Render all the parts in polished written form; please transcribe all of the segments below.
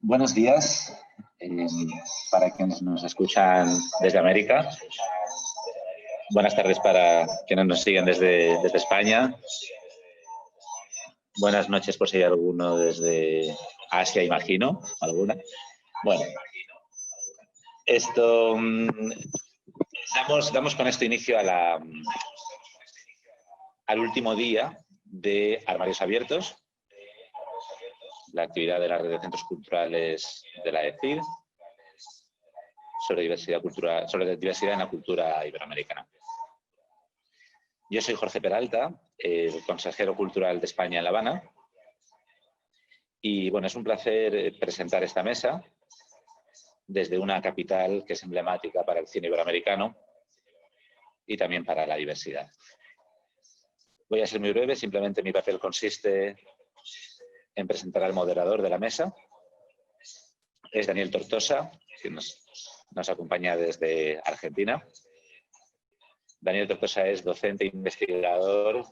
Buenos días para quienes nos escuchan desde América. Buenas tardes para quienes nos siguen desde España. Buenas noches por si hay alguno desde Asia, imagino, alguna. Bueno, esto damos con esto inicio al último día de Armarios Abiertos, la actividad de la red de centros culturales de la ECID sobre diversidad en la cultura iberoamericana. Yo soy Jorge Peralta, el consejero cultural de España en La Habana, y bueno, es un placer presentar esta mesa desde una capital que es emblemática para el cine iberoamericano y también para la diversidad. Voy a ser muy breve, simplemente mi papel consiste en presentar al moderador de la mesa. Es Daniel Tortosa, que nos acompaña desde Argentina. Daniel Tortosa es docente e investigador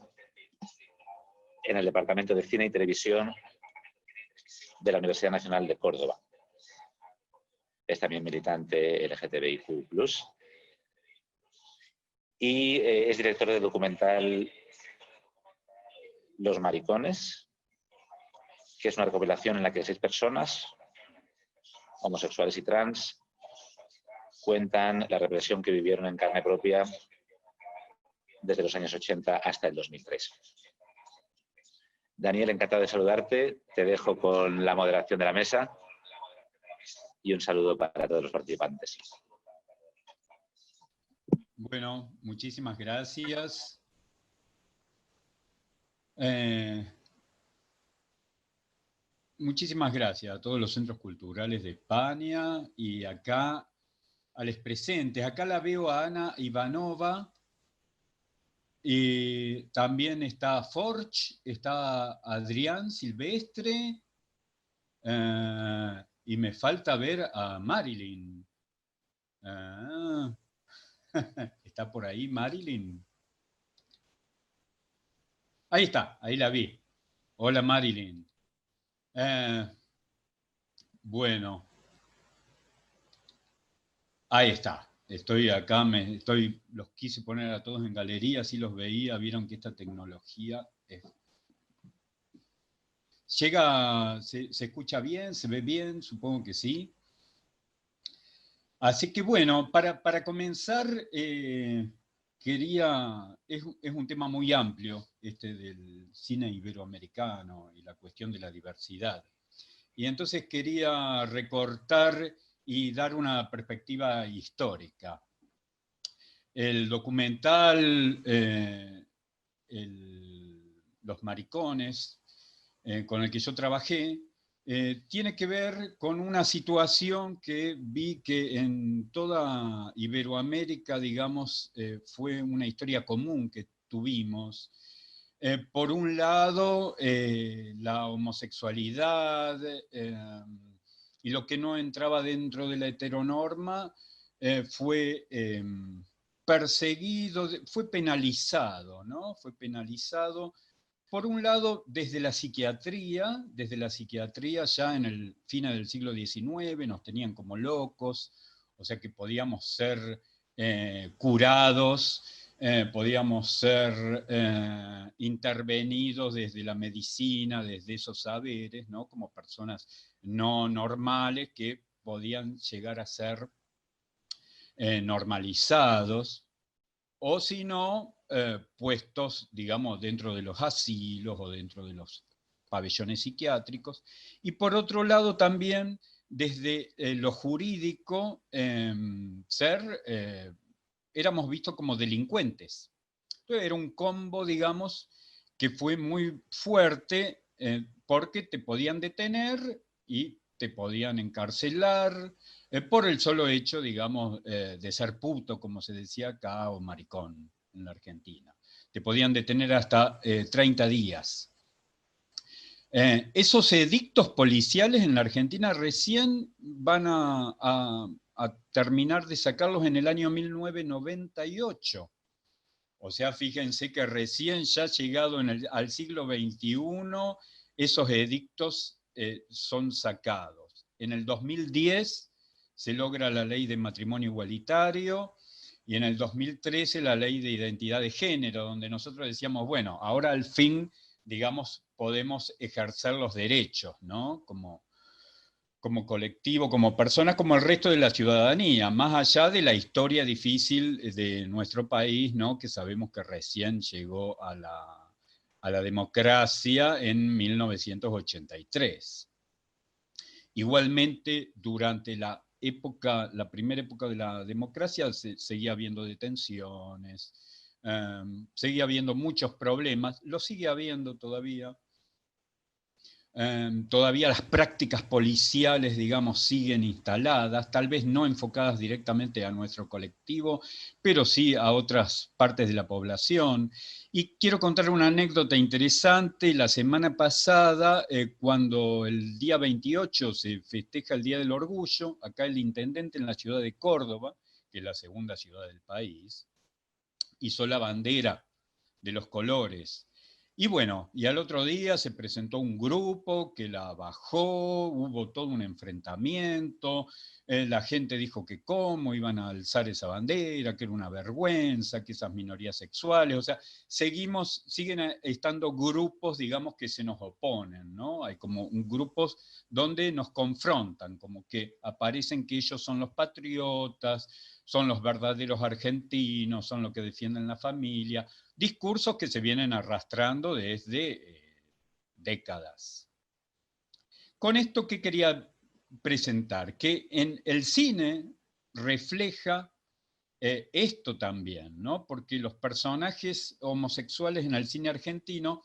en el Departamento de Cine y Televisión de la Universidad Nacional de Córdoba. Es también militante LGTBIQ+. Y es director del documental Los Maricones, que es una recopilación en la que 6 personas, homosexuales y trans, cuentan la represión que vivieron en carne propia desde los años 80 hasta el 2003. Daniel, encantado de saludarte. Te dejo con la moderación de la mesa y un saludo para todos los participantes. Bueno, muchísimas gracias. Muchísimas gracias a todos los centros culturales de España y acá a los presentes. Acá la veo a Ana Ivanova, y también está Forge, está Adrián Silvestre, y me falta ver a Marilyn. ¿Está por ahí Marilyn? Ahí está, ahí la vi. Hola Marilyn. Bueno, ahí está. Estoy acá, los quise poner a todos en galería, así los veía, vieron que esta tecnología llega, se escucha bien, se ve bien, supongo que sí. Así que bueno, para comenzar, es un tema muy amplio, este del cine iberoamericano y la cuestión de la diversidad. Y entonces quería recortar y dar una perspectiva histórica. El documental Los Maricones, con el que yo trabajé, tiene que ver con una situación que vi que en toda Iberoamérica, digamos, fue una historia común que tuvimos. Por un lado, la homosexualidad y lo que no entraba dentro de la heteronorma fue perseguido, fue penalizado, ¿no? Fue penalizado, por un lado, desde la psiquiatría ya en el fin del siglo XIX nos tenían como locos, o sea que podíamos ser curados, podíamos ser intervenidos desde la medicina, desde esos saberes, ¿no? Como personas no normales que podían llegar a ser normalizados, o si no, puestos, digamos, dentro de los asilos o dentro de los pabellones psiquiátricos. Y por otro lado también, desde lo jurídico, éramos vistos como delincuentes. Entonces era un combo, digamos, que fue muy fuerte porque te podían detener y te podían encarcelar por el solo hecho, digamos, de ser puto, como se decía acá, o maricón en la Argentina. Te podían detener hasta 30 días. Esos edictos policiales en la Argentina recién van a terminar de sacarlos en el año 1998. O sea, fíjense que recién ya llegado al siglo XXI, esos edictos son sacados. en el 2010 se logra la ley de matrimonio igualitario, y en el 2013 la ley de identidad de género, donde nosotros decíamos, bueno, ahora al fin, digamos, podemos ejercer los derechos, ¿no? Como colectivo, como persona, como el resto de la ciudadanía, más allá de la historia difícil de nuestro país, ¿no? Que sabemos que recién llegó a la democracia en 1983. Igualmente, durante la primera época de la democracia, seguía habiendo detenciones, seguía habiendo muchos problemas, lo sigue habiendo todavía. Todavía las prácticas policiales, digamos, siguen instaladas, tal vez no enfocadas directamente a nuestro colectivo, pero sí a otras partes de la población. Y quiero contar una anécdota interesante. La semana pasada, cuando el día 28 se festeja el Día del Orgullo, acá el intendente en la ciudad de Córdoba, que es la segunda ciudad del país, hizo la bandera de los colores. Y bueno, y al otro día se presentó un grupo que la bajó, hubo todo un enfrentamiento, la gente dijo que cómo iban a alzar esa bandera, que era una vergüenza, que esas minorías sexuales, o sea, siguen estando grupos, digamos, que se nos oponen, ¿no? Hay como grupos donde nos confrontan, como que aparecen que ellos son los patriotas, son los verdaderos argentinos, son los que defienden la familia, discursos que se vienen arrastrando desde décadas. Con esto, ¿qué quería presentar? Que en el cine refleja esto también, ¿no? Porque los personajes homosexuales en el cine argentino,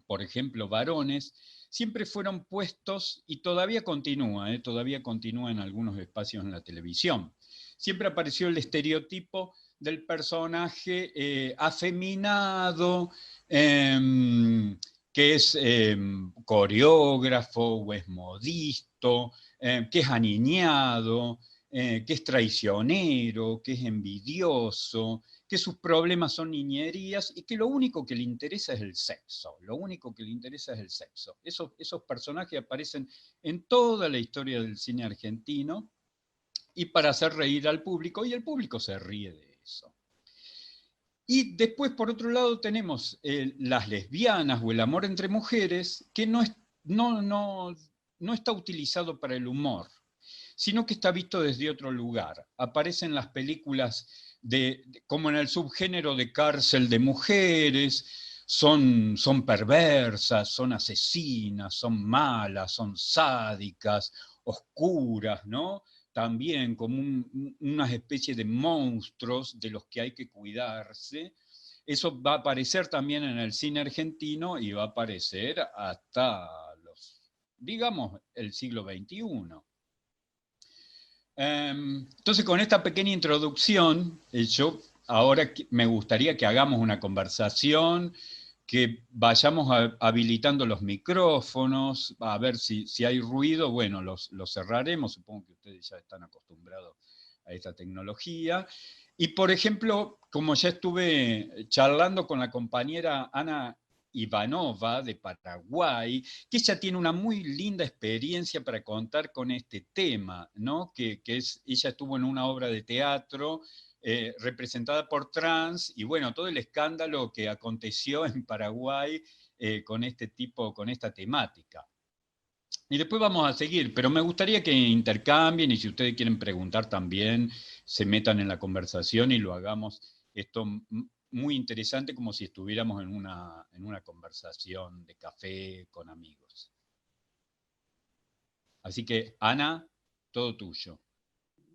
por ejemplo, varones, siempre fueron puestos, y todavía continúa en algunos espacios en la televisión. Siempre apareció el estereotipo del personaje afeminado, que es coreógrafo o es modisto, que es aniñado, que es traicionero, que es envidioso, que sus problemas son niñerías y que lo único que le interesa es el sexo. Lo único que le interesa es el sexo. Esos personajes aparecen en toda la historia del cine argentino y para hacer reír al público, y el público se ríe de eso. Y después, por otro lado, tenemos las lesbianas o el amor entre mujeres, que no está utilizado para el humor, sino que está visto desde otro lugar. Aparecen las películas como en el subgénero de cárcel de mujeres, son perversas, son asesinas, son malas, son sádicas, oscuras, ¿no? También como una especie de monstruos de los que hay que cuidarse. Eso va a aparecer también en el cine argentino y va a aparecer hasta digamos, el siglo XXI. Entonces, con esta pequeña introducción, yo ahora me gustaría que hagamos una conversación, que vayamos habilitando los micrófonos, a ver si hay ruido, bueno, los cerraremos, supongo que ustedes ya están acostumbrados a esta tecnología. Y, por ejemplo, como ya estuve charlando con la compañera Ana Ivanova de Paraguay, que ella tiene una muy linda experiencia para contar con este tema, ¿no? Ella estuvo en una obra de teatro representada por trans, y bueno, todo el escándalo que aconteció en Paraguay con esta temática. Y después vamos a seguir, pero me gustaría que intercambien, y si ustedes quieren preguntar también, se metan en la conversación y lo hagamos esto muy interesante, como si estuviéramos en una conversación de café con amigos. Así que, Ana, todo tuyo.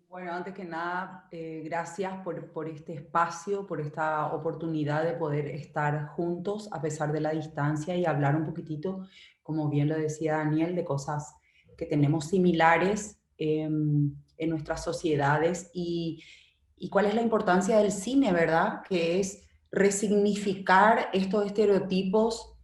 Bueno, antes que nada, gracias por este espacio, por esta oportunidad de poder estar juntos a pesar de la distancia y hablar un poquitito, como bien lo decía Daniel, de cosas que tenemos similares en nuestras sociedades y cuál es la importancia del cine, ¿verdad? Que es resignificar estos estereotipos,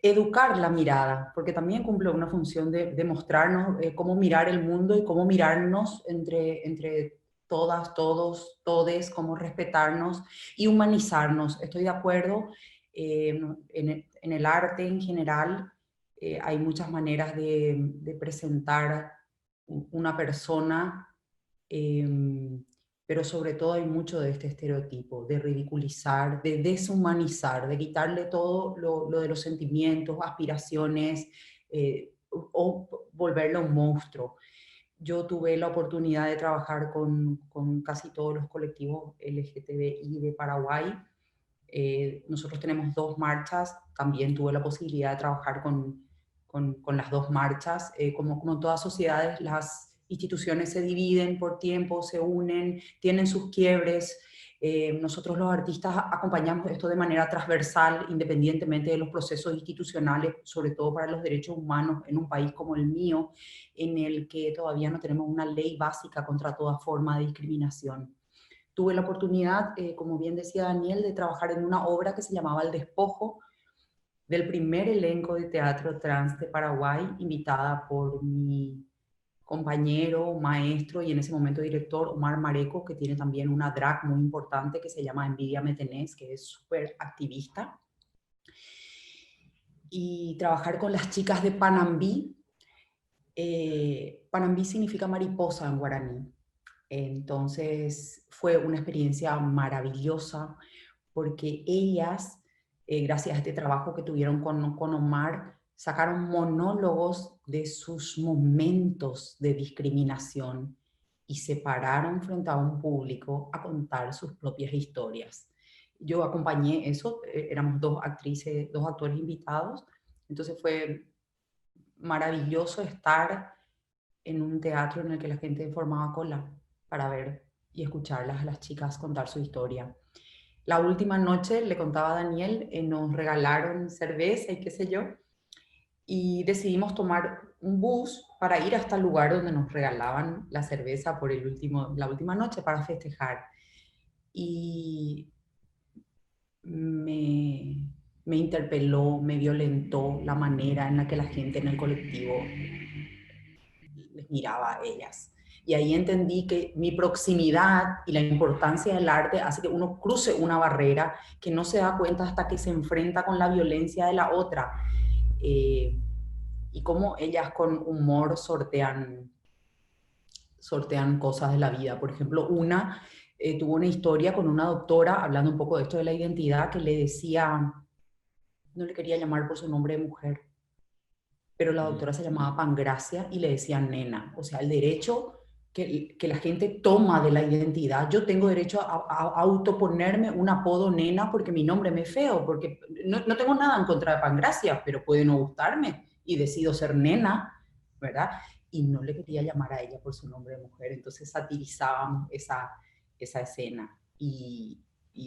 educar la mirada, porque también cumple una función de mostrarnos cómo mirar el mundo y cómo mirarnos entre todas, todos, todes, cómo respetarnos y humanizarnos. Estoy de acuerdo en el arte en general. hay muchas maneras de presentar una persona, pero sobre todo hay mucho de este estereotipo, de ridiculizar, de deshumanizar, de quitarle todo lo de los sentimientos, aspiraciones, o volverlo un monstruo. Yo tuve la oportunidad de trabajar con casi todos los colectivos LGTBI de Paraguay. Nosotros tenemos 2 marchas, también tuve la posibilidad de trabajar con las 2 marchas. Como en todas sociedades, las instituciones se dividen por tiempo, se unen, tienen sus quiebres. Nosotros los artistas acompañamos esto de manera transversal, independientemente de los procesos institucionales, sobre todo para los derechos humanos en un país como el mío, en el que todavía no tenemos una ley básica contra toda forma de discriminación. Tuve la oportunidad, como bien decía Daniel, de trabajar en una obra que se llamaba El Despojo, del primer elenco de teatro trans de Paraguay, invitada por mi compañero, maestro y en ese momento director Omar Mareco, que tiene también una drag muy importante que se llama Envidia Me Tenés, que es súper activista. Y trabajar con las chicas de Panambí. Panambí significa mariposa en guaraní. Entonces fue una experiencia maravillosa porque ellas, gracias a este trabajo que tuvieron con Omar, sacaron monólogos de sus momentos de discriminación y se pararon frente a un público a contar sus propias historias. Yo acompañé eso, éramos 2 actrices, 2 actores invitados, entonces fue maravilloso estar en un teatro en el que la gente formaba cola para ver y escucharlas a las chicas contar su historia. La última noche, le contaba a Daniel, nos regalaron cerveza y qué sé yo, y decidimos tomar un bus para ir hasta el lugar donde nos regalaban la cerveza por la última noche para festejar. Y me interpeló, me violentó la manera en la que la gente en el colectivo les miraba a ellas. Y ahí entendí que mi proximidad y la importancia del arte hace que uno cruce una barrera que no se da cuenta hasta que se enfrenta con la violencia de la otra. Y cómo ellas con humor sortean cosas de la vida. Por ejemplo, una tuvo una historia con una doctora, hablando un poco de esto de la identidad, que le decía, no le quería llamar por su nombre de mujer, pero la doctora se llamaba Pangracia y le decían nena. O sea, el derecho que la gente toma de la identidad. Yo tengo derecho a autoponerme un apodo nena porque mi nombre me es feo, porque no tengo nada en contra de Pangracia, pero puede no gustarme y decido ser nena, ¿verdad? Y no le quería llamar a ella por su nombre de mujer, entonces satirizábamos esa escena y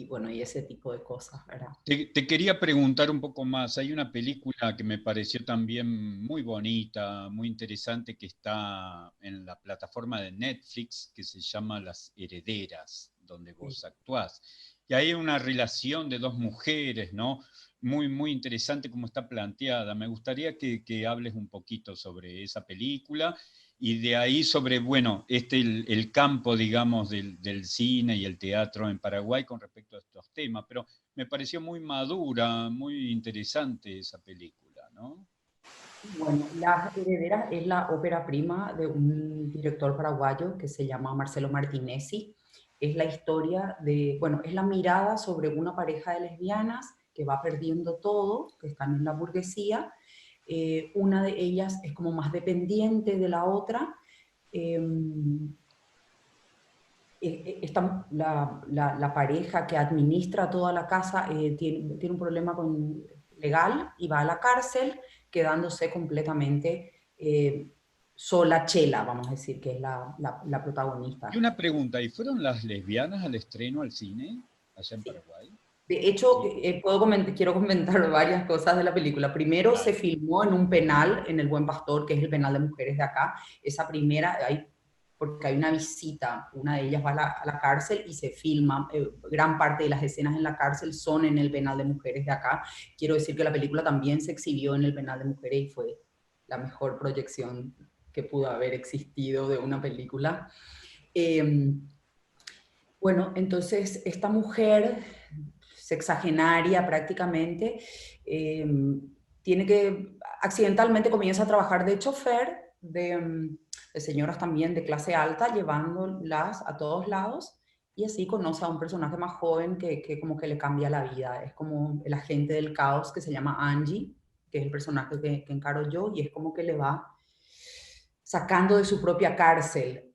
bueno, y ese tipo de cosas, ¿verdad? Te quería preguntar un poco más. Hay una película que me pareció también muy bonita, muy interesante, que está en la plataforma de Netflix, que se llama Las Herederas, donde vos actuás. Y hay una relación de 2 mujeres, ¿no? Muy, muy interesante como está planteada. Me gustaría que hables un poquito sobre esa película y de ahí sobre, bueno, el campo, digamos, del cine y el teatro en Paraguay con respecto a estos temas. Pero me pareció muy madura, muy interesante esa película, ¿no? Bueno, Las Herederas es la ópera prima de un director paraguayo que se llama Marcelo Martinezzi. Es la historia de, bueno, es la mirada sobre una pareja de lesbianas que va perdiendo todo, que están en la burguesía. Una de ellas es como más dependiente de la otra. La pareja que administra toda la casa tiene un problema legal y va a la cárcel, quedándose completamente sola Chela, vamos a decir, que es la protagonista. Y una pregunta, ¿y fueron las lesbianas al estreno al cine allá en Paraguay? De hecho, quiero comentar varias cosas de la película. Primero, se filmó en un penal, en el Buen Pastor, que es el penal de mujeres de acá. Esa primera, porque hay una visita, una de ellas va a la cárcel y se filma. Gran parte de las escenas en la cárcel son en el penal de mujeres de acá. Quiero decir que la película también se exhibió en el penal de mujeres y fue la mejor proyección que pudo haber existido de una película. Bueno, entonces esta mujer sexagenaria prácticamente, tiene que, accidentalmente comienza a trabajar de chofer, de señoras también de clase alta, llevándolas a todos lados, y así conoce a un personaje más joven que como que le cambia la vida. Es como el agente del caos que se llama Angie, que es el personaje que encaro yo, y es como que le va sacando de su propia cárcel.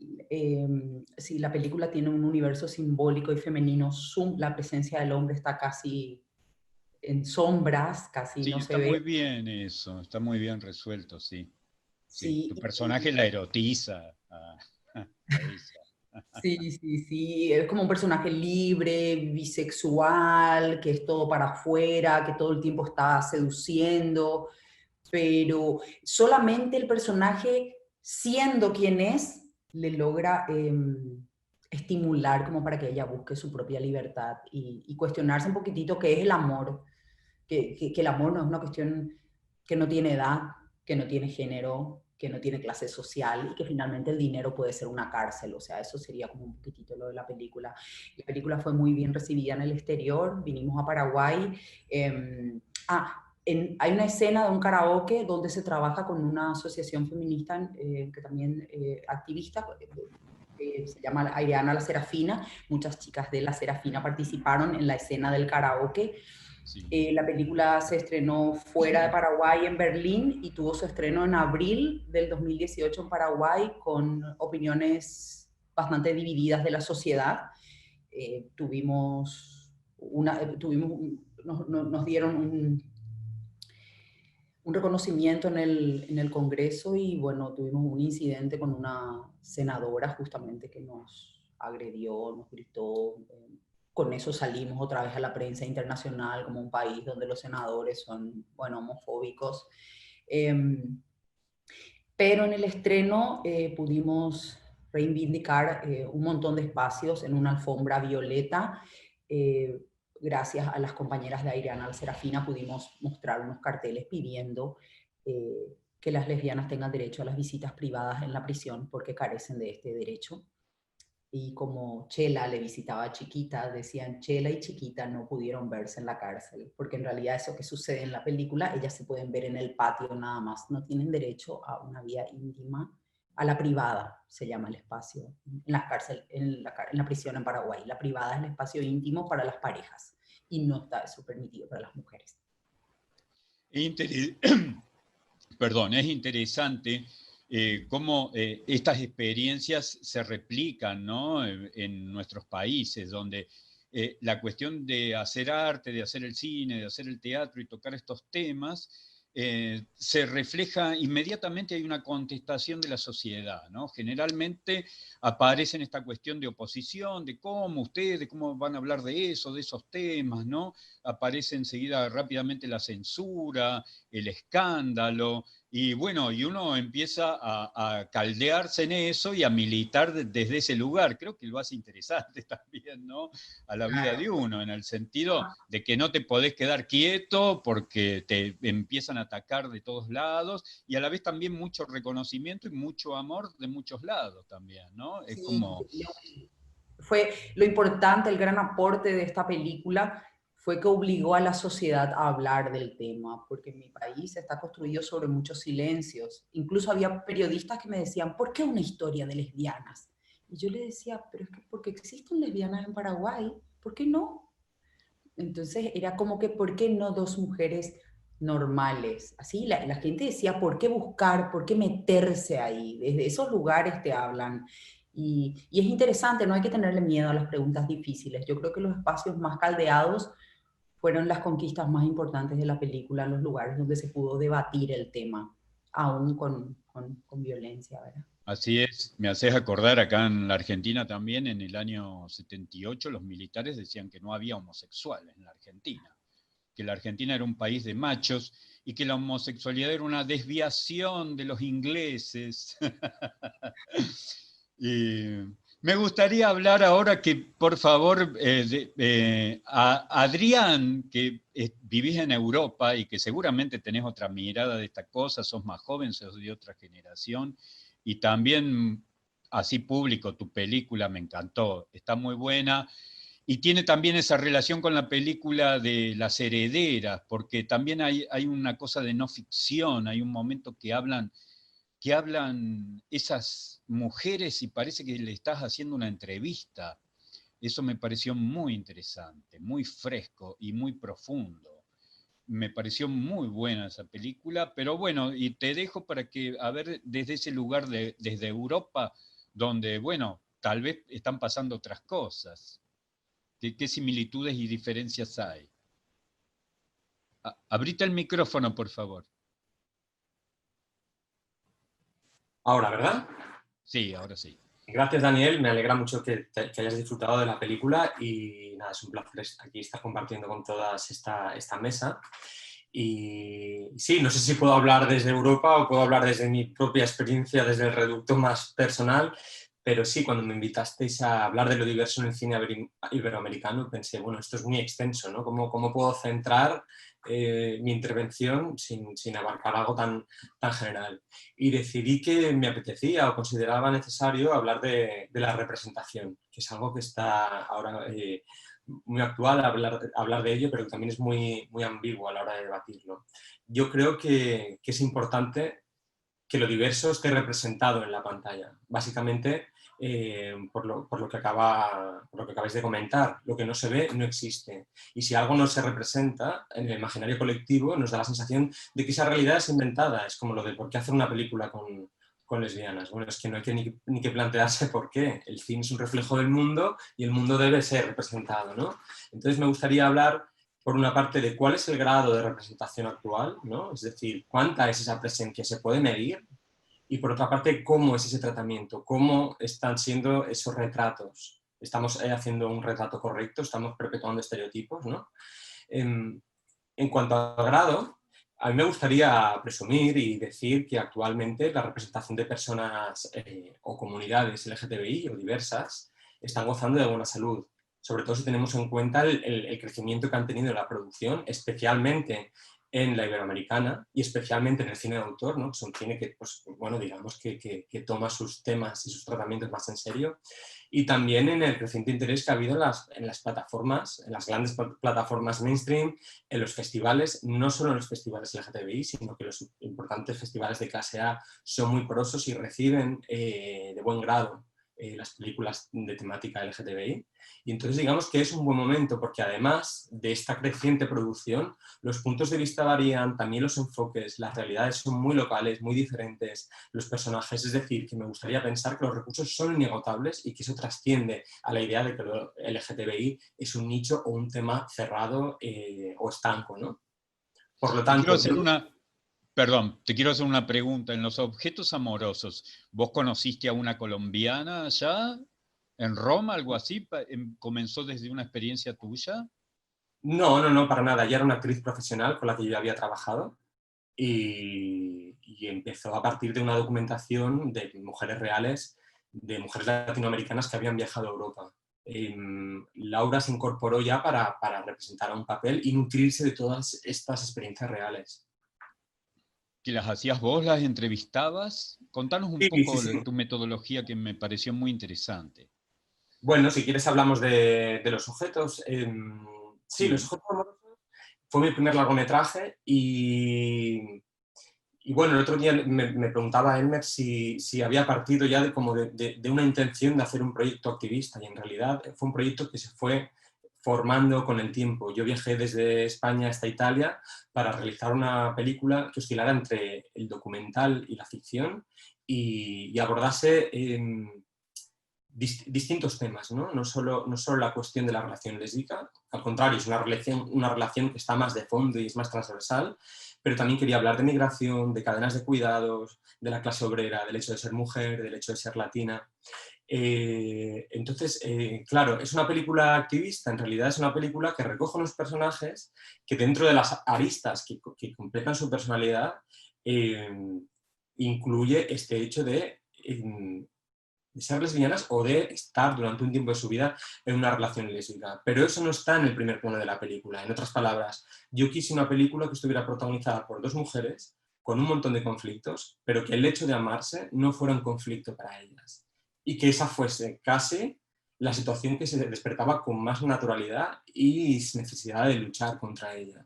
Sí, la película tiene un universo simbólico y femenino, la presencia del hombre está casi en sombras, casi Sí, no se está ve. muy bien eso, está muy bien resuelto, sí. Sí, Sí, tu personaje la erotiza a ella. sí, sí, sí, es como un personaje libre, bisexual, que es todo para afuera, que todo el tiempo está seduciendo, pero solamente el personaje, siendo quien es, le logra estimular como para que ella busque su propia libertad y cuestionarse un poquitito qué es el amor, que el amor no es una cuestión que no tiene edad, que no tiene género, que no tiene clase social y que finalmente el dinero puede ser una cárcel. O sea, eso sería como un poquitito lo de la película. La película fue muy bien recibida en el exterior, vinimos a Paraguay. Hay una escena de un karaoke donde se trabaja con una asociación feminista que también activista, se llama Aireana La Serafina. Muchas chicas de La Serafina participaron en la escena del karaoke. Sí. La película se estrenó fuera de Paraguay, en Berlín, y tuvo su estreno en abril del 2018 en Paraguay, con opiniones bastante divididas de la sociedad. Nos dieron un reconocimiento en el Congreso, y bueno, tuvimos un incidente con una senadora justamente que nos agredió, nos gritó. Con eso salimos otra vez a la prensa internacional como un país donde los senadores son, bueno, homofóbicos. Pero en el estreno pudimos reivindicar un montón de espacios en una alfombra violeta. Eh, Gracias a las compañeras de Aireana Serafina pudimos mostrar unos carteles pidiendo que las lesbianas tengan derecho a las visitas privadas en la prisión porque carecen de este derecho. Y como Chela le visitaba a Chiquita, decían Chela y Chiquita no pudieron verse en la cárcel, porque en realidad eso que sucede en la película, ellas se pueden ver en el patio nada más, no tienen derecho a una vida íntima, a la privada, se llama el espacio, en la cárcel, en la prisión en Paraguay. La privada es el espacio íntimo para las parejas, y no está eso permitido para las mujeres. Perdón, es interesante cómo estas experiencias se replican, ¿no? En nuestros países, donde la cuestión de hacer arte, de hacer el cine, de hacer el teatro y tocar estos temas, se refleja inmediatamente, hay una contestación de la sociedad, ¿no? Generalmente aparece en esta cuestión de oposición, de cómo ustedes, cómo van a hablar de eso, de esos temas, ¿no? Aparece enseguida rápidamente la censura, el escándalo, y bueno, y uno empieza a caldearse en eso y a militar desde ese lugar. Creo que lo hace interesante también, ¿no? A la vida de uno, en el sentido de que no te podés quedar quieto porque te empiezan a atacar de todos lados, y a la vez también mucho reconocimiento y mucho amor de muchos lados también, ¿no? Es como... Fue lo importante, el gran aporte de esta película fue que obligó a la sociedad a hablar del tema, porque mi país está construido sobre muchos silencios. Incluso había periodistas que me decían, ¿por qué una historia de lesbianas? Y yo le decía, pero es que porque existen lesbianas en Paraguay, ¿por qué no? Entonces era como que, ¿por qué no dos mujeres normales? Así la gente decía, ¿por qué buscar? ¿Por qué meterse ahí? Desde esos lugares te hablan. Y es interesante, no hay que tenerle miedo a las preguntas difíciles. Yo creo que los espacios más caldeados fueron las conquistas más importantes de la película, los lugares donde se pudo debatir el tema, aún con violencia, ¿verdad? Así es, me haces acordar acá en la Argentina también, en el año 78, los militares decían que no había homosexuales en la Argentina, que la Argentina era un país de machos y que la homosexualidad era una desviación de los ingleses. Y me gustaría hablar ahora que, por favor, a Adrián, que vivís en Europa y que seguramente tenés otra mirada de esta cosa, sos más joven, sos de otra generación, y también así público, tu película me encantó, está muy buena. Y tiene también esa relación con la película de Las Herederas, porque también hay una cosa de no ficción, hay un momento que hablan esas mujeres y parece que le estás haciendo una entrevista. Eso me pareció muy interesante, muy fresco y muy profundo. Me pareció muy buena esa película, pero bueno, y te dejo para que, a ver, desde ese lugar, desde Europa, donde, bueno, tal vez están pasando otras cosas. ¿Qué similitudes y diferencias hay? Abrite el micrófono, por favor. Ahora, ¿verdad? Sí, ahora sí. Gracias, Daniel. Me alegra mucho que hayas disfrutado de la película y nada, es un placer aquí estar compartiendo con todas esta mesa. Y sí, no sé si puedo hablar desde Europa o puedo hablar desde mi propia experiencia, desde el reducto más personal, pero sí, cuando me invitasteis a hablar de lo diverso en el cine iberoamericano, pensé, bueno, esto es muy extenso, ¿no? ¿Cómo puedo centrar mi intervención sin abarcar algo tan general? Y decidí que me apetecía o consideraba necesario hablar de la representación, que es algo que está ahora muy actual hablar de ello, pero que también es muy ambiguo a la hora de debatirlo. Yo creo que es importante que lo diverso esté representado en la pantalla. Básicamente, por lo que acabáis de comentar, lo que no se ve no existe. Y si algo no se representa en el imaginario colectivo, nos da la sensación de que esa realidad es inventada. Es como lo de por qué hacer una película con lesbianas. Bueno, es que no hay que ni que plantearse por qué. El cine es un reflejo del mundo y el mundo debe ser representado, ¿no? Entonces me gustaría hablar, por una parte, de cuál es el grado de representación actual, ¿no? Es decir, cuánta es esa presencia, se puede medir, y por otra parte, cómo es ese tratamiento, cómo están siendo esos retratos. ¿Estamos haciendo un retrato correcto? ¿Estamos perpetuando estereotipos? ¿No? En cuanto a grado, a mí me gustaría presumir y decir que actualmente la representación de personas o comunidades LGTBI o diversas están gozando de buena salud, sobre todo si tenemos en cuenta el crecimiento que han tenido en la producción, especialmente en la iberoamericana y especialmente en el cine de autor, ¿no? Que es un cine que, pues, bueno, digamos que toma sus temas y sus tratamientos más en serio, y también en el creciente interés que ha habido en las plataformas, en las grandes plataformas mainstream, en los festivales, no solo en los festivales LGTBI, sino que los importantes festivales de clase A son muy porosos y reciben de buen grado las películas de temática LGTBI. Y entonces digamos que es un buen momento porque además de esta creciente producción, los puntos de vista varían, también los enfoques, las realidades son muy locales, muy diferentes, los personajes, es decir, que me gustaría pensar que los recursos son inagotables y que eso trasciende a la idea de que el LGTBI es un nicho o un tema cerrado o estanco, ¿no? Por lo tanto... Te quiero hacer una pregunta. En los objetos amorosos, ¿vos conociste a una colombiana allá? ¿En Roma, algo así? ¿Comenzó desde una experiencia tuya? No, para nada. Ella era una actriz profesional con la que yo había trabajado y empezó a partir de una documentación de mujeres reales, de mujeres latinoamericanas que habían viajado a Europa. Laura se incorporó ya para representar a un papel y nutrirse de todas estas experiencias reales. ¿Que las hacías vos, las entrevistabas? Contanos un poco de tu metodología, que me pareció muy interesante. Bueno, si quieres hablamos de los objetos. Sí, Los objetos amorosos fue mi primer largometraje y bueno, el otro día me preguntaba Elmer si había partido ya de una intención de hacer un proyecto activista, y en realidad fue un proyecto que se fue formando con el tiempo. Yo viajé desde España hasta Italia para realizar una película que oscilara entre el documental y la ficción y abordase distintos temas, ¿no? No solo la cuestión de la relación lésbica, al contrario, es una relación que está más de fondo y es más transversal, pero también quería hablar de migración, de cadenas de cuidados, de la clase obrera, del hecho de ser mujer, del hecho de ser latina. Entonces, claro, es una película activista, en realidad es una película que recoge unos personajes que dentro de las aristas que completan su personalidad, incluye este hecho de ser lesbianas o de estar durante un tiempo de su vida en una relación lésbica. Pero eso no está en el primer plano de la película. En otras palabras, yo quise una película que estuviera protagonizada por dos mujeres con un montón de conflictos, pero que el hecho de amarse no fuera un conflicto para ellas. Y que esa fuese casi la situación que se despertaba con más naturalidad y sin necesidad de luchar contra ella.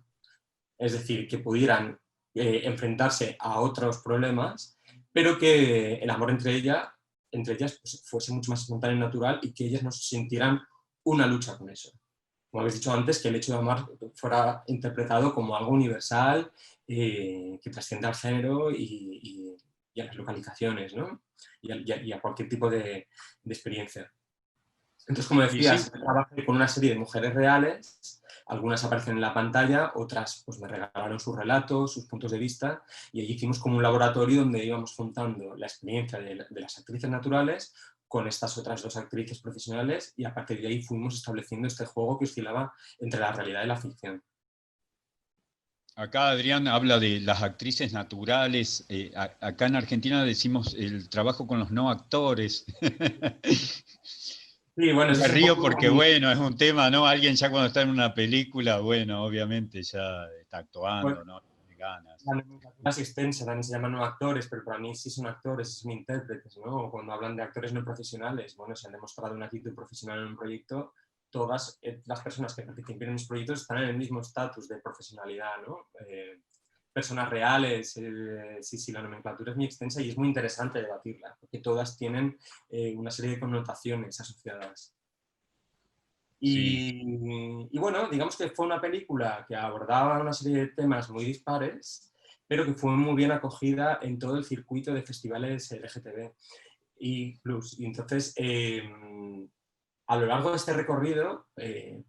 Es decir, que pudieran enfrentarse a otros problemas, pero que el amor entre ellas pues, fuese mucho más espontáneo y natural y que ellas no sintieran una lucha con eso. Como habéis dicho antes, que el hecho de amar fuera interpretado como algo universal, que trasciende al género y a las localizaciones, ¿no? y a cualquier tipo de experiencia. Entonces, como Y sí, decías, trabajé con una serie de mujeres reales, algunas aparecen en la pantalla, otras pues me regalaron sus relatos, sus puntos de vista, y allí hicimos como un laboratorio donde íbamos juntando la experiencia de las actrices naturales con estas otras dos actrices profesionales, y a partir de ahí fuimos estableciendo este juego que oscilaba entre la realidad y la ficción. acá Adrián habla de las actrices naturales. Acá en Argentina decimos el trabajo con los no actores. Sí, bueno, eso Me es un río poco... porque, bueno, es un tema, ¿no? Alguien ya cuando está en una película, bueno, obviamente ya está actuando, ¿no? Tiene ganas. La nomenclatura es extensa, también se llaman no actores, pero para mí sí son actores, sí son intérpretes, ¿no? O cuando hablan de actores no profesionales, bueno, si han demostrado una actitud profesional en un proyecto, todas las personas que participen en los proyectos están en el mismo estatus de profesionalidad, ¿no? Personas reales, sí, la nomenclatura es muy extensa y es muy interesante debatirla, porque todas tienen una serie de connotaciones asociadas. Sí. Y bueno, digamos que fue una película que abordaba una serie de temas muy dispares, pero que fue muy bien acogida en todo el circuito de festivales LGTB y plus. Y entonces, a lo largo de este recorrido,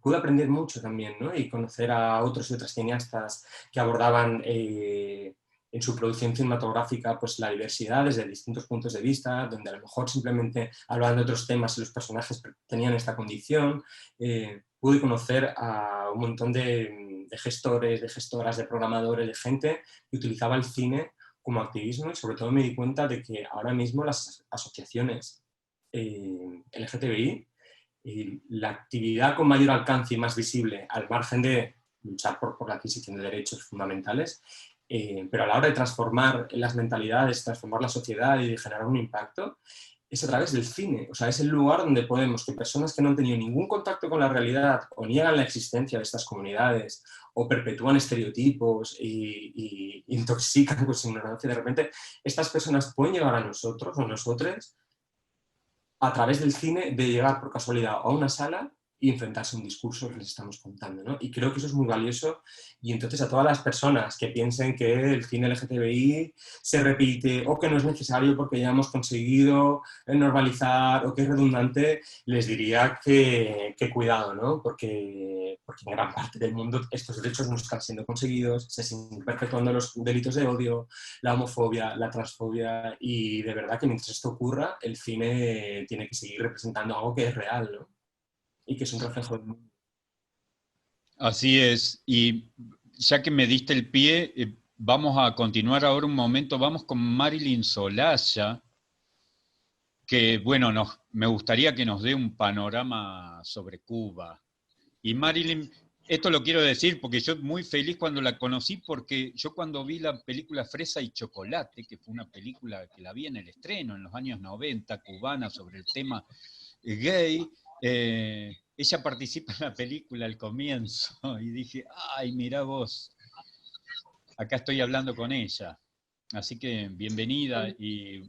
pude aprender mucho también, ¿no? Y conocer a otros y otras cineastas que abordaban en su producción cinematográfica pues, la diversidad desde distintos puntos de vista, donde a lo mejor simplemente hablaban de otros temas y los personajes tenían esta condición. Pude conocer a un montón de gestores, de gestoras, de programadores, de gente que utilizaba el cine como activismo, y sobre todo me di cuenta de que ahora mismo las asociaciones LGTBI, la actividad con mayor alcance y más visible, al margen de luchar por la adquisición de derechos fundamentales, pero a la hora de transformar las mentalidades, transformar la sociedad y generar un impacto, es a través del cine. O sea, es el lugar donde podemos que personas que no han tenido ningún contacto con la realidad o niegan la existencia de estas comunidades o perpetúan estereotipos y intoxican con su ignorancia, de repente estas personas pueden llegar a nosotros o nosotros a través del cine, de llegar por casualidad a una sala y enfrentarse a un discurso que les estamos contando, ¿no? Y creo que eso es muy valioso, y entonces a todas las personas que piensen que el cine LGTBI se repite o que no es necesario porque ya hemos conseguido normalizar o que es redundante, les diría que cuidado, ¿no? Porque en gran parte del mundo estos derechos no están siendo conseguidos, se siguen perpetuando los delitos de odio, la homofobia, la transfobia, y de verdad que mientras esto ocurra, el cine tiene que seguir representando algo que es real, ¿no? Y que es un reflejo del mundo. Así es. Y ya que me diste el pie, vamos a continuar ahora un momento. Vamos con Marilyn Solaya, que, bueno, me gustaría que nos dé un panorama sobre Cuba. Y Marilyn, esto lo quiero decir porque yo muy feliz cuando la conocí, porque yo cuando vi la película Fresa y Chocolate, que fue una película que la vi en el estreno en los años 90, cubana, sobre el tema gay, ella participa en la película al comienzo y dije, ay, mira vos, acá estoy hablando con ella. Así que bienvenida, y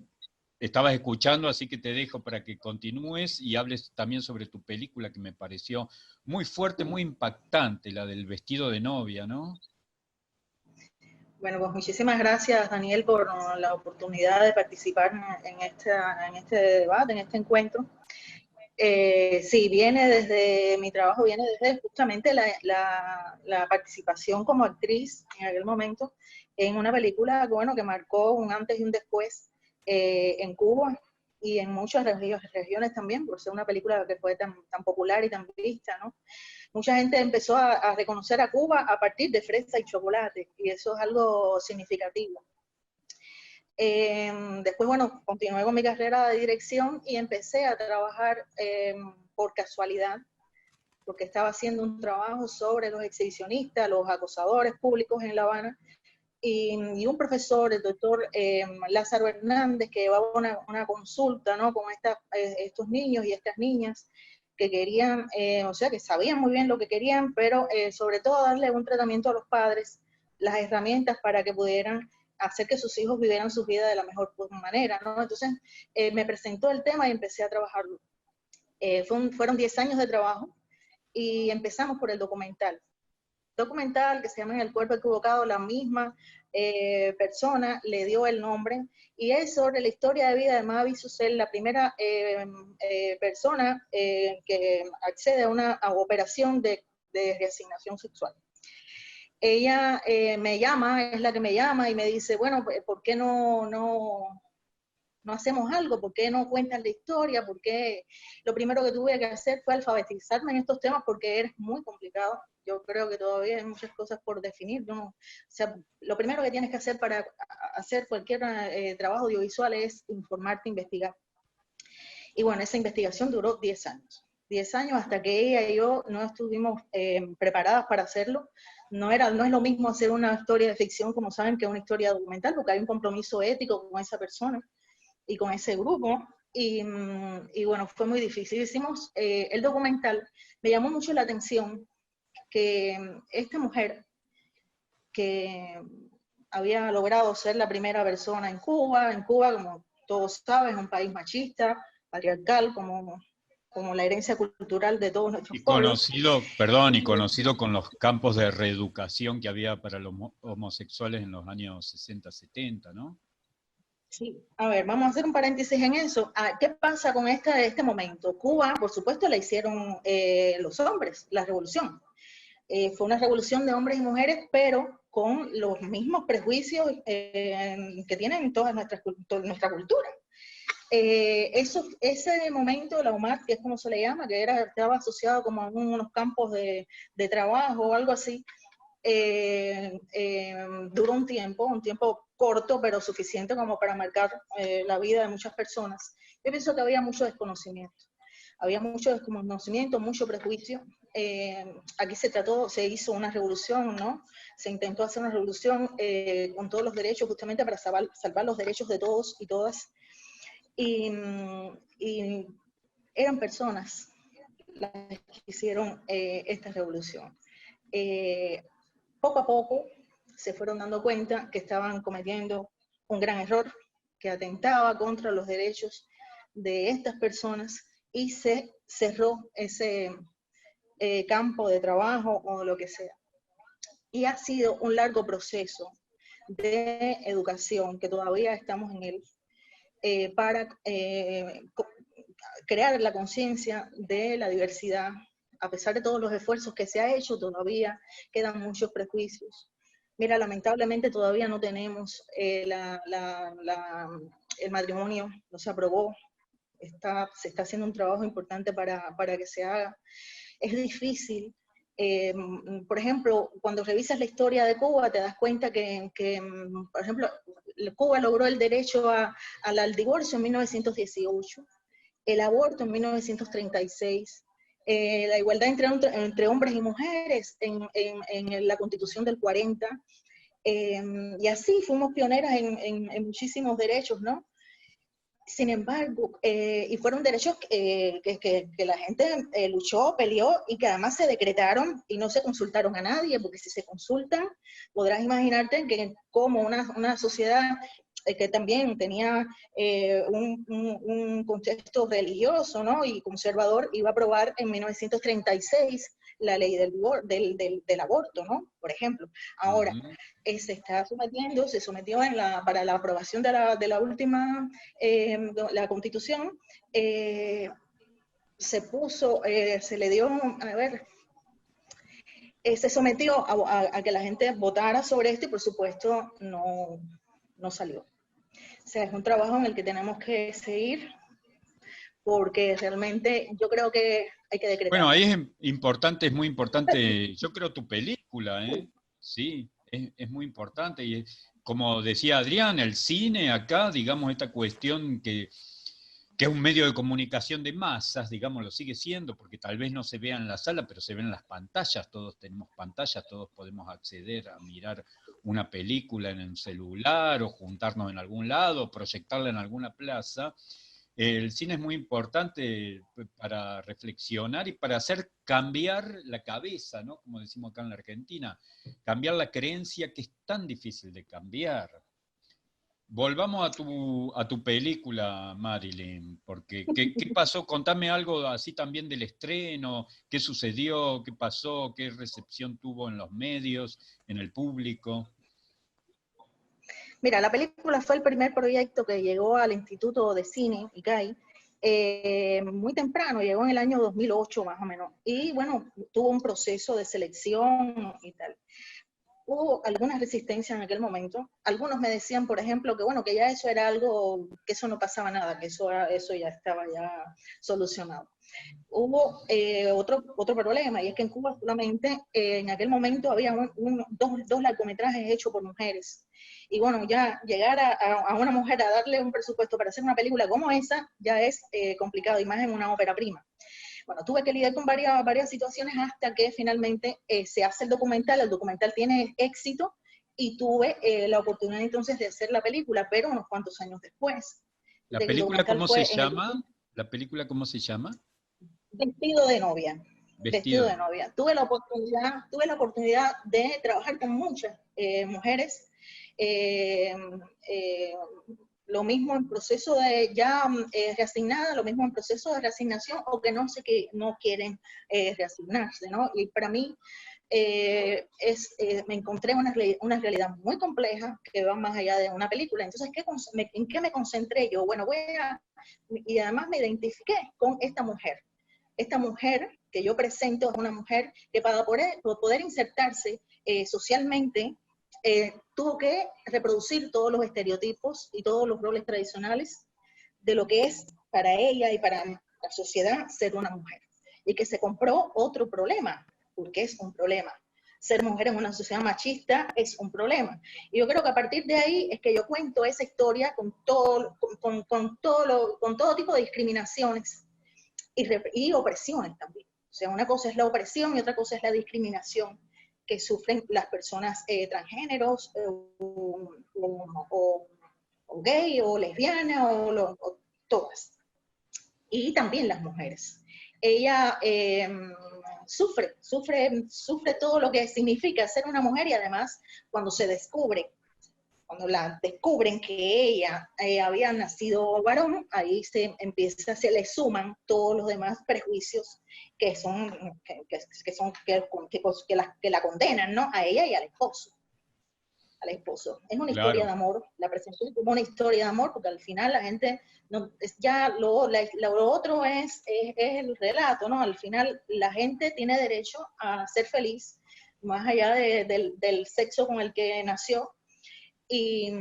estabas escuchando, así que te dejo para que continúes y hables también sobre tu película, que me pareció muy fuerte, muy impactante, la del vestido de novia, ¿no? Bueno, pues muchísimas gracias, Daniel, por la oportunidad de participar en este debate, en este encuentro. Sí, mi trabajo viene desde justamente la participación como actriz en aquel momento en una película, bueno, que marcó un antes y un después en Cuba y en muchas regiones también, por ser una película que fue tan popular y tan vista, ¿no? Mucha gente empezó a reconocer a Cuba a partir de Fresa y Chocolate, y eso es algo significativo. Después, bueno, continué con mi carrera de dirección y empecé a trabajar por casualidad, porque estaba haciendo un trabajo sobre los exhibicionistas, los acosadores públicos en La Habana, y un profesor, el doctor Lázaro Hernández, que llevaba una consulta, ¿no?, con estos niños y estas niñas, que querían, o sea, que sabían muy bien lo que querían, pero sobre todo darle un tratamiento a los padres, las herramientas para que pudieran hacer que sus hijos vivieran su vida de la mejor manera, ¿no? Entonces, me presentó el tema y empecé a trabajarlo. Fueron 10 años de trabajo y empezamos por el documental que se llama En el cuerpo equivocado. La misma persona le dio el nombre, y es sobre la historia de vida de Mavi Susel, la primera persona que accede a una operación de reasignación sexual. Ella me llama, es la que me llama y me dice, bueno, ¿por qué no hacemos algo? ¿Por qué no cuentan la historia? Porque lo primero que tuve que hacer fue alfabetizarme en estos temas, porque es muy complicado. Yo creo que todavía hay muchas cosas por definir, ¿no? O sea, lo primero que tienes que hacer para hacer cualquier trabajo audiovisual es informarte, investigar. Y bueno, esa investigación duró 10 años. 10 años hasta que ella y yo no estuvimos preparadas para hacerlo. No es lo mismo hacer una historia de ficción, como saben, que una historia documental, porque hay un compromiso ético con esa persona y con ese grupo, y bueno, fue muy difícil. Hicimos el documental. Me llamó mucho la atención que esta mujer, que había logrado ser la primera persona en Cuba, como todos saben, es un país machista, patriarcal, como la herencia cultural de todos nuestros pueblos. Y conocido con los campos de reeducación que había para los homosexuales en los años 60, 70, ¿no? Sí, a ver, vamos a hacer un paréntesis en eso. ¿Qué pasa con este momento? Cuba, por supuesto, la hicieron los hombres, la revolución. Fue una revolución de hombres y mujeres, pero con los mismos prejuicios que tienen toda nuestra cultura. Ese momento, la UMAR, que es como se le llama, que estaba asociado como a unos campos de trabajo o algo así, duró un tiempo corto, pero suficiente como para marcar la vida de muchas personas. Yo pienso que había mucho desconocimiento. Había mucho desconocimiento, mucho prejuicio. Aquí se hizo una revolución, ¿no? Se intentó hacer una revolución con todos los derechos, justamente para salvar los derechos de todos y todas. Y eran personas las que hicieron esta revolución. Poco a poco se fueron dando cuenta que estaban cometiendo un gran error, que atentaba contra los derechos de estas personas, y se cerró ese campo de trabajo o lo que sea. Y ha sido un largo proceso de educación, que todavía estamos en él, para crear la conciencia de la diversidad. A pesar de todos los esfuerzos que se ha hecho, todavía quedan muchos prejuicios. Mira, lamentablemente todavía no tenemos el matrimonio, no se aprobó. Se está haciendo un trabajo importante para que se haga. Es difícil. Por ejemplo, cuando revisas la historia de Cuba, te das cuenta que por ejemplo, Cuba logró el derecho al divorcio en 1918, el aborto en 1936, la igualdad entre hombres y mujeres en la Constitución del 40, y así fuimos pioneras en muchísimos derechos, ¿no? Sin embargo, y fueron derechos que la gente luchó, peleó, y que además se decretaron y no se consultaron a nadie, porque si se consultan, podrás imaginarte que como una sociedad que también tenía un contexto religioso, ¿no?, y conservador, iba a aprobar en 1936 la ley del aborto, ¿no?, por ejemplo. Ahora, se sometió para la aprobación de la última, la Constitución, se le dio, se sometió a que la gente votara sobre esto, y por supuesto no salió. O sea, es un trabajo en el que tenemos que seguir, porque realmente yo creo que hay que decretar. Bueno, ahí es muy importante, yo creo, tu película, ¿eh? Sí, es muy importante. Y como decía Adrián, el cine acá, digamos, esta cuestión que es un medio de comunicación de masas, digamos, lo sigue siendo, porque tal vez no se vea en la sala, pero se ven en las pantallas, todos tenemos pantallas, todos podemos acceder a mirar una película en el celular, o juntarnos en algún lado, o proyectarla en alguna plaza. el cine es muy importante para reflexionar y para hacer cambiar la cabeza, ¿no? Como decimos acá en la Argentina, cambiar la creencia que es tan difícil de cambiar. Volvamos a tu película, Marilyn, porque ¿qué pasó? Contame algo así también del estreno, qué sucedió, qué pasó, qué recepción tuvo en los medios, en el público. Mira, la película fue el primer proyecto que llegó al Instituto de Cine, ICAI, muy temprano, llegó en el año 2008 más o menos, y bueno, tuvo un proceso de selección y tal. Hubo algunas resistencias en aquel momento. Algunos me decían, por ejemplo, que bueno, que ya eso era algo, que eso no pasaba nada, que eso ya estaba ya solucionado. Hubo otro problema, y es que en Cuba solamente en aquel momento había dos largometrajes hechos por mujeres. Y bueno, ya llegar a una mujer a darle un presupuesto para hacer una película como esa, ya es complicado, y más en una ópera prima. Bueno, tuve que lidiar con varias situaciones hasta que finalmente se hace el documental tiene éxito, y tuve la oportunidad entonces de hacer la película, pero unos cuantos años después. ¿La película cómo se llama? ¿La película cómo se llama? Vestido de novia. Vestido de novia. Tuve la oportunidad de trabajar con muchas mujeres, lo mismo en proceso de ya reasignada, lo mismo en proceso de reasignación, o que no quieren reasignarse, ¿no? Y para mí me encontré una realidad muy compleja que va más allá de una película. Entonces, ¿en qué me concentré yo? Bueno, y además me identifiqué con esta mujer. Esta mujer que yo presento es una mujer que para poder insertarse socialmente, tuvo que reproducir todos los estereotipos y todos los roles tradicionales de lo que es para ella y para la sociedad ser una mujer. Y que se compró otro problema, porque es un problema. Ser mujer en una sociedad machista es un problema. Y yo creo que a partir de ahí es que yo cuento esa historia con todo tipo de discriminaciones y opresiones también. O sea, una cosa es la opresión y otra cosa es la discriminación que sufren las personas transgéneros o gay o lesbiana o todas. Y también las mujeres. Ella sufre todo lo que significa ser una mujer, y además cuando la descubren que ella había nacido varón, ahí se le suman todos los demás prejuicios que la condenan, ¿no? A ella y al esposo. Es una historia de amor, la presenté como una historia de amor, porque al final la gente, lo otro es el relato, ¿no? Al final la gente tiene derecho a ser feliz, más allá del sexo con el que nació, y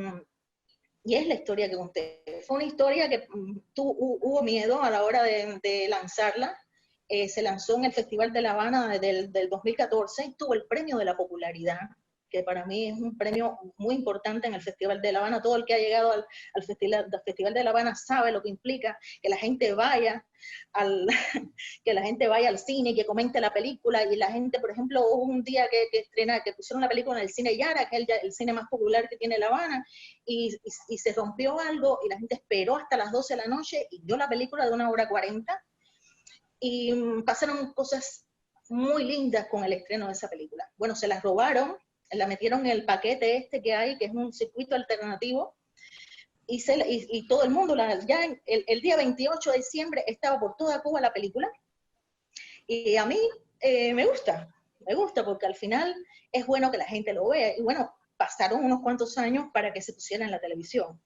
es la historia que conté. Fue una historia que hubo miedo a la hora de lanzarla. Se lanzó en el Festival de La Habana del 2014, tuvo el premio de la popularidad, que para mí es un premio muy importante en el Festival de La Habana. Todo el que ha llegado al Festival de La Habana sabe lo que implica que la gente vaya al cine, que comente la película, y la gente, por ejemplo, hubo un día que pusieron la película en el cine Yara, que es el cine más popular que tiene La Habana, y se rompió algo, y la gente esperó hasta las 12 de la noche, y vio la película de 1 hora 40, y pasaron cosas muy lindas con el estreno de esa película. Bueno, se las robaron, la metieron en el paquete que hay, que es un circuito alternativo, y todo el mundo, ya el día 28 de diciembre estaba por toda Cuba la película, y a mí me gusta porque al final es bueno que la gente lo vea, y bueno, pasaron unos cuantos años para que se pusiera en la televisión,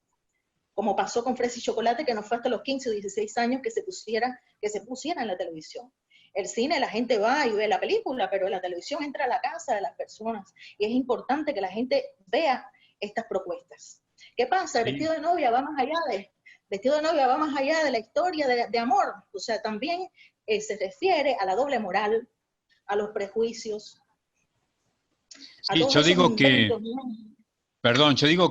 como pasó con Fresa y Chocolate, que no fue hasta los 15 o 16 años que se pusiera en la televisión. El cine, la gente va y ve la película, pero la televisión entra a la casa de las personas, y es importante que la gente vea estas propuestas. ¿Qué pasa? El Vestido de Novia va más allá de la historia de amor. O sea, también se refiere a la doble moral, a los prejuicios. Sí, yo digo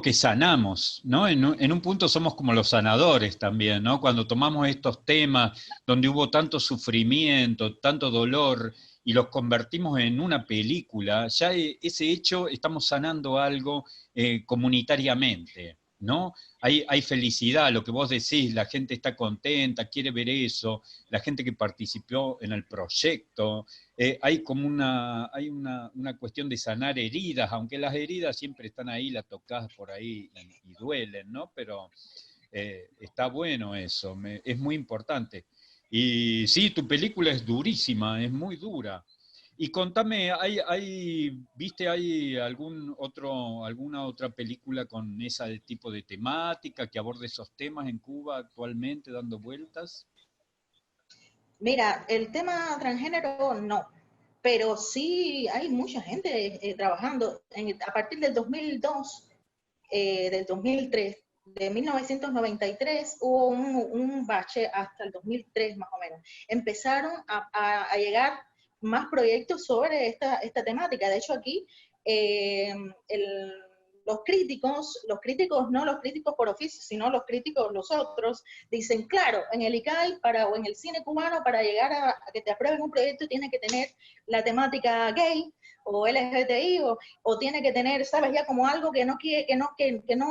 que sanamos, ¿no? En un punto somos como los sanadores también, ¿no? Cuando tomamos estos temas donde hubo tanto sufrimiento, tanto dolor, y los convertimos en una película, ya ese hecho estamos sanando algo comunitariamente, ¿no? Hay felicidad, lo que vos decís, la gente está contenta, quiere ver eso, la gente que participó en el proyecto, hay como hay una cuestión de sanar heridas, aunque las heridas siempre están ahí, las tocás por ahí y duelen, ¿no? Pero está bueno eso, es muy importante. Y sí, tu película es durísima, es muy dura. Y contame, ¿viste alguna otra película con ese tipo de temática que aborde esos temas en Cuba actualmente dando vueltas? Mira, el tema transgénero no, pero sí hay mucha gente trabajando. A partir del 2002, del 2003, de 1993 hubo un bache hasta el 2003 más o menos. Empezaron a llegar más proyectos sobre esta temática. De hecho, aquí los críticos, no los críticos por oficio, sino los críticos, los otros, dicen, claro, en el ICAI o en el cine cubano, para llegar a que te aprueben un proyecto, tiene que tener la temática gay o LGBTI, o tiene que tener, ¿sabes? Ya como algo que no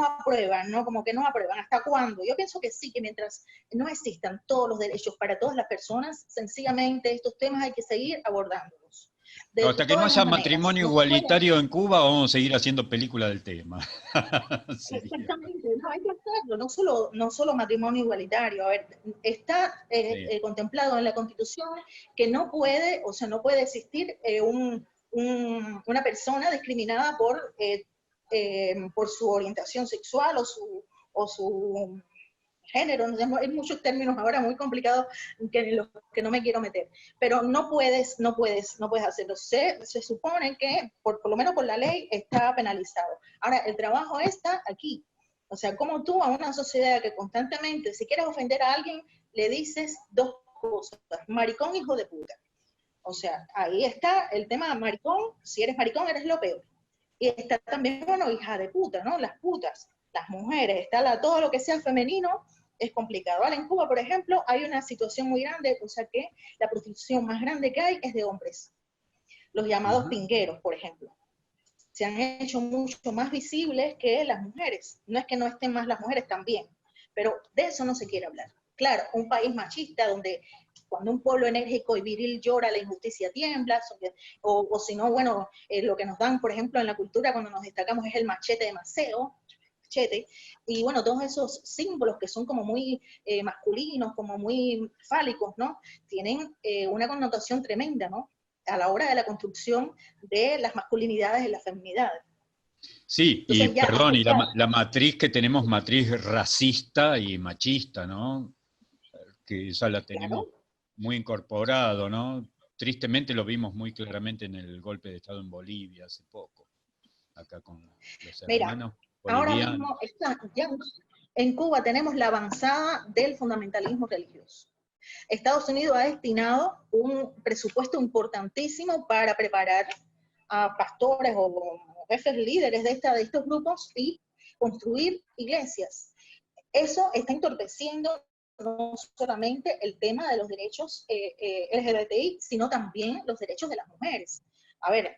aprueban, ¿no? Como que no aprueban. ¿Hasta cuándo? Yo pienso que sí, que mientras no existan todos los derechos para todas las personas, sencillamente estos temas hay que seguir abordándolos. No, hasta que no haya matrimonio igualitario en Cuba, vamos a seguir haciendo películas del tema. Exactamente, no hay que hacerlo, no solo matrimonio igualitario. A ver, está contemplado en la Constitución que no puede existir una persona discriminada por su orientación sexual o su género. Hay muchos términos ahora muy complicados en los que no me quiero meter, pero no puedes hacerlo. Se supone que, por lo menos por la ley, está penalizado. Ahora, el trabajo está aquí. O sea, como tú a una sociedad que constantemente, si quieres ofender a alguien, le dices dos cosas: maricón, hijo de puta. O sea, ahí está el tema maricón. Si eres maricón, eres lo peor. Y está también, bueno, hija de puta, ¿no? Las putas, las mujeres, todo lo que sea femenino es complicado. Ahora, en Cuba, por ejemplo, hay una situación muy grande, o sea que la prostitución más grande que hay es de hombres. Los llamados pingueros, por ejemplo, se han hecho mucho más visibles que las mujeres. No es que no estén más las mujeres también, pero de eso no se quiere hablar. Claro, un país machista donde cuando un pueblo enérgico y viril llora, la injusticia tiembla, o si no, bueno, lo que nos dan, por ejemplo, en la cultura cuando nos destacamos es el machete de Maceo, y bueno, todos esos símbolos que son como muy masculinos, como muy fálicos, ¿no? Tienen una connotación tremenda, ¿no? A la hora de la construcción de las masculinidades y las feminidades. Sí, Entonces, y perdón, y la matriz que tenemos, matriz racista y machista, ¿no? Que ya la tenemos muy incorporado, ¿no? Tristemente lo vimos muy claramente en el golpe de Estado en Bolivia hace poco, acá con los hermanos ahora bolivianos. mismo ya en Cuba tenemos la avanzada del fundamentalismo religioso. Estados Unidos ha destinado un presupuesto importantísimo para preparar a pastores o jefes líderes de estos grupos y construir iglesias. Eso está entorpeciendo no solamente el tema de los derechos LGBTI, sino también los derechos de las mujeres. A ver,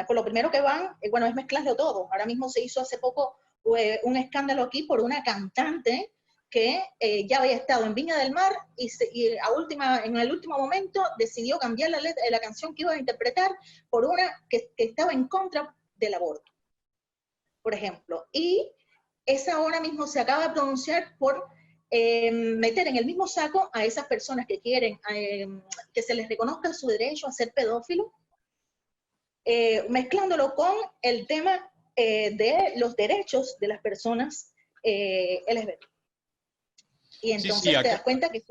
por lo primero que van, bueno, es mezclarlo todo. Ahora mismo se hizo hace poco un escándalo aquí por una cantante que ya había estado en Viña del Mar y en el último momento decidió cambiar la canción que iba a interpretar por una que estaba en contra del aborto, por ejemplo. Y esa ahora mismo se acaba de pronunciar por meter en el mismo saco a esas personas que quieren que se les reconozca su derecho a ser pedófilo, mezclándolo con el tema de los derechos de las personas LGBT. Y entonces te das cuenta que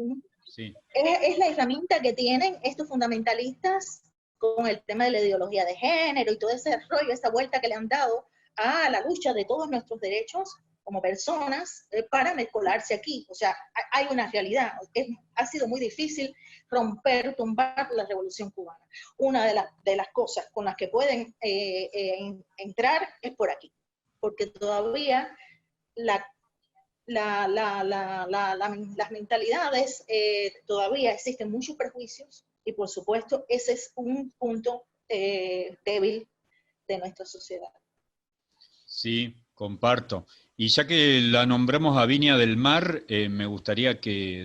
es la herramienta que tienen estos fundamentalistas con el tema de la ideología de género y todo ese rollo, esa vuelta que le han dado a la lucha de todos nuestros derechos como personas para mezcolarse aquí. O sea, hay una realidad. Ha sido muy difícil tumbar la revolución cubana. Una de las cosas con las que pueden entrar es por aquí, porque todavía las mentalidades, todavía existen muchos prejuicios y por supuesto ese es un punto débil de nuestra sociedad. Sí, comparto. Y ya que la nombramos a Viña del Mar, me gustaría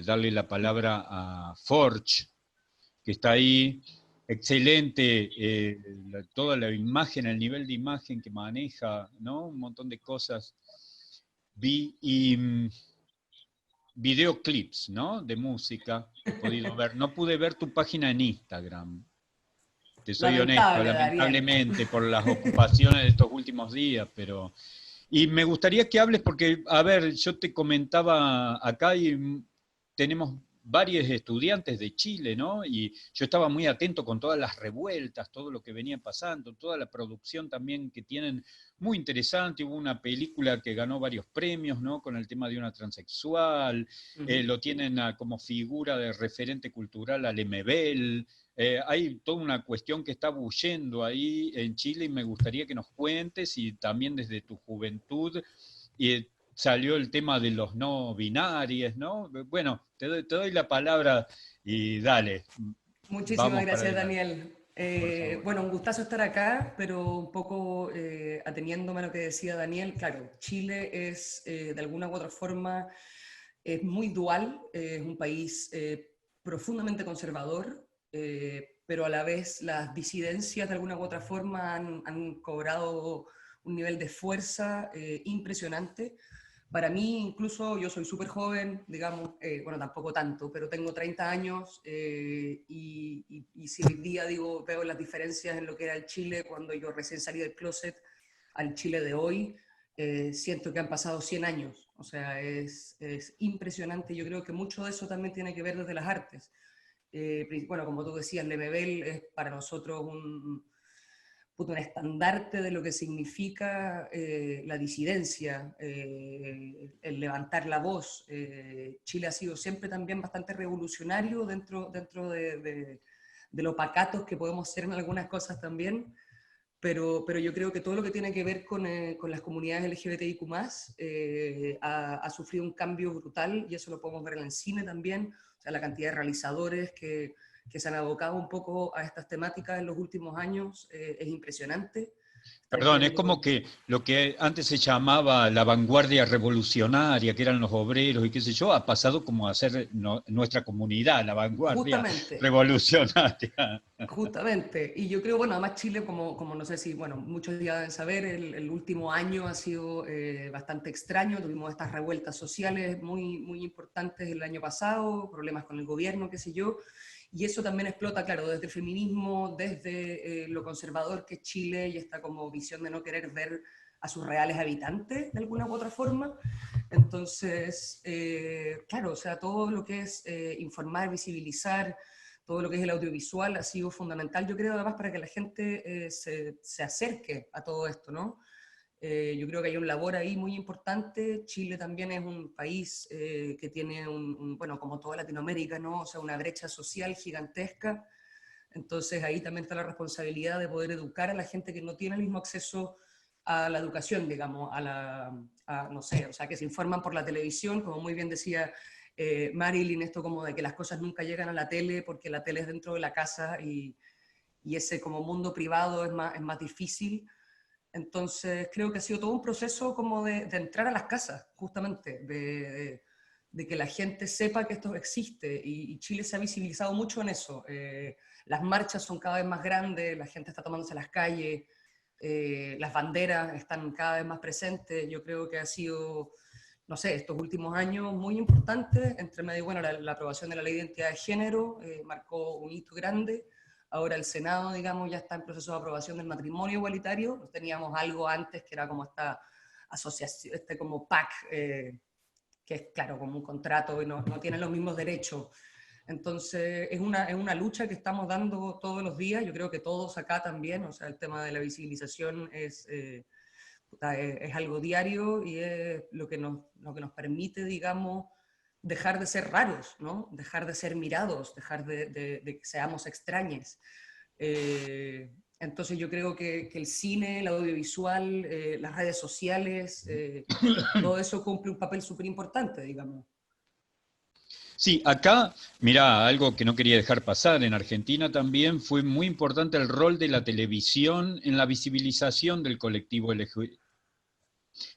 darle la palabra a Forge, que está ahí, excelente, toda la imagen, el nivel de imagen que maneja, ¿no? Un montón de cosas. Videoclips, ¿no? De música, he podido ver. No pude ver tu página en Instagram. Te soy honesto, lamentablemente, por las ocupaciones de estos últimos días, pero... Y me gustaría que hables porque, a ver, yo te comentaba acá y tenemos varios estudiantes de Chile, ¿no? Y yo estaba muy atento con todas las revueltas, todo lo que venía pasando, toda la producción también que tienen, muy interesante. Hubo una película que ganó varios premios, ¿no? Con el tema de una transexual, lo tienen como figura de referente cultural al Lemebel. Hay toda una cuestión que está bullendo ahí en Chile y me gustaría que nos cuentes, y también desde tu juventud, salió el tema de los no binarios, ¿no? Bueno, te doy la palabra y dale. Muchísimas gracias, Daniel. Bueno, un gustazo estar acá, pero un poco ateniéndome a lo que decía Daniel, claro, Chile es de alguna u otra forma es muy dual, es un país profundamente conservador, pero a la vez las disidencias de alguna u otra forma han cobrado un nivel de fuerza impresionante. Para mí, incluso, yo soy súper joven, digamos, bueno, tampoco tanto, pero tengo 30 años y si hoy día digo, veo las diferencias en lo que era el Chile cuando yo recién salí del closet al Chile de hoy, siento que han pasado 100 años. O sea, es impresionante. Yo creo que mucho de eso también tiene que ver desde las artes. Bueno, como tú decías, Lemebel es para nosotros un estandarte de lo que significa la disidencia, el levantar la voz. Chile ha sido siempre también bastante revolucionario dentro de lo pacatos que podemos ser en algunas cosas también, pero yo creo que todo lo que tiene que ver con las comunidades LGBTIQ+, ha sufrido un cambio brutal, y eso lo podemos ver en el cine también. O sea, la cantidad de realizadores que se han abocado un poco a estas temáticas en los últimos años es impresionante. Perdón, es como que lo que antes se llamaba la vanguardia revolucionaria, que eran los obreros y qué sé yo, ha pasado como a ser nuestra comunidad, la vanguardia revolucionaria. Justamente, y yo creo, bueno, además Chile, como no sé si, bueno, muchos ya deben saber, el último año ha sido bastante extraño. Tuvimos estas revueltas sociales muy, muy importantes el año pasado, problemas con el gobierno, qué sé yo, y eso también explota, claro, desde el feminismo, desde lo conservador que es Chile y esta como visión de no querer ver a sus reales habitantes de alguna u otra forma. Entonces, claro, o sea, todo lo que es informar, visibilizar, todo lo que es el audiovisual ha sido fundamental, yo creo, además, para que la gente se acerque a todo esto, ¿no? Yo creo que hay un labor ahí muy importante. Chile también es un país que tiene bueno, como toda Latinoamérica, ¿no? O sea, una brecha social gigantesca. Entonces ahí también está la responsabilidad de poder educar a la gente que no tiene el mismo acceso a la educación, digamos, no sé, o sea, que se informan por la televisión, como muy bien decía Marilyn, esto como de que las cosas nunca llegan a la tele porque la tele es dentro de la casa y ese como mundo privado es más difícil. Entonces creo que ha sido todo un proceso como de entrar a las casas, justamente, de que la gente sepa que esto existe, y Chile se ha visibilizado mucho en eso. Las marchas son cada vez más grandes, la gente está tomándose las calles, las banderas están cada vez más presentes. Yo creo que ha sido, no sé, estos últimos años muy importantes, entre medio, bueno, la aprobación de la Ley de Identidad de Género marcó un hito grande. Ahora el Senado, digamos, ya está en proceso de aprobación del matrimonio igualitario. Teníamos algo antes que era como esta asociación, como PAC, que es, claro, como un contrato y no tienen los mismos derechos. Entonces es una lucha que estamos dando todos los días. Yo creo que todos acá también, o sea, el tema de la visibilización es algo diario, y es lo que nos permite, digamos, dejar de ser raros, ¿no? Dejar de ser mirados, dejar de que seamos extraños. Entonces yo creo que el cine, el audiovisual, las redes sociales, todo eso cumple un papel súper importante, digamos. Sí, acá, mirá, algo que no quería dejar pasar, en Argentina también fue muy importante el rol de la televisión en la visibilización del colectivo LGBT.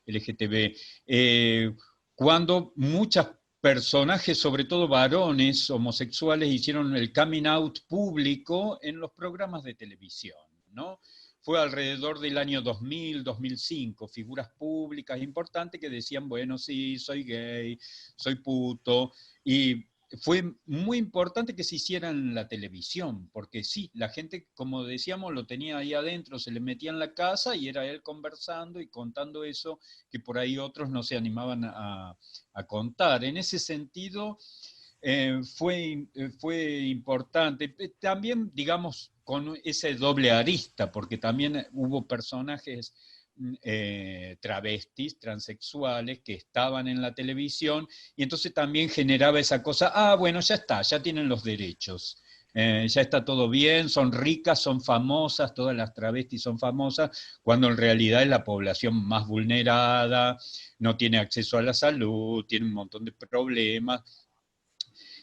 LGTB, cuando muchos personajes, sobre todo varones homosexuales, hicieron el coming out público en los programas de televisión, ¿no? Fue alrededor del año 2000, 2005, figuras públicas importantes que decían, bueno, sí, soy gay, soy puto, y fue muy importante que se hiciera en la televisión, porque sí, la gente, como decíamos, lo tenía ahí adentro, se le metía en la casa y era él conversando y contando eso que por ahí otros no se animaban a contar. En ese sentido, fue importante. También, digamos, con ese doble arista, porque también hubo personajes travestis, transexuales, que estaban en la televisión, y entonces también generaba esa cosa, bueno, ya está, ya tienen los derechos. Ya está todo bien, son ricas, son famosas, todas las travestis son famosas, cuando en realidad es la población más vulnerada, no tiene acceso a la salud, tiene un montón de problemas.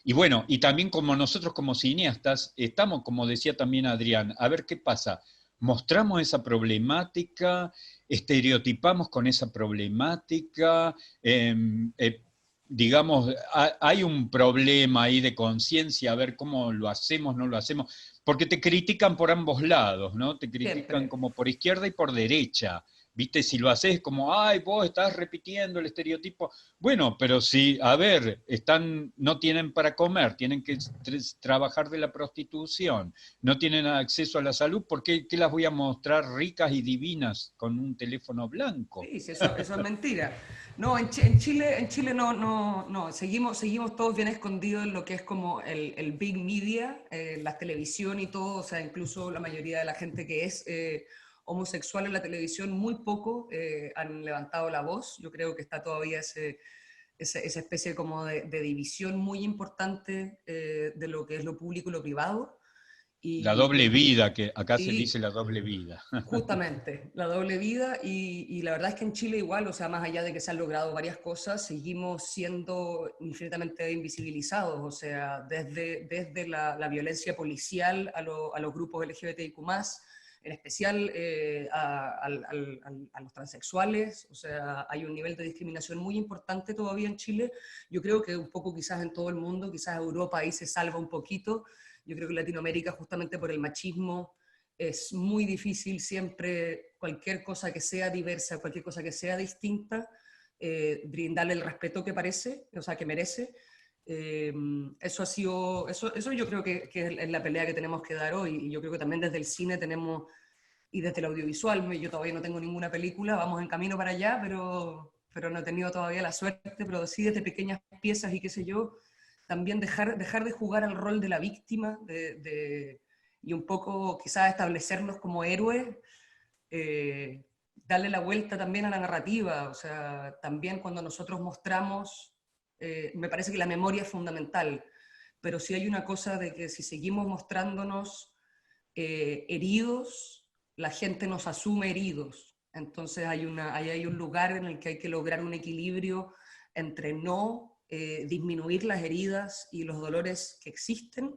Y bueno, y también como nosotros como cineastas estamos, como decía también Adrián, a ver qué pasa. Mostramos esa problemática, estereotipamos con esa problemática, digamos, hay un problema ahí de conciencia, a ver cómo lo hacemos, no lo hacemos, porque te critican por ambos lados, ¿no? Te critican Siempre. como por izquierda y por derecha. ¿Viste? Si lo haces como, ay, vos estás repitiendo el estereotipo. Bueno, pero si, a ver, no tienen para comer, tienen que trabajar de la prostitución, no tienen acceso a la salud, ¿por qué las voy a mostrar ricas y divinas con un teléfono blanco? Sí, sí, eso es mentira. No, en Chile no, seguimos todos bien escondidos en lo que es como el big media, la televisión y todo, o sea, incluso la mayoría de la gente que es homosexual en la televisión, muy poco han levantado la voz. Yo creo que está todavía esa especie como de división muy importante de lo que es lo público y lo privado. La doble Y, vida, que acá se dice y la doble vida. justamente, la doble vida, y la verdad es que en Chile igual, o sea, más allá de que se han logrado varias cosas, seguimos siendo infinitamente invisibilizados, o sea, desde la violencia policial a los grupos LGBTIQ+, en especial a los transexuales, o sea, hay un nivel de discriminación muy importante todavía en Chile. Yo creo que un poco quizás en todo el mundo, quizás Europa ahí se salva un poquito. Yo creo que Latinoamérica, justamente por el machismo, es muy difícil siempre cualquier cosa que sea diversa, cualquier cosa que sea distinta, brindarle el respeto que parece, o sea, que merece. Eso ha sido, eso yo creo que es la pelea que tenemos que dar hoy, y yo creo que también desde el cine tenemos, y desde el audiovisual, yo todavía no tengo ninguna película, vamos en camino para allá, pero no he tenido todavía la suerte, pero sí desde pequeñas piezas y qué sé yo, también dejar de jugar al rol de la víctima, y un poco quizás establecernos como héroes, darle la vuelta también a la narrativa, o sea, también cuando nosotros mostramos, me parece que la memoria es fundamental, pero sí hay una cosa de que si seguimos mostrándonos heridos, la gente nos asume heridos, entonces ahí hay un lugar en el que hay que lograr un equilibrio entre no disminuir las heridas y los dolores que existen,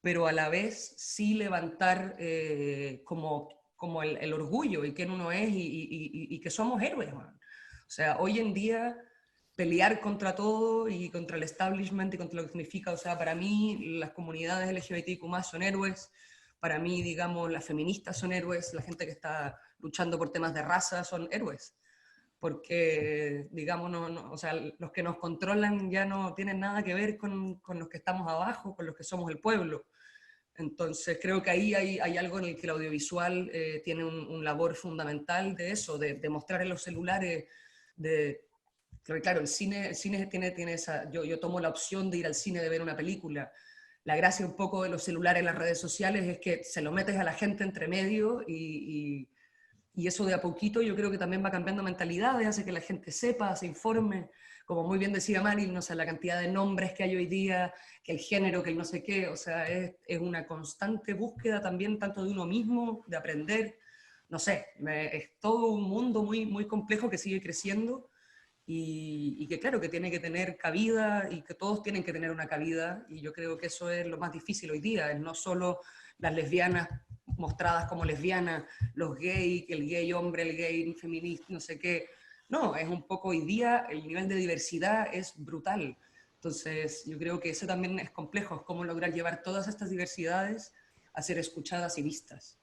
pero a la vez sí levantar como el orgullo y quién uno es y que somos héroes, man. O sea, hoy en día pelear contra todo y contra el establishment y contra lo que significa, o sea, para mí las comunidades LGBTIQ+ son héroes, para mí, digamos, las feministas son héroes, la gente que está luchando por temas de raza son héroes, porque, digamos, o sea, los que nos controlan ya no tienen nada que ver con los que estamos abajo, con los que somos el pueblo. Entonces creo que ahí hay algo en el que el audiovisual tiene un labor fundamental de eso, de mostrar en los celulares, porque claro, el cine tiene esa, yo tomo la opción de ir al cine, de ver una película. La gracia un poco de los celulares en las redes sociales es que se lo metes a la gente entre medio y eso de a poquito yo creo que también va cambiando mentalidades, hace que la gente sepa, se informe, como muy bien decía Mari, no sé, la cantidad de nombres que hay hoy día, que el género, que el no sé qué, o sea, es una constante búsqueda también tanto de uno mismo, de aprender, no sé, es todo un mundo muy, muy complejo que sigue creciendo y que claro, que tiene que tener cabida y que todos tienen que tener una cabida, y yo creo que eso es lo más difícil hoy día, es no solo las lesbianas mostradas como lesbianas, los gays, el gay hombre, el gay feminista, no sé qué. No, es un poco hoy día el nivel de diversidad es brutal. Entonces, yo creo que eso también es complejo, es cómo lograr llevar todas estas diversidades a ser escuchadas y vistas.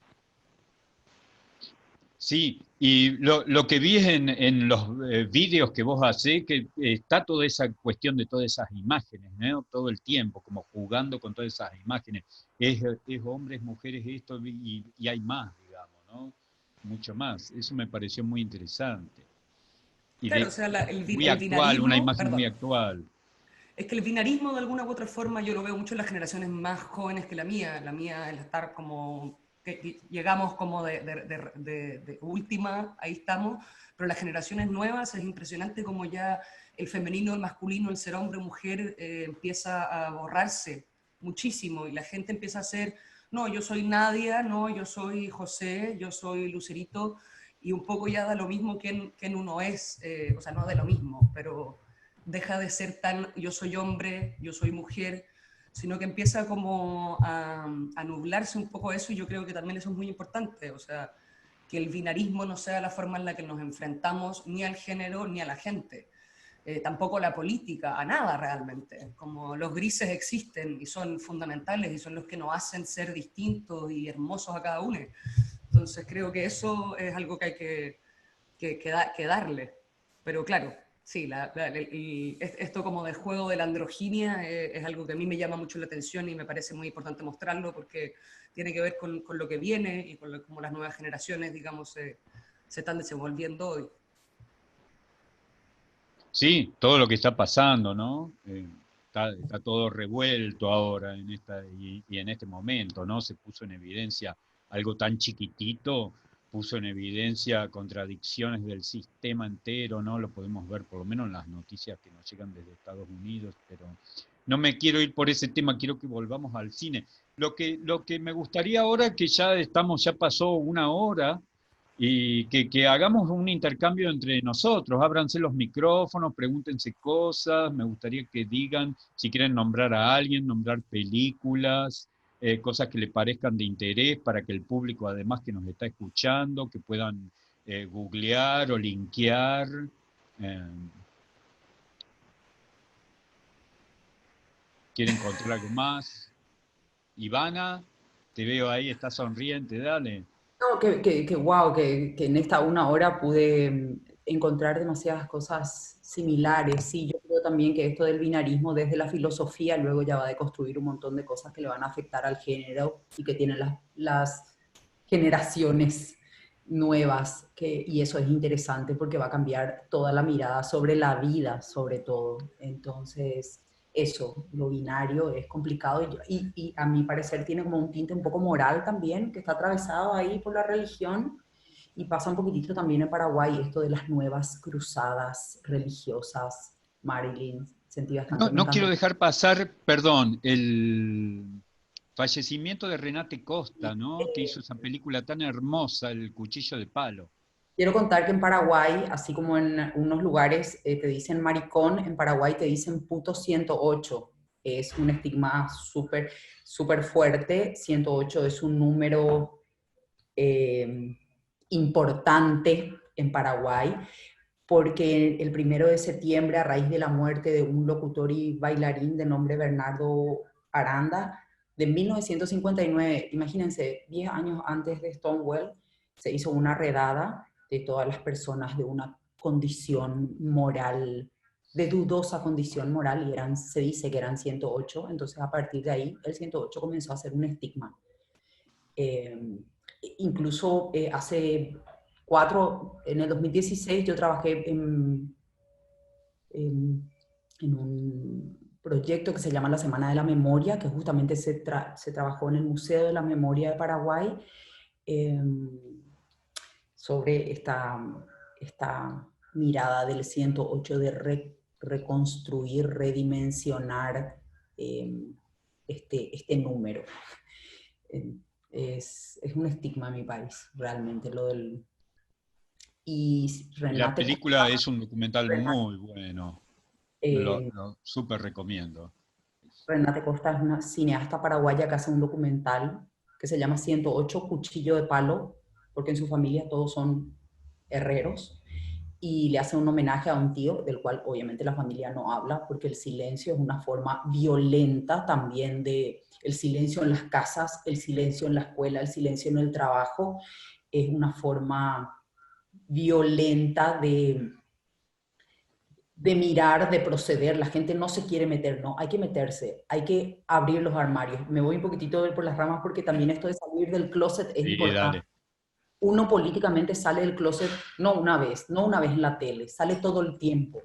Sí, y lo que vi en los vídeos que vos hacés, que está toda esa cuestión de todas esas imágenes, ¿no? Todo el tiempo, como jugando con todas esas imágenes. Es hombres, mujeres, esto, y hay más, digamos, ¿no? Mucho más. Eso me pareció muy interesante. Y Claro, o sea, muy el actual, una binarismo, imagen muy perdón, actual. es que el binarismo de alguna u otra forma yo lo veo mucho en las generaciones más jóvenes que la mía. La mía, el estar como, que llegamos como de última, ahí estamos, pero las generaciones nuevas es impresionante como ya el femenino, el masculino, el ser hombre o mujer empieza a borrarse muchísimo y la gente empieza a ser, no, yo soy Nadia, no, yo soy José, yo soy Lucerito, y un poco ya da lo mismo quién uno es, o sea, no da lo mismo, pero deja de ser tan yo soy hombre, yo soy mujer, sino que empieza como a nublarse un poco eso, y yo creo que también eso es muy importante, o sea, que el binarismo no sea la forma en la que nos enfrentamos ni al género ni a la gente, tampoco a la política, a nada realmente, como los grises existen y son fundamentales y son los que nos hacen ser distintos y hermosos a cada uno. Entonces creo que eso es algo que hay que darle, pero claro, sí, esto como del juego de la androginia es algo que a mí me llama mucho la atención y me parece muy importante mostrarlo porque tiene que ver con lo que viene y con cómo las nuevas generaciones, digamos, se están desenvolviendo hoy. Sí, todo lo que está pasando, ¿no? Está todo revuelto ahora en y en este momento, ¿no? Se puso en evidencia algo tan chiquitito, puso en evidencia contradicciones del sistema entero, ¿no? Lo podemos ver por lo menos en las noticias que nos llegan desde Estados Unidos, pero no me quiero ir por ese tema, quiero que volvamos al cine. Lo que me gustaría ahora, que ya pasó una hora, y que hagamos un intercambio entre nosotros, ábranse los micrófonos, pregúntense cosas, me gustaría que digan si quieren nombrar a alguien, nombrar películas, cosas que le parezcan de interés para que el público, además que nos está escuchando, que puedan googlear o linkear. Eh, ¿Quieren encontrar algo más? Ivana, te veo ahí, estás sonriente, dale. No, wow, que en esta una hora pude encontrar demasiadas cosas similares. Sí, yo creo también que esto del binarismo desde la filosofía luego ya va a deconstruir un montón de cosas que le van a afectar al género y que tienen las generaciones nuevas, y eso es interesante porque va a cambiar toda la mirada sobre la vida, sobre todo. Entonces, eso, lo binario es complicado y a mi parecer tiene como un tinte un poco moral también, que está atravesado ahí por la religión, y pasa un poquitito también en Paraguay esto de las nuevas cruzadas religiosas. Marilyn, sentí bastante, me No quiero encantó. dejar pasar, perdón, el fallecimiento de Renate Costa, ¿no? Que hizo esa película tan hermosa, El cuchillo de palo. Quiero contar que en Paraguay, así como en unos lugares te dicen maricón, en Paraguay te dicen puto 108. Es un estigma súper, súper fuerte. 108 es un número importante en Paraguay, porque el 1 de septiembre, a raíz de la muerte de un locutor y bailarín de nombre Bernardo Aranda, de 1959, imagínense, 10 años antes de Stonewall, se hizo una redada de todas las personas de una condición moral, de dudosa condición moral, y se dice que eran 108, entonces a partir de ahí el 108 comenzó a ser un estigma. Incluso en el 2016 yo trabajé en un proyecto que se llama la Semana de la Memoria, que justamente se trabajó en el Museo de la Memoria de Paraguay, sobre esta mirada del 108 de reconstruir, redimensionar este número. Es un estigma en mi país, realmente, lo del... Y Y la Renate película Costa, es un documental muy bueno, eh, lo súper recomiendo. Renate Costa es una cineasta paraguaya que hace un documental que se llama 108 Cuchillo de Palo, porque en su familia todos son herreros, y le hace un homenaje a un tío del cual obviamente la familia no habla, porque el silencio es una forma violenta también de el silencio en las casas, el silencio en la escuela, el silencio en el trabajo, es una forma violenta de mirar, de proceder. La gente no se quiere meter, no, hay que meterse, hay que abrir los armarios. Me voy un poquitito por las ramas porque también esto de salir del closet es Sí, importante. dale. Uno políticamente sale del closet no una vez en la tele, sale todo el tiempo.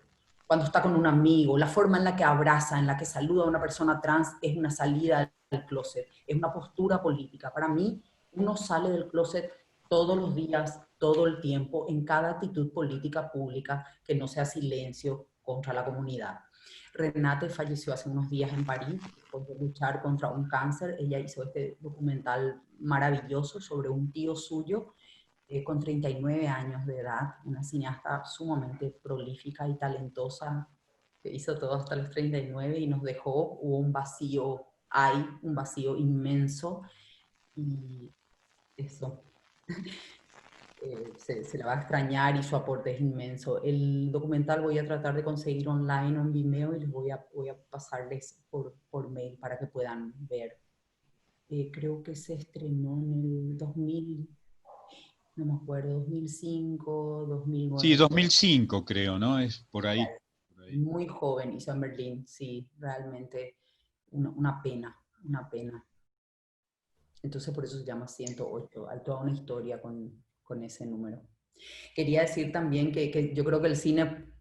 Cuando está con un amigo, la forma en la que abraza, en la que saluda a una persona trans es una salida del closet, es una postura política. Para mí, uno sale del closet todos los días, todo el tiempo, en cada actitud política pública que no sea silencio contra la comunidad. Renate falleció hace unos días en París por luchar contra un cáncer. Ella hizo este documental maravilloso sobre un tío suyo con 39 años de edad, una cineasta sumamente prolífica y talentosa, que hizo todo hasta los 39 y nos dejó, hubo un vacío, hay un vacío inmenso, y eso se la va a extrañar y su aporte es inmenso. El documental voy a tratar de conseguir online o en Vimeo y les voy a pasarles por mail para que puedan ver. Creo que se estrenó en el 2000, no me acuerdo, 2005, 2009. Sí, 2005 creo, ¿no? Es por ahí. Muy joven hizo en Berlín, sí, realmente una pena, una pena. Entonces por eso se llama 108, hay toda una historia con ese número. Quería decir también que yo creo que el cine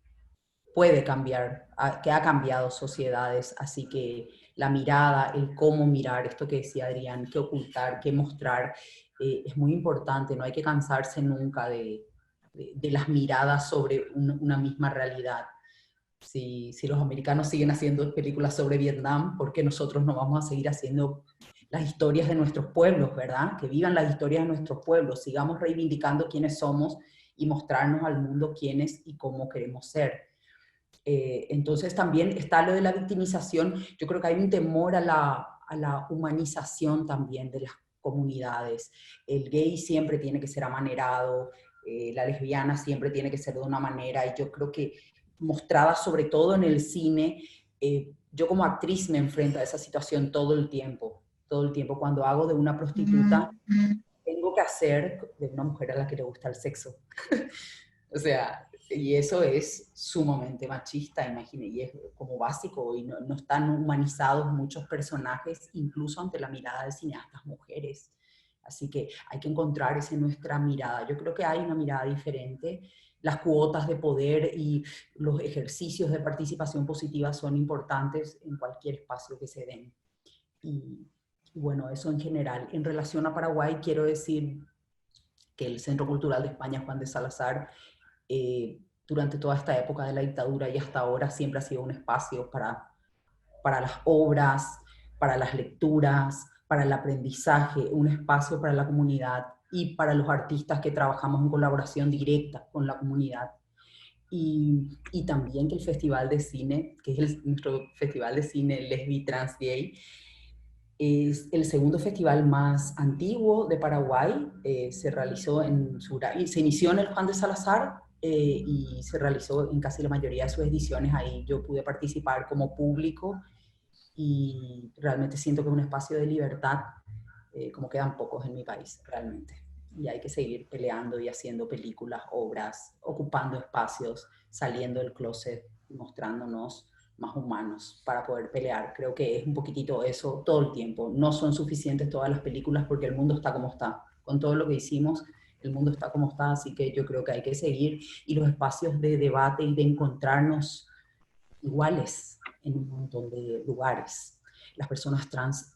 puede cambiar, que ha cambiado sociedades, así que la mirada, el cómo mirar, esto que decía Adrián, qué ocultar, qué mostrar, es muy importante, no hay que cansarse nunca de las miradas sobre una misma realidad. Si los americanos siguen haciendo películas sobre Vietnam, ¿por qué nosotros no vamos a seguir haciendo las historias de nuestros pueblos, verdad? Que vivan las historias de nuestros pueblos, sigamos reivindicando quiénes somos y mostrarnos al mundo quiénes y cómo queremos ser. Entonces también está lo de la victimización. Yo creo que hay un temor a la humanización también de las comunidades. El gay siempre tiene que ser amanerado, la lesbiana siempre tiene que ser de una manera, y yo creo que mostrada sobre todo en el cine, yo como actriz me enfrento a esa situación todo el tiempo. Cuando hago de una prostituta, tengo que hacer de una mujer a la que le gusta el sexo. O sea, y eso es sumamente machista, imagínate, y es como básico, y no están humanizados muchos personajes, incluso ante la mirada de cineastas mujeres. Así que hay que encontrar esa nuestra mirada. Yo creo que hay una mirada diferente. Las cuotas de poder y los ejercicios de participación positiva son importantes en cualquier espacio que se den. Y bueno, eso en general. En relación a Paraguay, quiero decir que el Centro Cultural de España Juan de Salazar, durante toda esta época de la dictadura y hasta ahora, siempre ha sido un espacio para las obras, para las lecturas, para el aprendizaje, un espacio para la comunidad y para los artistas que trabajamos en colaboración directa con la comunidad. Y también que el Festival de Cine, que es nuestro Festival de Cine Lesbi Trans Gay, es el segundo festival más antiguo de Paraguay. Se realizó se inició en el Juan de Salazar, y se realizó en casi la mayoría de sus ediciones. Ahí yo pude participar como público y realmente siento que es un espacio de libertad, como quedan pocos en mi país, realmente. Y hay que seguir peleando y haciendo películas, obras, ocupando espacios, saliendo del closet, mostrándonos más humanos para poder pelear. Creo que es un poquitito eso todo el tiempo. No son suficientes todas las películas porque el mundo está como está. Con todo lo que hicimos, el mundo está como está, así que yo creo que hay que seguir, y los espacios de debate y de encontrarnos iguales en un montón de lugares. Las personas trans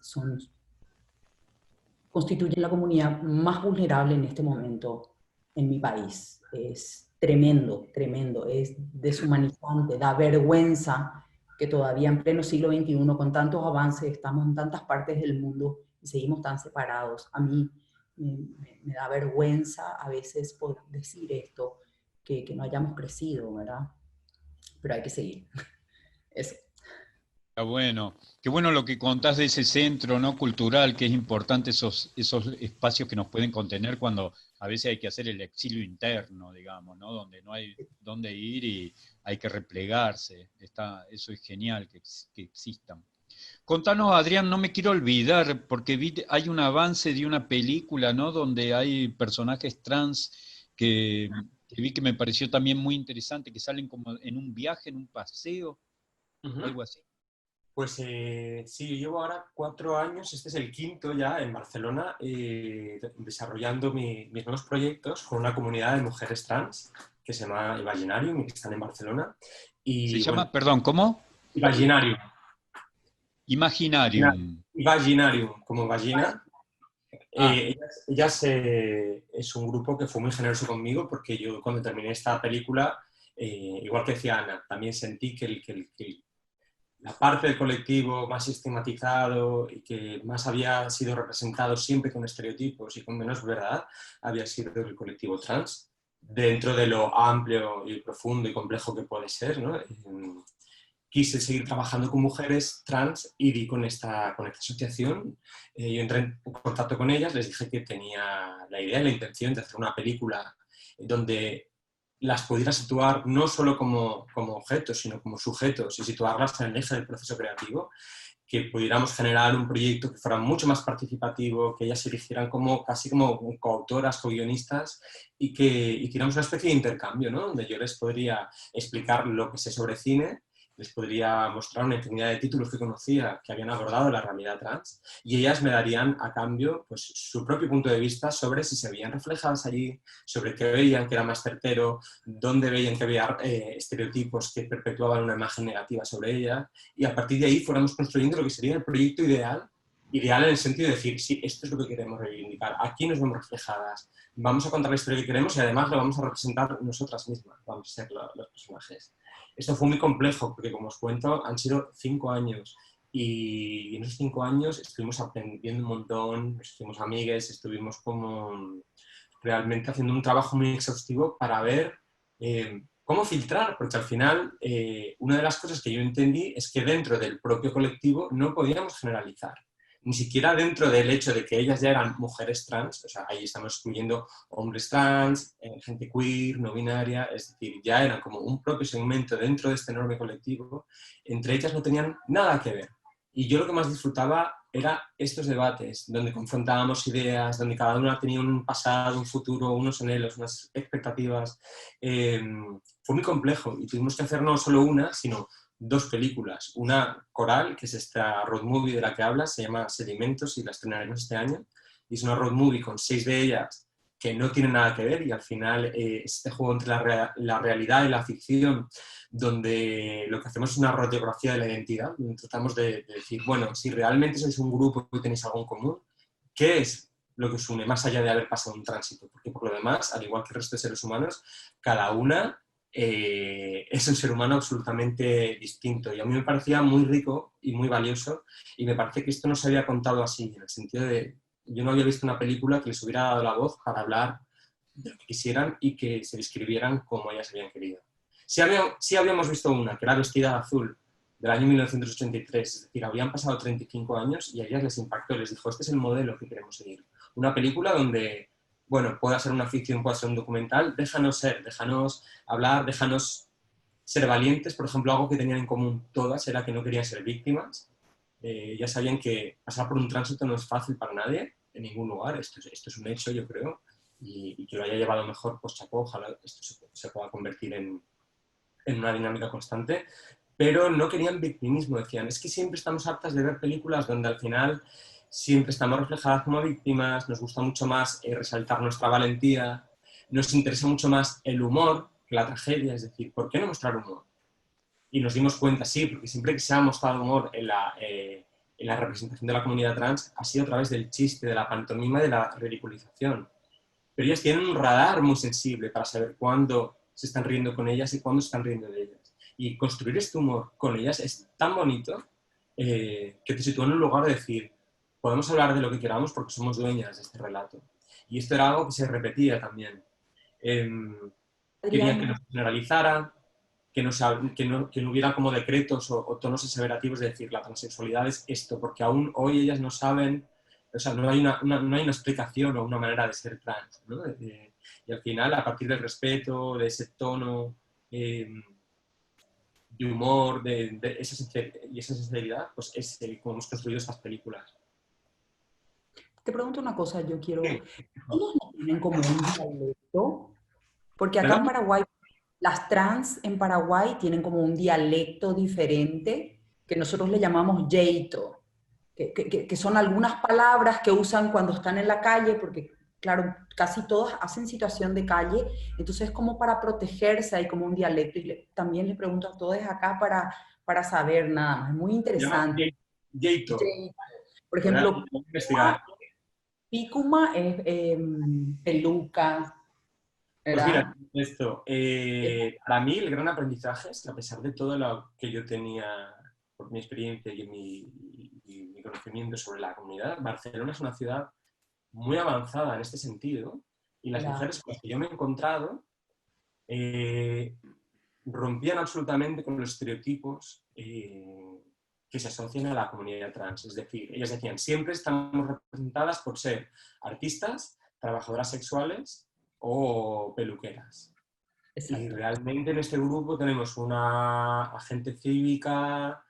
constituyen la comunidad más vulnerable en este momento en mi país. Es tremendo, tremendo, es deshumanizante, da vergüenza que todavía en pleno siglo XXI, con tantos avances, estamos en tantas partes del mundo y seguimos tan separados. A mí me da vergüenza a veces poder decir esto, que no hayamos crecido, ¿verdad? Pero hay que seguir. Eso. Está bueno. Qué bueno lo que contás de ese centro, ¿no?, cultural, que es importante esos espacios que nos pueden contener cuando a veces hay que hacer el exilio interno, digamos, ¿no? Donde no hay dónde ir y hay que replegarse. Eso es genial que existan. Contanos, Adrián, no me quiero olvidar, porque hay un avance de una película, ¿no?, donde hay personajes trans que vi que me pareció también muy interesante, que salen como en un viaje, en un paseo, algo así. Pues sí, yo llevo ahora 4 años, este es el quinto ya en Barcelona, desarrollando mis nuevos proyectos con una comunidad de mujeres trans que se llama Imaginarium y que están en Barcelona. Se Y llama, bueno, perdón, ¿cómo? Imaginarium. Imaginarium. Imaginarium, como vagina. Ah, Es un grupo que fue muy generoso conmigo porque yo cuando terminé esta película, igual que decía Ana, también sentí que la parte del colectivo más estigmatizado y que más había sido representado siempre con estereotipos y con menos verdad había sido el colectivo trans, dentro de lo amplio y profundo y complejo que puede ser, ¿no? Quise seguir trabajando con mujeres trans y di con esta asociación. Yo entré en contacto con ellas, les dije que tenía la idea y la intención de hacer una película donde las pudiera situar no solo como objetos, sino como sujetos y situarlas en el eje del proceso creativo, que pudiéramos generar un proyecto que fuera mucho más participativo, que ellas se eligieran casi como coautoras, co-guionistas y que hiciéramos una especie de intercambio, ¿no? Donde yo les podría explicar lo que sé sobre cine, les podría mostrar una infinidad de títulos que conocía que habían abordado la realidad trans y ellas me darían a cambio pues, su propio punto de vista sobre si se veían reflejadas allí, sobre qué veían que era más certero, dónde veían que había estereotipos que perpetuaban una imagen negativa sobre ella y a partir de ahí fuéramos construyendo lo que sería el proyecto ideal en el sentido de decir, sí, esto es lo que queremos reivindicar, aquí nos vemos reflejadas, vamos a contar la historia que queremos y además lo vamos a representar nosotras mismas, vamos a ser los personajes. Esto fue muy complejo porque, como os cuento, han sido 5 años y en esos 5 años estuvimos aprendiendo un montón, nos hicimos amigues, estuvimos como realmente haciendo un trabajo muy exhaustivo para ver cómo filtrar, porque al final una de las cosas que yo entendí es que dentro del propio colectivo no podíamos generalizar. Ni siquiera dentro del hecho de que ellas ya eran mujeres trans, o sea, ahí estamos excluyendo hombres trans, gente queer, no binaria, es decir, ya eran como un propio segmento dentro de este enorme colectivo, entre ellas no tenían nada que ver. Y yo lo que más disfrutaba era estos debates, donde confrontábamos ideas, donde cada una tenía un pasado, un futuro, unos anhelos, unas expectativas. Fue muy complejo y tuvimos que hacer no solo una, sino 2 películas. Una coral, que es esta road movie de la que hablas, se llama Sedimentos y la estrenaremos este año. Y es una road movie con 6 de ellas que no tienen nada que ver y al final este juego entre la realidad y la ficción, donde lo que hacemos es una radiografía de la identidad, donde tratamos de decir, bueno, si realmente sois un grupo y tenéis algo en común, ¿qué es lo que os une más allá de haber pasado un tránsito? Porque por lo demás, al igual que el resto de seres humanos, cada una es un ser humano absolutamente distinto y a mí me parecía muy rico y muy valioso y me parece que esto no se había contado así, en el sentido de yo no había visto una película que les hubiera dado la voz para hablar de lo que quisieran y que se describieran como ellas habían querido. Sí habíamos visto una que era Vestida de azul del año 1983, es decir, habían pasado 35 años y a ellas les impactó, les dijo, este es el modelo que queremos seguir. Una película donde bueno, pueda ser una ficción, pueda ser un documental, déjanos ser, déjanos hablar, déjanos ser valientes. Por ejemplo, algo que tenían en común todas era que no querían ser víctimas. Ya sabían que pasar por un tránsito no es fácil para nadie, en ningún lugar. Esto es un hecho, yo creo, y que lo haya llevado mejor, pues chapó, ojalá esto se pueda convertir en una dinámica constante. Pero no querían victimismo, decían, es que siempre estamos hartas de ver películas donde al final siempre estamos reflejadas como víctimas, nos gusta mucho más resaltar nuestra valentía, nos interesa mucho más el humor que la tragedia, es decir, ¿por qué no mostrar humor? Y nos dimos cuenta, sí, porque siempre que se ha mostrado humor en la representación de la comunidad trans ha sido a través del chiste, de la pantomima y de la ridiculización. Pero ellas tienen un radar muy sensible para saber cuándo se están riendo con ellas y cuándo se están riendo de ellas. Y construir este humor con ellas es tan bonito que te sitúa en un lugar de decir, podemos hablar de lo que queramos porque somos dueñas de este relato. Y esto era algo que se repetía también. Querían que nos generalizara, que no hubiera como decretos o tonos aseverativos de decir la transexualidad es esto, porque aún hoy ellas no saben, o sea, no hay una explicación o una manera de ser trans, ¿no? Y al final, a partir del respeto, de ese tono de humor, de esa sinceridad, pues es como hemos construido estas películas. Te pregunto una cosa, yo quiero... ¿Todos no tienen como un dialecto? Porque acá en ¿Perdón? Paraguay, las trans en Paraguay tienen como un dialecto diferente que nosotros le llamamos yeito, que son algunas palabras que usan cuando están en la calle, porque claro, casi todas hacen situación de calle, entonces como para protegerse hay como un dialecto. Y también les pregunto a todos acá para saber nada más, es muy Se llama interesante. Yeito. Por Voy a ejemplo, investigar. pícuma es peluca, Pues mira, ¿verdad? esto, para mí el gran aprendizaje es que a pesar de todo lo que yo tenía por mi experiencia y mi conocimiento sobre la comunidad, Barcelona es una ciudad muy avanzada en este sentido y las Claro. mujeres con las que yo me he encontrado rompían absolutamente con los estereotipos que se asocian a la comunidad trans. Es decir, ellas decían, siempre estamos representadas por ser artistas, trabajadoras sexuales o peluqueras. Y Exacto. realmente en este grupo tenemos una agente cívica,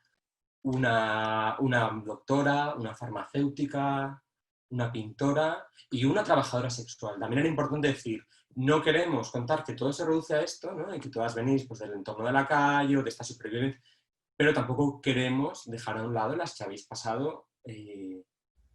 una doctora, una farmacéutica, una pintora y una trabajadora sexual. También era importante decir, no queremos contar que todo se reduce a esto, ¿no? Y que todas venís pues, del entorno de la calle o de esta supervivencia, pero tampoco queremos dejar a un lado las que habéis pasado,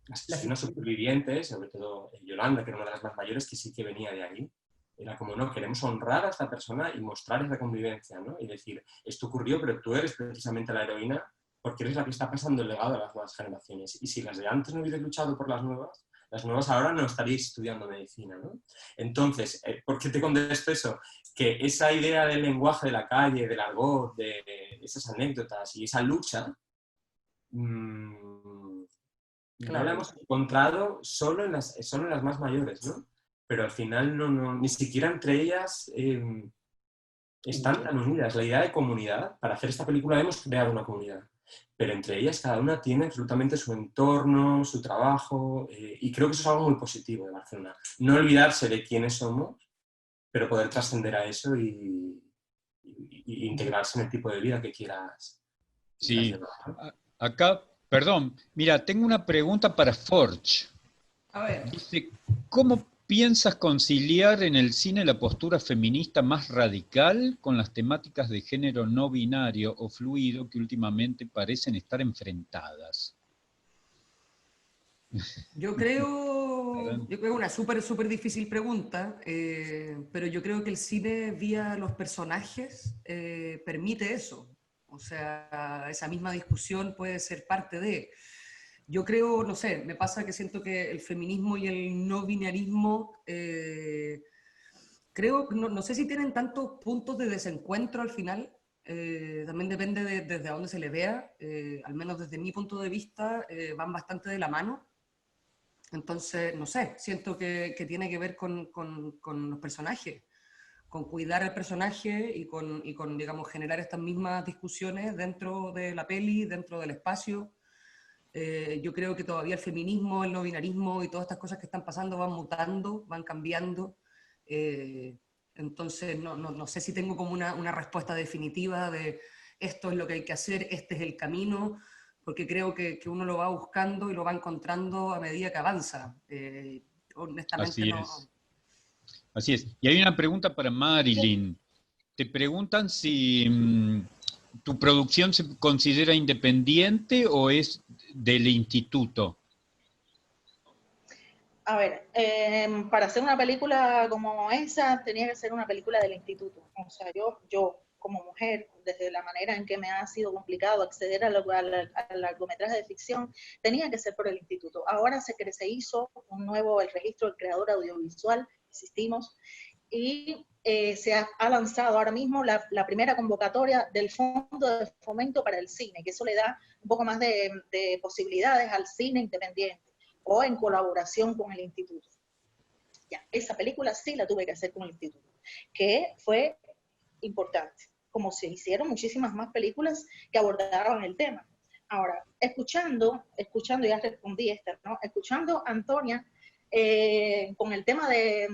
las que son supervivientes, sobre todo Yolanda, que era una de las más mayores, que sí que venía de ahí. Era como, no, queremos honrar a esta persona y mostrar esa convivencia, ¿no? Y decir, esto ocurrió, pero tú eres precisamente la heroína porque eres la que está pasando el legado a las nuevas generaciones. Y si las de antes no hubierais luchado por las nuevas ahora no estaríais estudiando medicina, ¿no? Entonces, ¿por qué te contesto eso? Que esa idea del lenguaje de la calle, del argot, de esas anécdotas y esa lucha, no la hemos encontrado solo en las más mayores, ¿no? Pero al final ni siquiera entre ellas están tan unidas. La idea de comunidad, para hacer esta película hemos creado una comunidad, pero entre ellas cada una tiene absolutamente su entorno, su trabajo, y creo que eso es algo muy positivo de Barcelona. No olvidarse de quiénes somos, pero poder trascender a eso y integrarse en el tipo de vida que quieras. Sí, acá, perdón, mira, tengo una pregunta para Forge. A ver. Dice, ¿cómo piensas conciliar en el cine la postura feminista más radical con las temáticas de género no binario o fluido que últimamente parecen estar enfrentadas? Yo creo una súper difícil pregunta, pero yo creo que el cine vía los personajes permite eso. O sea, esa misma discusión puede ser parte de... Yo creo, no sé, me pasa que siento que el feminismo y el no binarismo, creo, no sé si tienen tantos puntos de desencuentro al final, también depende desde dónde se le vea, al menos desde mi punto de vista, van bastante de la mano. Entonces, no sé, siento que tiene que ver con los personajes, con cuidar al personaje y con, digamos, generar estas mismas discusiones dentro de la peli, dentro del espacio. Yo creo que todavía el feminismo, el no binarismo y todas estas cosas que están pasando van mutando, van cambiando. Entonces, no sé si tengo como una respuesta definitiva de esto es lo que hay que hacer, este es el camino, porque creo que uno lo va buscando y lo va encontrando a medida que avanza. Honestamente Así no... es. Así es. Y hay una pregunta para Marilyn. Te preguntan si tu producción se considera independiente o es del instituto. A ver, para hacer una película como esa, tenía que ser una película del instituto. O sea, yo como mujer, desde la manera en que me ha sido complicado acceder al largometraje de ficción, tenía que ser por el instituto. Ahora se hizo el registro del creador audiovisual, insistimos, y se ha lanzado ahora mismo la primera convocatoria del Fondo de Fomento para el Cine, que eso le da un poco más de posibilidades al cine independiente o en colaboración con el instituto. Ya, esa película sí la tuve que hacer con el instituto, que fue importante. como se hicieron muchísimas más películas que abordaban el tema. Ahora, escuchando, ya respondí esta, ¿no? Escuchando a Antonia con el tema de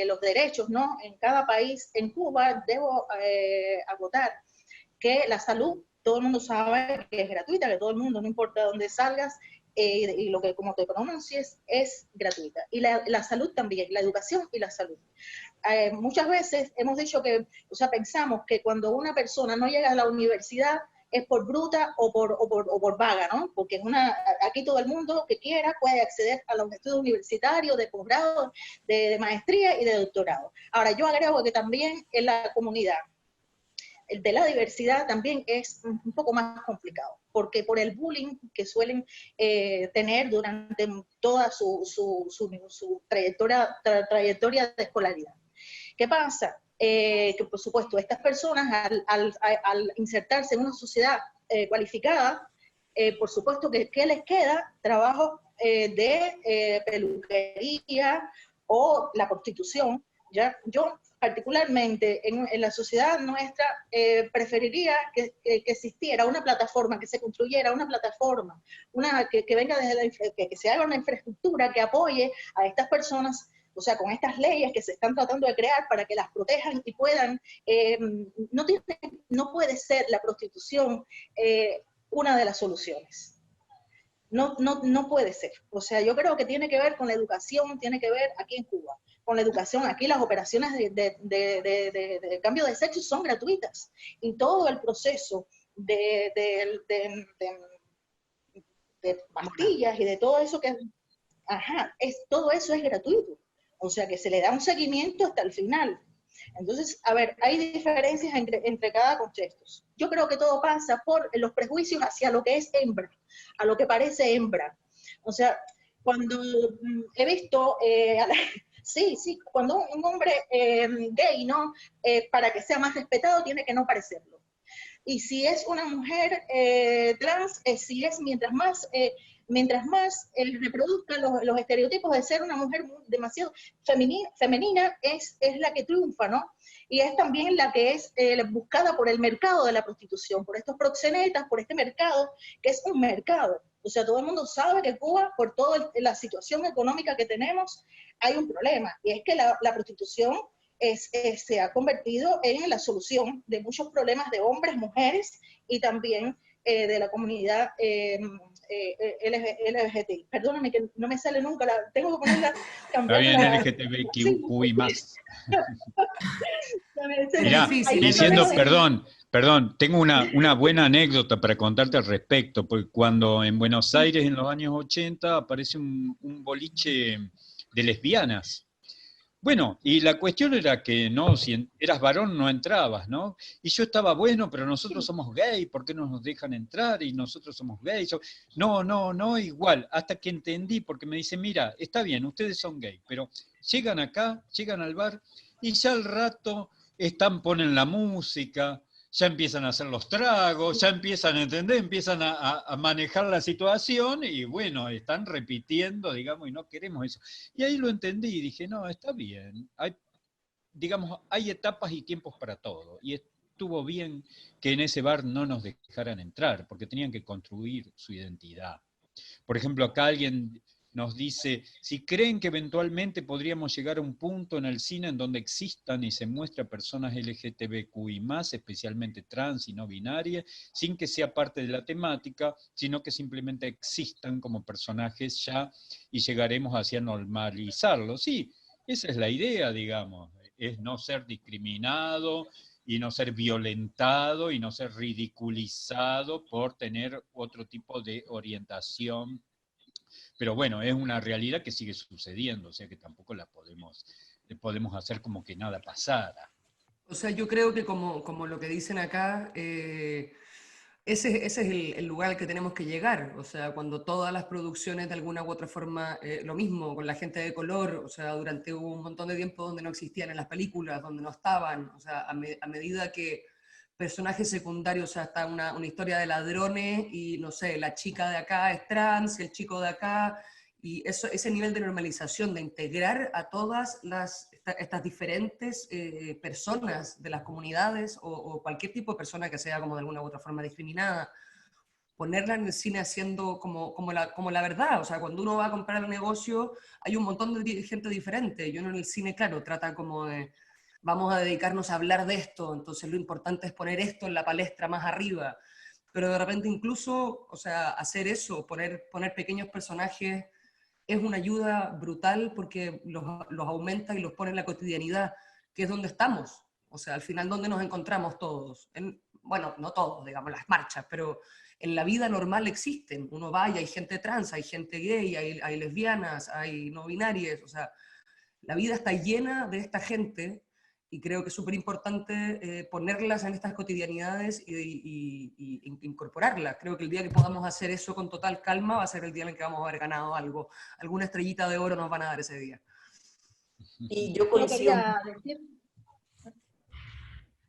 los derechos, ¿no? En cada país, en Cuba, debo acotar que la salud, todo el mundo sabe que es gratuita, que todo el mundo, no importa dónde salgas, y lo que como te pronuncies, es gratuita. Y la salud también, la educación y la salud. Muchas veces hemos dicho que, o sea, pensamos que cuando una persona no llega a la universidad es por bruta o por vaga, ¿no? Porque aquí todo el mundo que quiera puede acceder a los estudios universitarios, de posgrado, de maestría y de doctorado. Ahora, yo agrego que también en la comunidad, el de la diversidad también es un poco más complicado, porque por el bullying que suelen tener durante toda su trayectoria de escolaridad. ¿Qué pasa? Que por supuesto estas personas al insertarse en una sociedad cualificada, por supuesto que ¿qué les queda? Trabajo de peluquería o la prostitución. ¿Ya? Yo particularmente en la sociedad nuestra preferiría que existiera una plataforma, que se construyera una plataforma, que venga desde que se haga una infraestructura que apoye a estas personas, o sea, con estas leyes que se están tratando de crear para que las protejan y puedan, no puede ser la prostitución una de las soluciones. No puede ser. O sea, yo creo que tiene que ver con la educación, tiene que ver aquí en Cuba, con la educación. Aquí las operaciones de cambio de sexo son gratuitas. Y todo el proceso de pastillas y de todo eso todo eso es gratuito. O sea, que se le da un seguimiento hasta el final. Entonces, a ver, hay diferencias entre cada contexto. Yo creo que todo pasa por los prejuicios hacia lo que es hembra, a lo que parece hembra. O sea, cuando he visto, cuando un hombre gay, ¿no? Para que sea más respetado, tiene que no parecerlo. Y si es una mujer trans, si es mientras más reproduzcan los estereotipos de ser una mujer demasiado femenina, es la que triunfa, ¿no? Y es también la que es buscada por el mercado de la prostitución, por estos proxenetas, por este mercado, que es un mercado. O sea, todo el mundo sabe que Cuba, por toda la situación económica que tenemos, hay un problema, y es que la prostitución se ha convertido en la solución de muchos problemas de hombres, mujeres, y también de la comunidad LGBTI. Perdóname que no me sale nunca, tengo que ponerla, cambiarla. Está bien, LGTBQI más. Mirá, diciendo, perdón, tengo una buena anécdota para contarte al respecto, porque cuando en Buenos Aires en los años 80 aparece un boliche de lesbianas. Bueno, y la cuestión era que no, si eras varón no entrabas, ¿no? Y yo estaba, bueno, pero nosotros somos gay, ¿por qué no nos dejan entrar? Y nosotros somos gays. No, igual, hasta que entendí, porque me dice, mira, está bien, ustedes son gay, pero llegan acá, llegan al bar, y ya al rato ponen la música, ya empiezan a hacer los tragos, ya empiezan a entender, empiezan a manejar la situación y bueno, están repitiendo, digamos, y no queremos eso. Y ahí lo entendí y dije, no, está bien, hay etapas y tiempos para todo. Y estuvo bien que en ese bar no nos dejaran entrar, porque tenían que construir su identidad. Por ejemplo, acá alguien nos dice, si creen que eventualmente podríamos llegar a un punto en el cine en donde existan y se muestren personas LGTBQI+, especialmente trans y no binarias, sin que sea parte de la temática, sino que simplemente existan como personajes ya y llegaremos hacia normalizarlo. Sí, esa es la idea, digamos, es no ser discriminado y no ser violentado y no ser ridiculizado por tener otro tipo de orientación. Pero bueno, es una realidad que sigue sucediendo, o sea que tampoco podemos hacer como que nada pasara. O sea, yo creo que como lo que dicen acá, ese es el lugar al que tenemos que llegar. O sea, cuando todas las producciones de alguna u otra forma, lo mismo con la gente de color, o sea, durante un montón de tiempo donde no existían en las películas, donde no estaban, o sea, a medida que personajes secundarios, o sea, está una historia de ladrones y, no sé, la chica de acá es trans, el chico de acá, y ese nivel de normalización, de integrar a todas las estas diferentes personas de las comunidades o cualquier tipo de persona que sea como de alguna u otra forma discriminada, ponerla en el cine haciendo como la verdad. O sea, cuando uno va a comprar el negocio, hay un montón de gente diferente. Y uno en el cine, claro, trata como de, vamos a dedicarnos a hablar de esto, entonces lo importante es poner esto en la palestra más arriba. Pero de repente incluso, o sea, hacer eso, poner pequeños personajes, es una ayuda brutal porque los aumenta y los pone en la cotidianidad, que es donde estamos. O sea, al final, ¿dónde nos encontramos todos? Bueno, no todos, digamos, las marchas, pero en la vida normal existen. Uno va y hay gente trans, hay gente gay, hay lesbianas, hay no binarias. O sea, la vida está llena de esta gente y creo que es súper importante ponerlas en estas cotidianidades y incorporarlas. Creo que el día que podamos hacer eso con total calma va a ser el día en el que vamos a haber ganado algo. Alguna estrellita de oro nos van a dar ese día. Y yo coincido.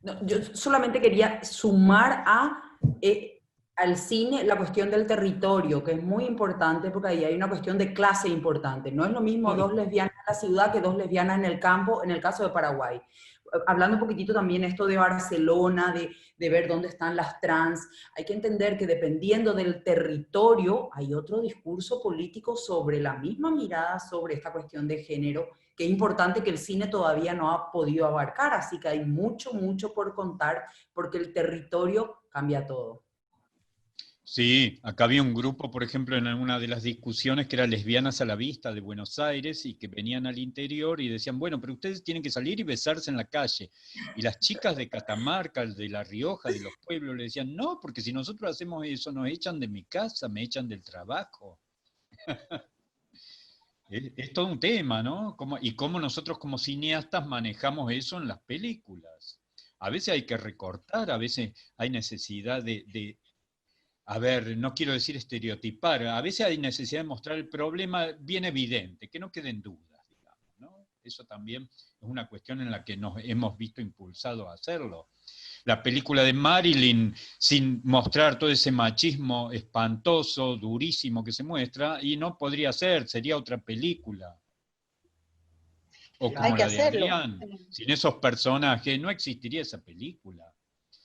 No, yo solamente quería sumar al cine la cuestión del territorio, que es muy importante porque ahí hay una cuestión de clase importante. No es lo mismo dos lesbianas en la ciudad que dos lesbianas en el campo, en el caso de Paraguay. Hablando un poquitito también esto de Barcelona, de ver dónde están las trans, hay que entender que dependiendo del territorio hay otro discurso político sobre la misma mirada sobre esta cuestión de género, que es importante que el cine todavía no ha podido abarcar, así que hay mucho, mucho por contar, porque el territorio cambia todo. Sí, acá había un grupo, por ejemplo, en alguna de las discusiones que era Lesbianas a la Vista de Buenos Aires y que venían al interior y decían, bueno, pero ustedes tienen que salir y besarse en la calle. Y las chicas de Catamarca, de La Rioja, de los pueblos, le decían, no, porque si nosotros hacemos eso nos echan de mi casa, me echan del trabajo. Es todo un tema, ¿no? Y cómo nosotros como cineastas manejamos eso en las películas. A veces hay que recortar, a veces hay necesidad a ver, no quiero decir estereotipar, a veces hay necesidad de mostrar el problema bien evidente, que no queden dudas, digamos, ¿no? Eso también es una cuestión en la que nos hemos visto impulsados a hacerlo. La película de Marilyn, sin mostrar todo ese machismo espantoso, durísimo que se muestra, y no podría ser, sería otra película. O como la de Adrián, sin esos personajes no existiría esa película.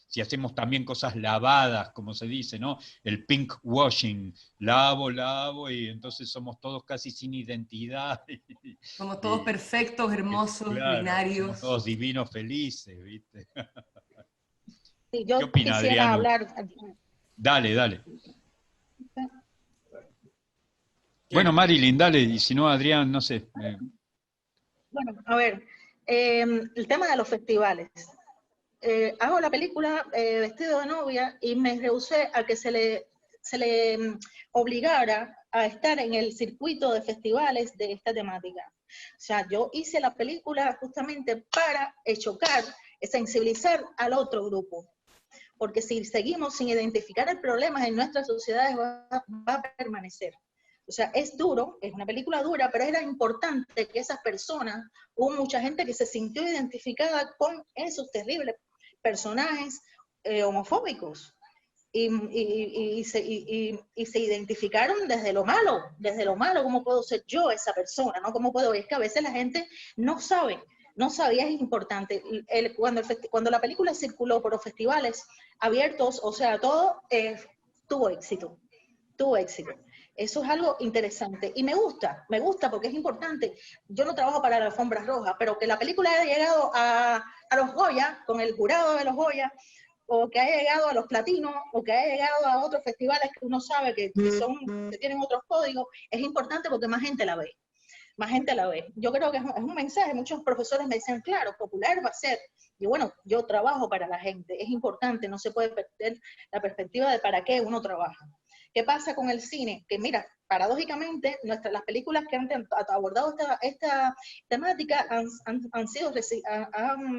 Si hacemos también cosas lavadas, como se dice, ¿no? El pink washing, lavo, y entonces somos todos casi sin identidad. Somos todos perfectos, hermosos, claro, binarios. Somos todos divinos, felices, ¿viste? Sí, yo ¿Qué opina quisiera Adriano? hablar. Dale. Bueno, Marilyn, dale, y si no, Adrián, no sé. Bueno, a ver, el tema de los festivales. Hago la película Vestido de novia y me rehusé a que se le obligara a estar en el circuito de festivales de esta temática. O sea, yo hice la película justamente para chocar, sensibilizar al otro grupo. Porque si seguimos sin identificar el problema en nuestras sociedades va a permanecer. O sea, es duro, es una película dura, pero era importante que esas personas, hubo mucha gente que se sintió identificada con esos terribles personajes homofóbicos y se identificaron desde lo malo, ¿cómo puedo ser yo esa persona? ¿No? ¿Cómo puedo? Es que a veces la gente no sabía, es importante. Cuando la película circuló por los festivales abiertos, o sea, todo tuvo éxito. Eso es algo interesante y me gusta porque es importante. Yo no trabajo para la alfombra roja, pero que la película haya llegado a los Goya, con el jurado de los Goya, o que haya llegado a los Platinos, o que haya llegado a otros festivales que uno sabe que tienen otros códigos, es importante porque más gente la ve. Yo creo que es un mensaje. Muchos profesores me dicen, claro, popular va a ser. Y bueno, yo trabajo para la gente, es importante, no se puede perder la perspectiva de para qué uno trabaja. ¿Qué pasa con el cine? Que mira, paradójicamente, las películas que han abordado esta temática han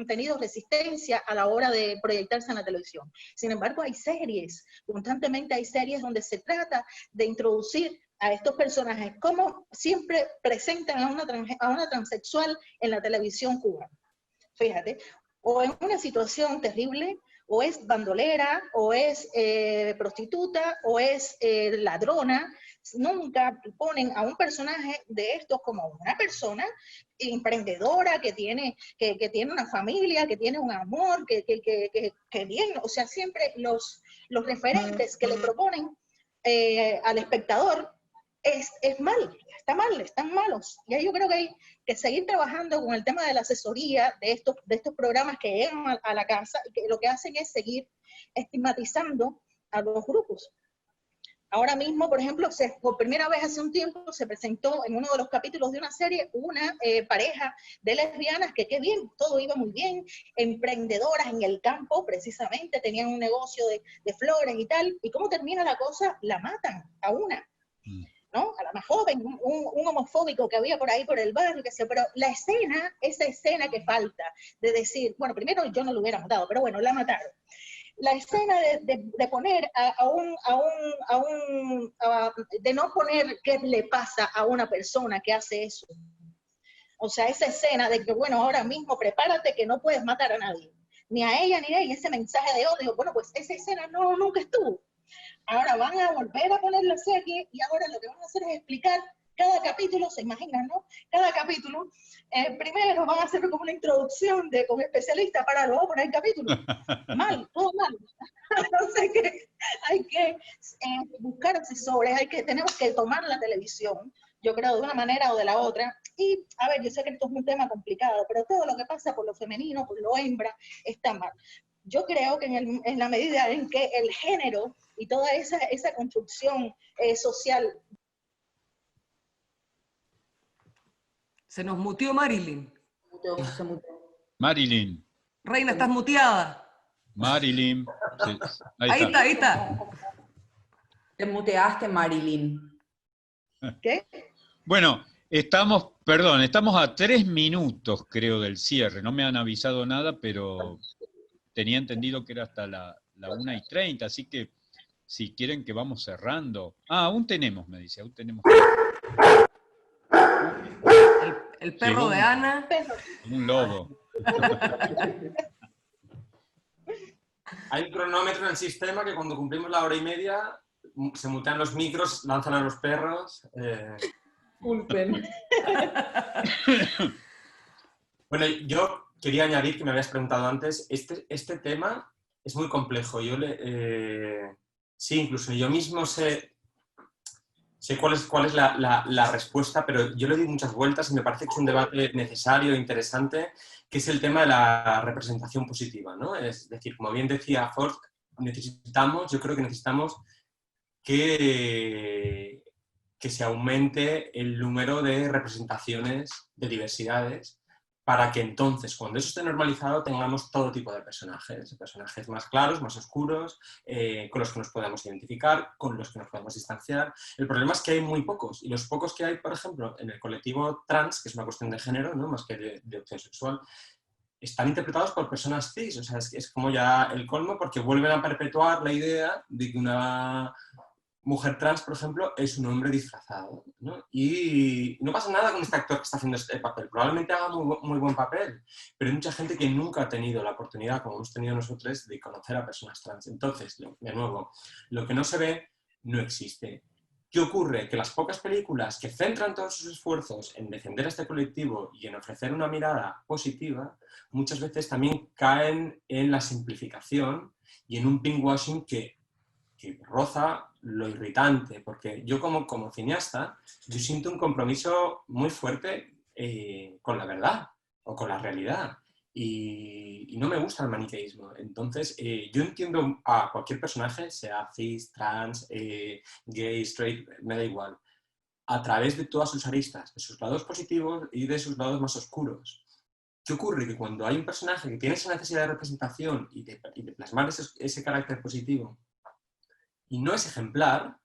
tenido resistencia a la hora de proyectarse en la televisión. Sin embargo, hay series, constantemente hay series donde se trata de introducir a estos personajes, como siempre presentan a una transexual en la televisión cubana. Fíjate, o en una situación terrible, o es bandolera, o es prostituta, o es ladrona. Nunca ponen a un personaje de estos como una persona emprendedora, que tiene una familia, que tiene un amor, que bien, o sea, siempre los referentes que le proponen al espectador es mal, están malos. Y ahí yo creo que hay que seguir trabajando con el tema de la asesoría de estos programas que llegan a la casa, y que lo que hacen es seguir estigmatizando a los grupos. Ahora mismo, por ejemplo, por primera vez hace un tiempo se presentó en uno de los capítulos de una serie una pareja de lesbianas que qué bien, todo iba muy bien, emprendedoras en el campo, precisamente, tenían un negocio de flores y tal, y ¿cómo termina la cosa? La matan a una, ¿no? A la más joven, un homofóbico que había por ahí por el barrio, que sea, pero la escena, esa escena que falta, de decir, bueno, primero yo no lo hubiera matado, pero bueno, la mataron. La escena de poner de no poner qué le pasa a una persona que hace eso. O sea, esa escena de que, bueno, ahora mismo prepárate que no puedes matar a nadie. Ni a ella ni a ella, ese mensaje de odio. Bueno, pues esa escena nunca estuvo. Ahora van a volver a poner la serie y ahora lo que van a hacer es explicar cada capítulo, se imaginan, ¿no? Cada capítulo, primero van a hacer como una introducción con especialistas para luego poner el capítulo. Mal, todo mal. Entonces hay que buscar asesores, tenemos que tomar la televisión, yo creo, de una manera o de la otra. Y, a ver, yo sé que esto es un tema complicado, pero todo lo que pasa por lo femenino, por lo hembra, está mal. Yo creo que en la medida en que el género y toda esa construcción social... Se nos muteó Marilyn. Se muteó. Marilyn. Reina, estás muteada. Marilyn. Sí, ahí está. Te muteaste, Marilyn. ¿Qué? Bueno, estamos a 3 minutos, creo, del cierre. No me han avisado nada, pero tenía entendido que era hasta la 1:30, así que si quieren que vamos cerrando. Aún tenemos, me dice, aún tenemos. El perro de Ana. Un lobo. Hay un cronómetro en el sistema que cuando cumplimos la 1:30 se mutean los micros, lanzan a los perros. Disculpen. Bueno, yo quería añadir que me habías preguntado antes, este tema es muy complejo. Sí, incluso yo mismo sé cuál es la respuesta, pero yo le di muchas vueltas y me parece que es un debate necesario e interesante, que es el tema de la representación positiva, ¿no? Es decir, como bien decía Ford, yo creo que necesitamos que se aumente el número de representaciones de diversidades, para que entonces, cuando eso esté normalizado, tengamos todo tipo de personajes más claros, más oscuros, con los que nos podamos identificar, con los que nos podemos distanciar. El problema es que hay muy pocos, y los pocos que hay, por ejemplo, en el colectivo trans, que es una cuestión de género, ¿no? Más que de opción sexual, están interpretados por personas cis. O sea, es como ya el colmo, porque vuelven a perpetuar la idea de que una mujer trans, por ejemplo, es un hombre disfrazado, ¿no? Y no pasa nada con este actor que está haciendo este papel. Probablemente haga muy buen papel, pero hay mucha gente que nunca ha tenido la oportunidad, como hemos tenido nosotros, de conocer a personas trans. Entonces, de nuevo, lo que no se ve no existe. ¿Qué ocurre? Que las pocas películas que centran todos sus esfuerzos en defender a este colectivo y en ofrecer una mirada positiva, muchas veces también caen en la simplificación y en un pinkwashing que roza lo irritante, porque yo como cineasta, yo siento un compromiso muy fuerte con la verdad o con la realidad, y no me gusta el maniqueísmo. Entonces, yo entiendo a cualquier personaje, sea cis, trans, gay, straight, me da igual, a través de todas sus aristas, de sus lados positivos y de sus lados más oscuros. ¿Qué ocurre? Que cuando hay un personaje que tiene esa necesidad de representación y de plasmar ese carácter positivo, y no es ejemplar,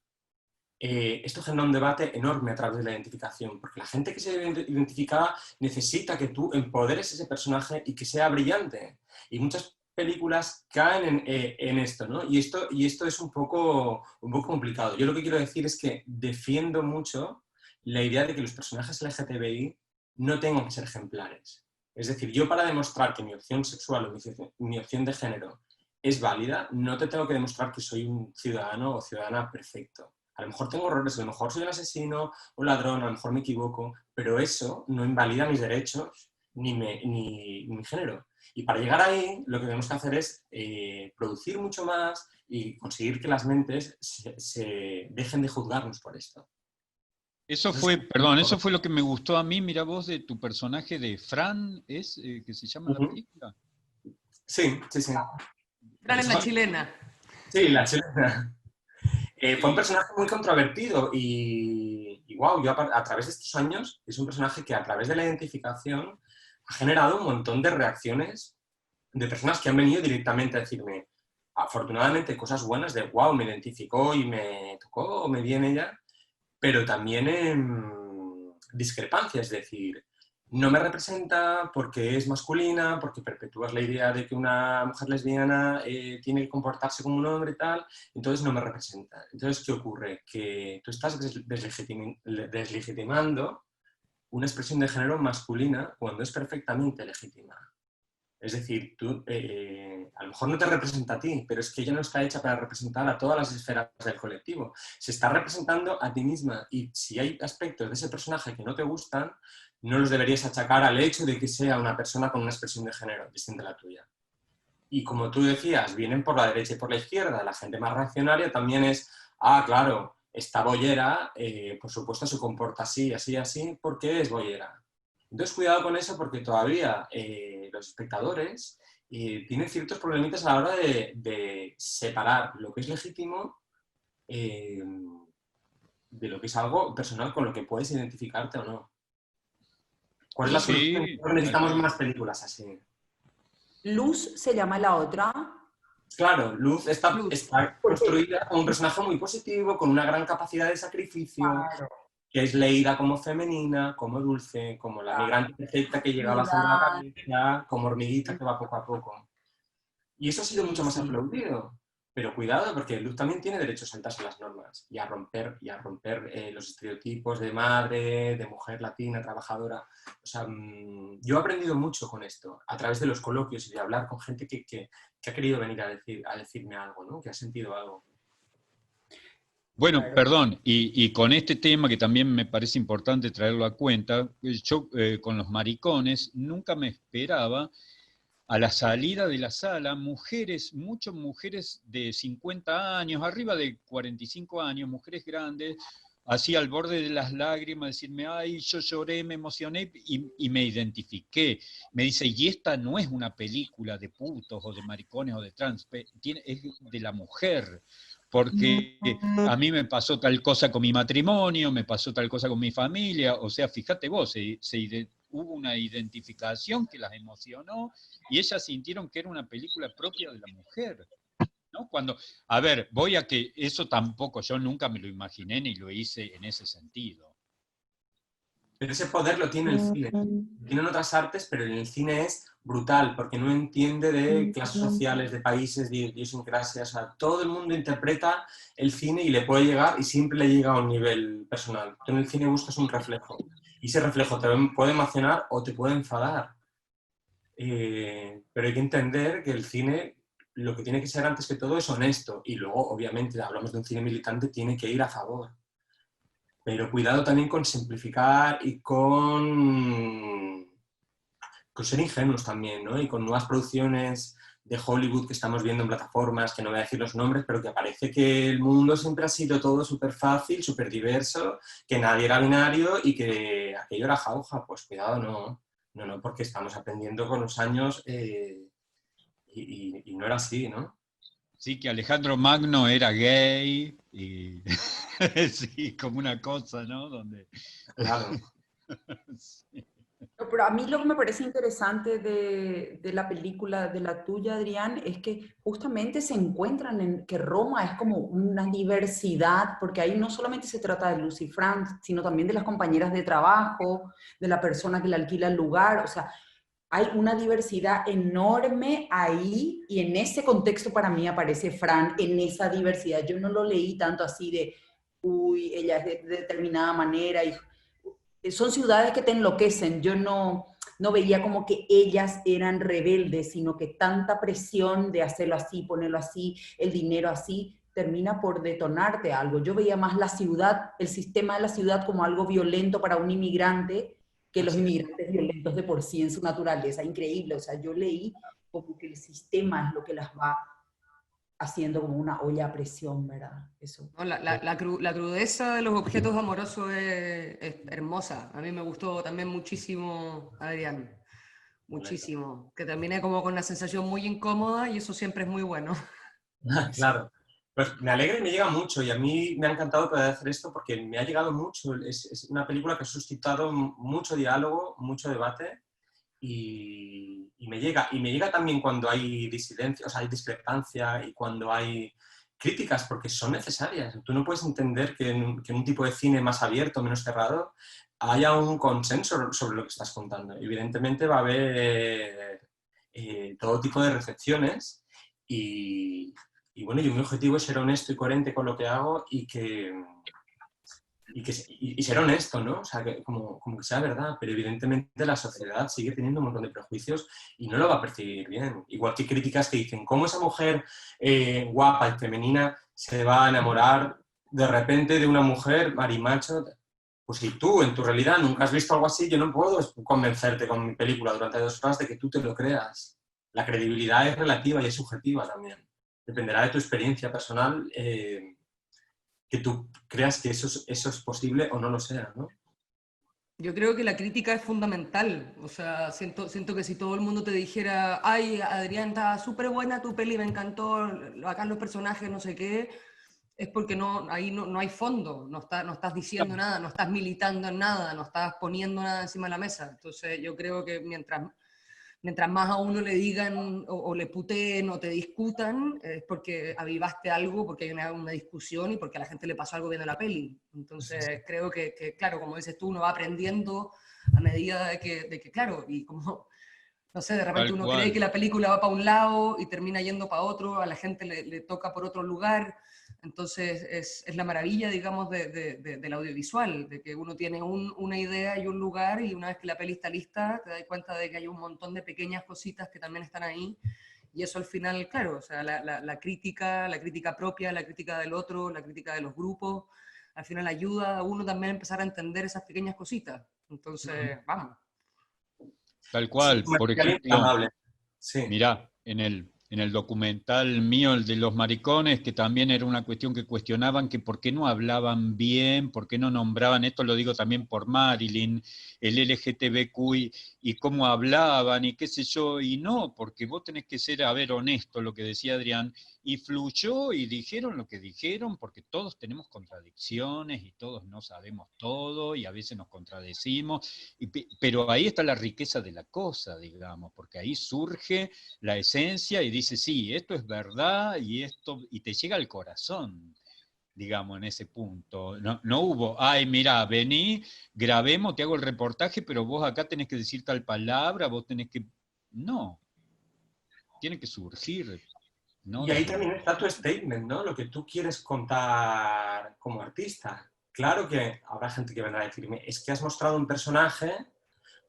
esto genera un debate enorme a través de la identificación, porque la gente que se identificada necesita que tú empoderes ese personaje y que sea brillante. Y muchas películas caen en esto, ¿no? Y esto es un poco complicado. Yo lo que quiero decir es que defiendo mucho la idea de que los personajes LGTBI no tengan que ser ejemplares. Es decir, yo, para demostrar que mi opción sexual o mi opción de género es válida. No te tengo que demostrar que soy un ciudadano o ciudadana perfecto. A lo mejor tengo errores, a lo mejor soy un asesino, un ladrón, a lo mejor me equivoco, pero eso no invalida mis derechos ni mi género. Y para llegar ahí, lo que tenemos que hacer es producir mucho más y conseguir que las mentes se dejen de juzgarnos por esto. Eso fue, perdón, eso fue lo que me gustó a mí, mira vos, de tu personaje de Fran, ¿es que se llama la película? Sí. Fran es la chilena. Sí, la chilena. Fue un personaje muy controvertido y wow, yo a través de estos años es un personaje que a través de la identificación ha generado un montón de reacciones de personas que han venido directamente a decirme, afortunadamente, cosas buenas de wow, me identificó y me tocó, me vi en ella, pero también discrepancias, es decir, no me representa porque es masculina, porque perpetúas la idea de que una mujer lesbiana tiene que comportarse como un hombre y tal, entonces no me representa. Entonces, ¿qué ocurre? Que tú estás deslegitimando una expresión de género masculina cuando es perfectamente legítima. Es decir, tú, a lo mejor no te representa a ti, pero es que ella no está hecha para representar a todas las esferas del colectivo. Se está representando a ti misma y si hay aspectos de ese personaje que no te gustan, no los deberías achacar al hecho de que sea una persona con una expresión de género distinta a la tuya. Y como tú decías, vienen por la derecha y por la izquierda. La gente más reaccionaria también es, claro, esta boyera, por supuesto, se comporta así, así, así, porque es boyera. Entonces, cuidado con eso porque todavía los espectadores tienen ciertos problemitas a la hora de separar lo que es legítimo de lo que es algo personal con lo que puedes identificarte o no. ¿Cuál es la solución? Necesitamos más películas así. Luz se llama la otra. Claro, Luz está construida como un personaje muy positivo, con una gran capacidad de sacrificio, claro, que es leída como femenina, como dulce, como la migrante perfecta que llega bajando la cabeza, como hormiguita que va poco a poco. Y eso ha sido mucho más aplaudido. Pero cuidado, porque Luz también tiene derecho a saltarse las normas y a romper los estereotipos de madre, de mujer latina, trabajadora. O sea, yo he aprendido mucho con esto, a través de los coloquios y de hablar con gente que ha querido venir a decirme algo, ¿no? Que ha sentido algo. Bueno, perdón, y con este tema que también me parece importante traerlo a cuenta, yo con los maricones nunca me esperaba a la salida de la sala, mujeres, muchas mujeres de 50 años, arriba de 45 años, mujeres grandes, así al borde de las lágrimas, decirme, ay, yo lloré, me emocioné y me identifiqué. Me dice, y esta no es una película de putos o de maricones o de trans, es de la mujer. Porque a mí me pasó tal cosa con mi matrimonio, me pasó tal cosa con mi familia, o sea, fíjate vos, hubo una identificación que las emocionó y ellas sintieron que era una película propia de la mujer, ¿no? Cuando, a ver, voy a que eso tampoco, yo nunca me lo imaginé ni lo hice en ese sentido. Pero ese poder lo tiene el cine. Tienen otras artes, pero en el cine es brutal, porque no entiende de clases sociales, de países, de idiosincrasias. O sea, todo el mundo interpreta el cine y le puede llegar, y siempre le llega a un nivel personal. Tú en el cine buscas un reflejo, y ese reflejo te puede emocionar o te puede enfadar. Pero hay que entender que el cine, lo que tiene que ser antes que todo es honesto, y luego, obviamente, hablamos de un cine militante, tiene que ir a favor. Pero cuidado también con simplificar y con ser ingenuos también, ¿no? Y con nuevas producciones de Hollywood que estamos viendo en plataformas, que no voy a decir los nombres, pero que parece que el mundo siempre ha sido todo súper fácil, súper diverso, que nadie era binario y que aquello era jauja. Pues cuidado, no, porque estamos aprendiendo con los años y no era así, ¿no? Sí, que Alejandro Magno era gay y sí, como una cosa, ¿no? Donde... Claro. Sí. Pero a mí lo que me parece interesante de la película, de la tuya, Adrián, es que justamente se encuentran en que Roma es como una diversidad, porque ahí no solamente se trata de Lucy Frank, sino también de las compañeras de trabajo, de la persona que le alquila el lugar, o sea, hay una diversidad enorme ahí y en ese contexto para mí aparece Fran, en esa diversidad. Yo no lo leí tanto así de, uy, ella es de determinada manera y son ciudades que te enloquecen. Yo no, no veía como que ellas eran rebeldes, sino que tanta presión de hacerlo así, ponerlo así, el dinero así, termina por detonarte algo. Yo veía más la ciudad, el sistema de la ciudad como algo violento para un inmigrante, que los inmigrantes violentos de por sí en su naturaleza, increíble. O sea, yo leí como que el sistema es lo que las va haciendo como una olla a presión, ¿verdad? Eso. No, la crudeza de los objetos amorosos es hermosa. A mí me gustó también muchísimo, Adrián. Muchísimo. Que terminé como con una sensación muy incómoda y eso siempre es muy bueno. Claro. Pues me alegra y me llega mucho, y a mí me ha encantado poder hacer esto porque me ha llegado mucho. Es una película que ha suscitado mucho diálogo, mucho debate, y me llega. Y me llega también cuando hay disidencia, o sea, hay discrepancia, y cuando hay críticas, porque son necesarias. Tú no puedes entender que en un tipo de cine más abierto, menos cerrado, haya un consenso sobre lo que estás contando. Evidentemente va a haber todo tipo de recepciones, y bueno, mi objetivo es ser honesto y coherente con lo que hago, y ser honesto, ¿no? O sea, como que sea verdad, pero evidentemente la sociedad sigue teniendo un montón de prejuicios y no lo va a percibir bien. Igual que críticas que dicen, ¿cómo esa mujer guapa y femenina se va a enamorar de repente de una mujer marimacho? Pues si tú en tu realidad nunca has visto algo así, yo no puedo convencerte con mi película durante 2 horas de que tú te lo creas. La credibilidad es relativa y es subjetiva también. Dependerá de tu experiencia personal, que tú creas que eso es posible o no lo sea, ¿no? Yo creo que la crítica es fundamental. O sea, siento que si todo el mundo te dijera, ay, Adrián, está súper buena tu peli, me encantó, acá los personajes, no sé qué, es porque ahí no hay fondo, no estás diciendo nada, no estás militando en nada, no estás poniendo nada encima de la mesa. Entonces yo creo que mientras más a uno le digan o le puteen o te discutan, es porque avivaste algo, porque hay una discusión y porque a la gente le pasó algo viendo la peli. Entonces creo que, claro, como dices tú, uno va aprendiendo a medida de que claro, y como, no sé, de repente uno cree que la película va para un lado y termina yendo para otro, a la gente le toca por otro lugar. Entonces es la maravilla, digamos, del audiovisual, de que uno tiene una idea y un lugar, y una vez que la peli está lista te das cuenta de que hay un montón de pequeñas cositas que también están ahí, y eso al final, claro, o sea, la crítica propia, la crítica del otro, la crítica de los grupos, al final ayuda a uno también a empezar a entender esas pequeñas cositas. Entonces, vamos. Tal cual, por ejemplo, sí. mirá, en el documental mío, el de los maricones, que también era una cuestión que cuestionaban, que por qué no hablaban bien, por qué no nombraban, esto lo digo también por Marilyn, el LGTBQ y cómo hablaban y qué sé yo, y no, porque vos tenés que ser, a ver, honesto, lo que decía Adrián, y fluyó y dijeron lo que dijeron, porque todos tenemos contradicciones y todos no sabemos todo y a veces nos contradecimos, pero ahí está la riqueza de la cosa, digamos, porque ahí surge la esencia y dice, sí, esto es verdad y te llega al corazón, digamos, en ese punto. No hubo, ay, mira, vení, grabemos, te hago el reportaje, pero vos acá tenés que decir tal palabra, vos tenés que... No, tiene que surgir, ¿no? Y ahí también está tu statement, ¿no? Lo que tú quieres contar como artista. Claro que habrá gente que vendrá a decirme, es que has mostrado un personaje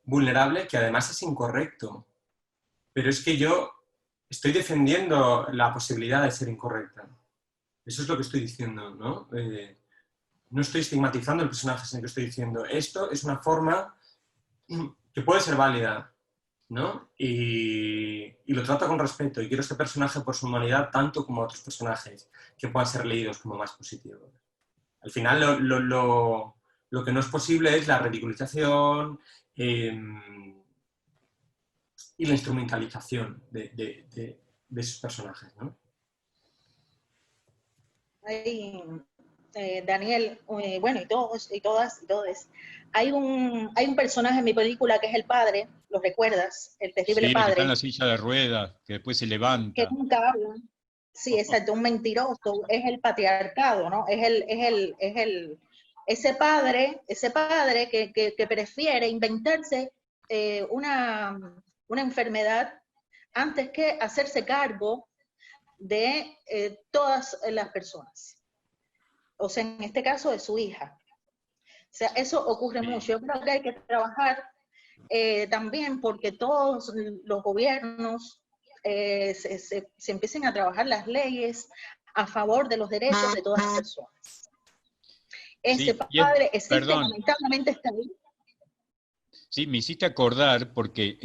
vulnerable que además es incorrecto. Pero es que yo estoy defendiendo la posibilidad de ser incorrecta. Eso es lo que estoy diciendo, ¿no? No estoy estigmatizando el personaje, sino que estoy diciendo, esto es una forma que puede ser válida, ¿no? Y lo trato con respeto, y quiero este personaje por su humanidad tanto como otros personajes que puedan ser leídos como más positivos. Al final lo que no es posible es la ridiculización y la instrumentalización de esos personajes, ¿no? Daniel, bueno, y todos, y todas, y todos. Hay un personaje en mi película que es el padre, ¿lo recuerdas? El terrible sí, padre. que está en la silla de ruedas, que después se levanta. Que nunca habla. Sí, exacto, un mentiroso, es el patriarcado, ¿no? Ese padre que prefiere inventarse una enfermedad antes que hacerse cargo de todas las personas. O sea, en este caso de su hija. O sea, eso ocurre mucho. Yo creo que hay que trabajar también porque todos los gobiernos se empiecen a trabajar las leyes a favor de los derechos de todas las personas. Ese padre existe, lamentablemente está ahí. Sí, me hiciste acordar porque,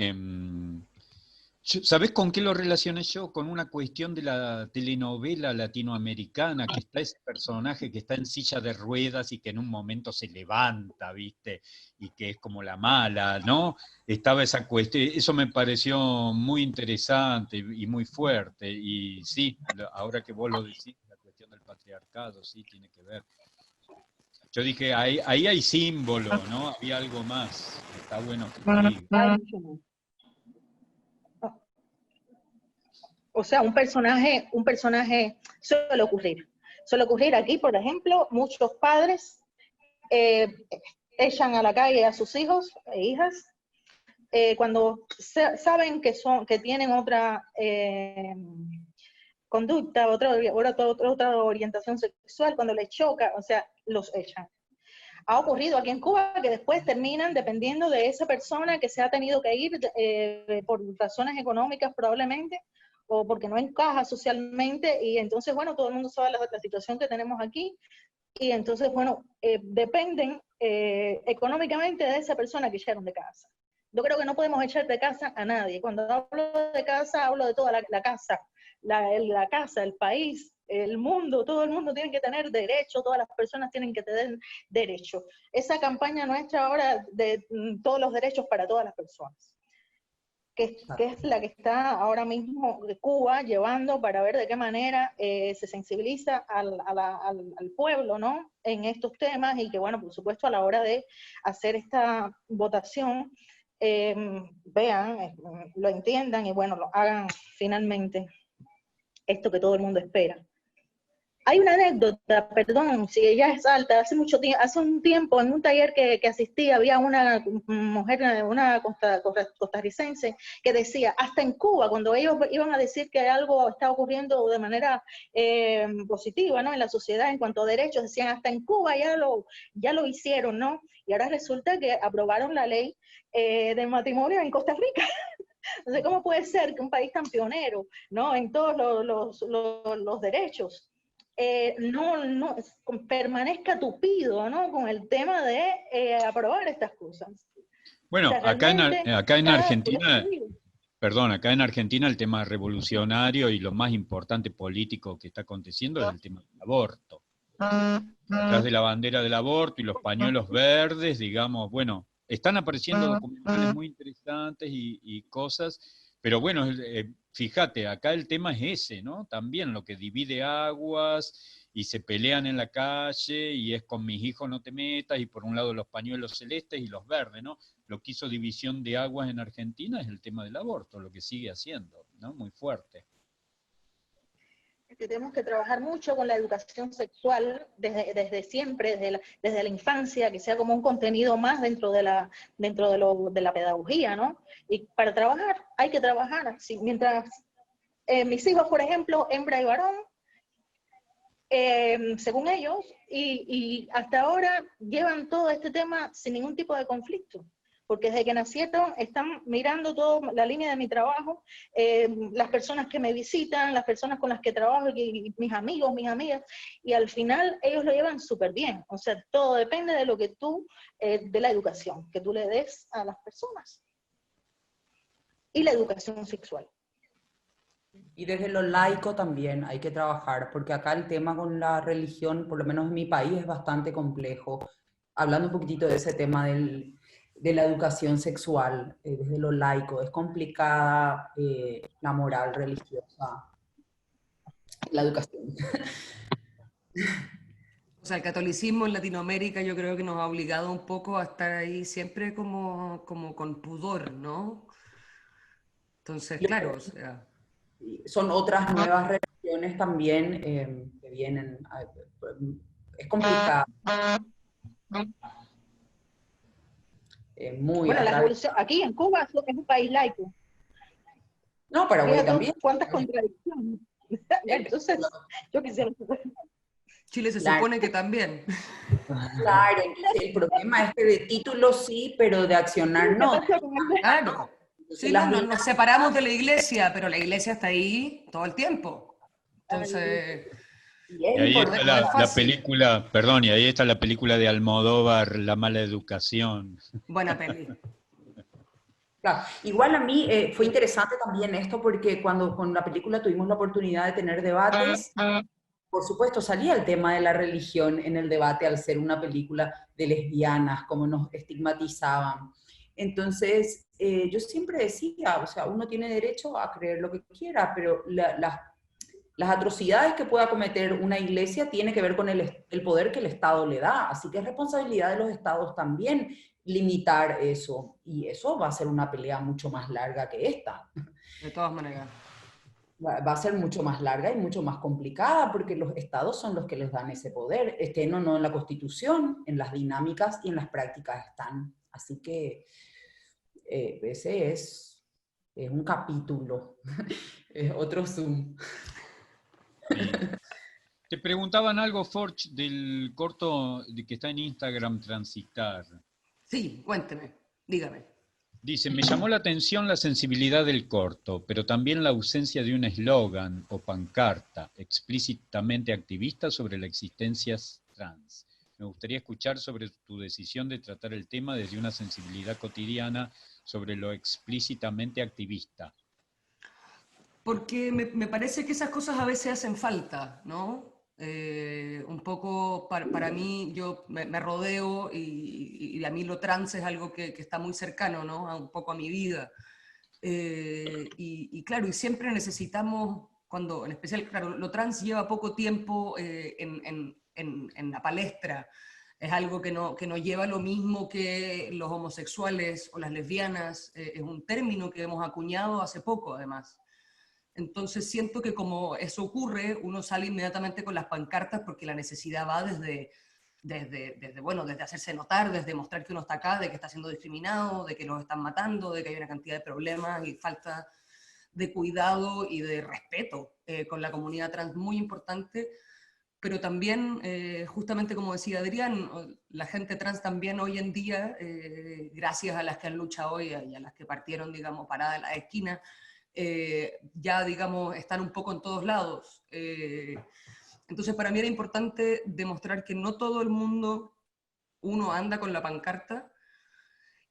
¿sabés con qué lo relacioné yo? Con una cuestión de la telenovela latinoamericana, que está ese personaje que está en silla de ruedas y que en un momento se levanta, ¿viste? Y que es como la mala, ¿no? Estaba esa cuestión, eso me pareció muy interesante y muy fuerte, y sí, ahora que vos lo decís, la cuestión del patriarcado, sí, tiene que ver. Yo dije, ahí hay símbolo, ¿no? Había algo más. Está bueno que lo diga. O sea, un personaje suele ocurrir aquí, por ejemplo, muchos padres echan a la calle a sus hijos e hijas cuando saben que tienen otra conducta, otra orientación sexual, cuando les choca, o sea, los echan. Ha ocurrido aquí en Cuba que después terminan dependiendo de esa persona que se ha tenido que ir por razones económicas probablemente, o porque no encaja socialmente, y entonces, bueno, todo el mundo sabe la situación que tenemos aquí, y entonces, bueno, dependen económicamente de esa persona que echaron de casa. Yo creo que no podemos echar de casa a nadie. Cuando hablo de casa, hablo de toda la casa, la casa, el país, el mundo, todo el mundo tiene que tener derecho, todas las personas tienen que tener derecho. Esa campaña nuestra ahora de todos los derechos para todas las personas, que es la que está ahora mismo de Cuba llevando para ver de qué manera se sensibiliza al pueblo, ¿no? En estos temas, y que, bueno, por supuesto, a la hora de hacer esta votación, vean, lo entiendan y, bueno, lo hagan finalmente esto que todo el mundo espera. Hay una anécdota, perdón, si ella es alta, hace un tiempo en un taller que asistí, había una mujer, una costarricense, que decía, hasta en Cuba, cuando ellos iban a decir que algo está ocurriendo de manera positiva, ¿no? En la sociedad en cuanto a derechos, decían, hasta en Cuba ya lo hicieron, ¿no? Y ahora resulta que aprobaron la ley del matrimonio en Costa Rica. Entonces, ¿cómo puede ser que un país tan pionero, ¿no? En todos los derechos, no permanezca tupido, ¿no? Con el tema de aprobar estas cosas? Bueno, o sea, acá en Argentina, perdón, acá en Argentina el tema revolucionario y lo más importante político que está aconteciendo es el tema del aborto. Detrás de la bandera del aborto y los pañuelos verdes, digamos, bueno, están apareciendo documentales muy interesantes y cosas, pero bueno, fíjate, acá el tema es ese, ¿no? También lo que divide aguas y se pelean en la calle y es con mis hijos no te metas, y por un lado los pañuelos celestes y los verdes, ¿no? Lo que hizo división de aguas en Argentina es el tema del aborto, lo que sigue haciendo, ¿no? Muy fuerte. Que tenemos que trabajar mucho con la educación sexual desde siempre, desde la infancia, que sea como un contenido más dentro de la pedagogía, ¿no? Y para trabajar, hay que trabajar. Así, mientras mis hijos, por ejemplo, hembra y varón, según ellos, y hasta ahora llevan todo este tema sin ningún tipo de conflicto. Porque desde que nacieron están mirando toda la línea de mi trabajo, las personas que me visitan, las personas con las que trabajo, y mis amigos, mis amigas, y al final ellos lo llevan súper bien. O sea, todo depende de lo que tú, de la educación que tú le des a las personas. Y la educación sexual. Y desde lo laico también hay que trabajar, porque acá el tema con la religión, por lo menos en mi país, es bastante complejo. Hablando un poquitito de ese tema de la educación sexual, desde lo laico, es complicada la moral religiosa, la educación. O sea, el catolicismo en Latinoamérica yo creo que nos ha obligado un poco a estar ahí siempre como con pudor, ¿no? Entonces, claro, o sea... Son otras nuevas religiones también que vienen. Es complicado. Bueno, la revolución, aquí en Cuba es un país laico. No, Paraguay también. ¿Cuántas contradicciones? Entonces, yo quisiera... Chile se Claro. supone que también. Claro, entonces el problema es que de título sí, pero de accionar no. Claro. Sí, Las nos separamos de la iglesia, pero la iglesia está ahí todo el tiempo. Entonces, y Y es ahí no está es la fácil. película, perdón, y ahí está la película de Almodóvar, La mala educación. Buena peli. Claro. Igual a mí fue interesante también esto porque cuando con la película tuvimos la oportunidad de tener debates, por supuesto salía el tema de la religión en el debate al ser una película de lesbianas, como nos estigmatizaban. Entonces, yo siempre decía, o sea, uno tiene derecho a creer lo que quiera, pero las atrocidades que pueda cometer una iglesia tiene que ver con el poder que el Estado le da, así que es responsabilidad de los estados también limitar eso, y eso va a ser una pelea mucho más larga que esta. De todas maneras. Va a ser mucho más larga y mucho más complicada, porque los estados son los que les dan ese poder, estén o no en la Constitución, en las dinámicas y en las prácticas están. Así que ese es un capítulo, es otro Zoom. Bien. Te preguntaban algo, Forch, del corto que está en Instagram, Transitar. Sí, cuénteme, dígame. Dice, me llamó la atención la sensibilidad del corto, pero también la ausencia de un eslogan o pancarta explícitamente activista sobre la existencia trans. Me gustaría escuchar sobre tu decisión de tratar el tema desde una sensibilidad cotidiana sobre lo explícitamente activista. Porque me parece que esas cosas a veces hacen falta, ¿no? Un poco para mí, yo me rodeo y a mí lo trans es algo que está muy cercano, ¿no? Un poco a mi vida. Y claro, y siempre necesitamos, cuando, en especial, claro, lo trans lleva poco tiempo en la palestra. Es algo que no lleva lo mismo que los homosexuales o las lesbianas. Es un término que hemos acuñado hace poco, además. Entonces siento que como eso ocurre, uno sale inmediatamente con las pancartas porque la necesidad va desde hacerse notar, desde mostrar que uno está acá, de que está siendo discriminado, de que nos están matando, de que hay una cantidad de problemas y falta de cuidado y de respeto con la comunidad trans muy importante, pero también, justamente como decía Adrián, la gente trans también hoy en día, gracias a las que han luchado hoy y a las que partieron, digamos, paradas en la esquina, ya, digamos, están un poco en todos lados. Entonces, para mí era importante demostrar que no todo el mundo, uno, anda con la pancarta,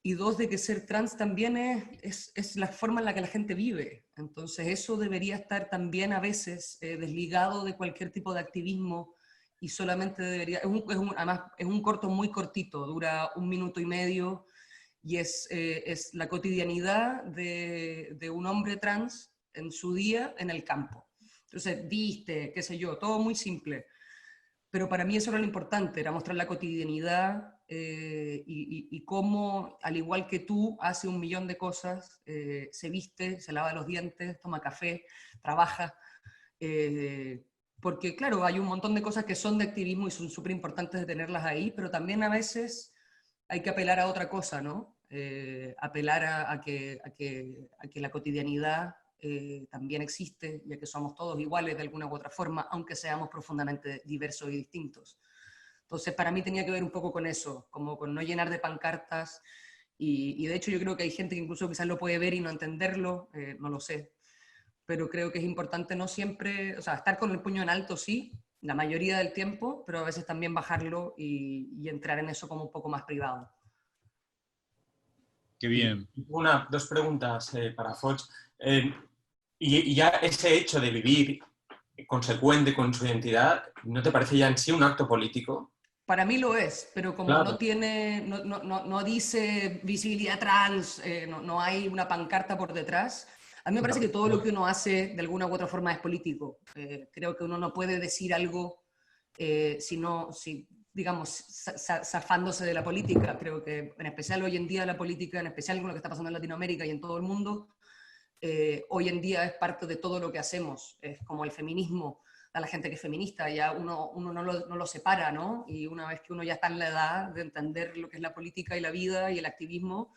y dos, de que ser trans también es la forma en la que la gente vive. Entonces, eso debería estar también a veces desligado de cualquier tipo de activismo y solamente debería... Además, es un corto muy cortito, dura 1 minuto y medio, y es la cotidianidad de un hombre trans en su día en el campo. Entonces, viste, qué sé yo, todo muy simple. Pero para mí eso era lo importante, era mostrar la cotidianidad y cómo, al igual que tú, hace 1 millón de cosas, se viste, se lava los dientes, toma café, trabaja. Porque, claro, hay un montón de cosas que son de activismo y son súper importantes de tenerlas ahí, pero también a veces hay que apelar a otra cosa, ¿no? Apelar a que la cotidianidad también existe, ya que somos todos iguales de alguna u otra forma, aunque seamos profundamente diversos y distintos. Entonces, para mí tenía que ver un poco con eso, como con no llenar de pancartas, y de hecho yo creo que hay gente que incluso quizás lo puede ver y no entenderlo, no lo sé, pero creo que es importante no siempre, o sea, estar con el puño en alto sí, la mayoría del tiempo, pero a veces también bajarlo y entrar en eso como un poco más privado. Qué bien. Dos preguntas para Foch. Y ya ese hecho de vivir consecuente con su identidad, ¿no te parece ya en sí un acto político? Para mí lo es, pero como Claro. no tiene, no dice visibilidad trans, no hay una pancarta por detrás, a mí me parece que todo lo que uno hace de alguna u otra forma es político. Creo que uno no puede decir algo digamos, zafándose de la política. Creo que en especial hoy en día la política, en especial con lo que está pasando en Latinoamérica y en todo el mundo, hoy en día es parte de todo lo que hacemos. Es como el feminismo, a la gente que es feminista, ya uno no lo separa, ¿no? Y una vez que uno ya está en la edad de entender lo que es la política y la vida y el activismo,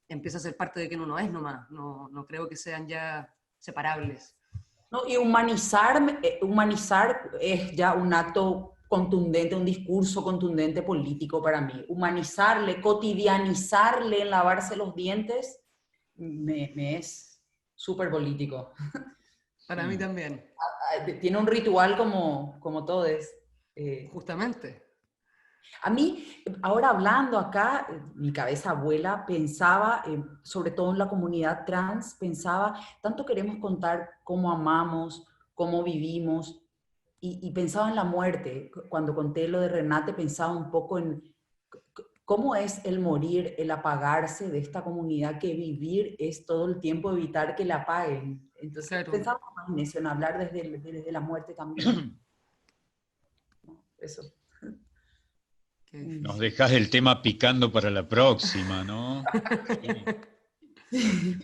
empieza a ser parte de quien uno es nomás. No creo que sean ya separables. No, y humanizar es ya un acto contundente, un discurso contundente político para mí. Humanizarle, cotidianizarle en lavarse los dientes, me es súper político. Para mí también. Tiene un ritual como todos. Justamente. A mí, ahora hablando acá, mi cabeza abuela pensaba, sobre todo en la comunidad trans, pensaba, tanto queremos contar cómo amamos, cómo vivimos, y pensaba en la muerte. Cuando conté lo de Renate, pensaba un poco en cómo es el morir, el apagarse de esta comunidad, que vivir es todo el tiempo evitar que la apaguen. Entonces, Claro. pensaba más en eso, en hablar desde la muerte también. Eso. Nos dejas el tema picando para la próxima, ¿no? Sí.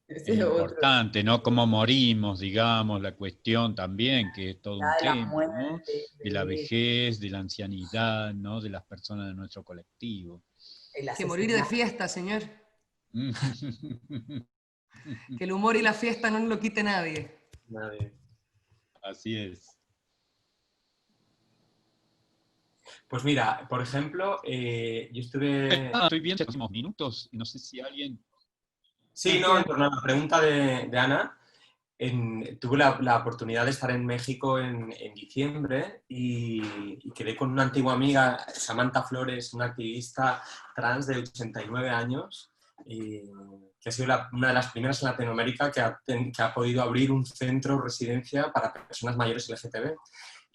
Ese Es es otro. importante, ¿no? Cómo morimos, digamos, la cuestión también, que es todo un De la tema, muerte, ¿no? De la vejez, de la ancianidad, ¿no? De las personas de nuestro colectivo. el Que morir de asesinato. fiesta, señor. Que el humor y la fiesta no lo quite nadie. Nadie. Así es. Pues mira, por ejemplo, yo estuve... Estoy viendo los últimos minutos, no sé si alguien... Sí, no, en torno a la pregunta de Ana, tuve la oportunidad de estar en México en diciembre y quedé con una antigua amiga, Samantha Flores, una activista trans de 89 años, que ha sido una de las primeras en Latinoamérica que ha podido abrir un centro residencia para personas mayores LGTB.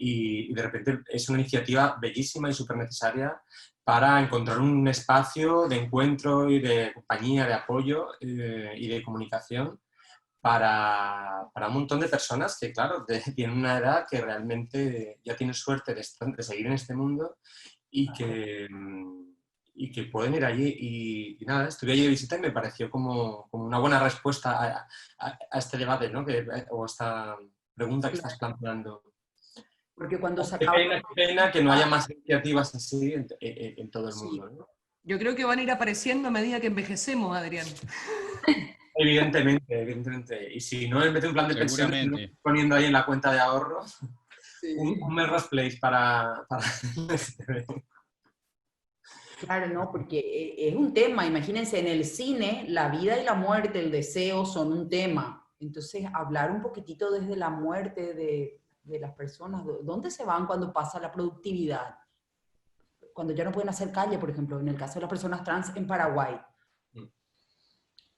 Y de repente es una iniciativa bellísima y súper necesaria para encontrar un espacio de encuentro y de compañía, de apoyo y de comunicación para un montón de personas que, claro, tienen una edad que realmente ya tienen suerte de seguir en este mundo y que pueden ir allí. Y nada, estuve allí de visita y me pareció como una buena respuesta a este debate, ¿no? O esta pregunta que estás planteando. Porque cuando se Qué acaba... pena que no haya más iniciativas así en todo el mundo, ¿no? Yo creo que van a ir apareciendo a medida que envejecemos, Adrián. Evidentemente. Y si no, en vez de un plan de pensiones, Seguramente. poniendo ahí en la cuenta de ahorro Sí. un Melrose Place para... Claro, no, porque es un tema. Imagínense, en el cine, la vida y la muerte, el deseo son un tema. Entonces, hablar un poquitito desde la muerte de las personas, ¿dónde se van cuando pasa la productividad? Cuando ya no pueden hacer calle, por ejemplo, en el caso de las personas trans en Paraguay.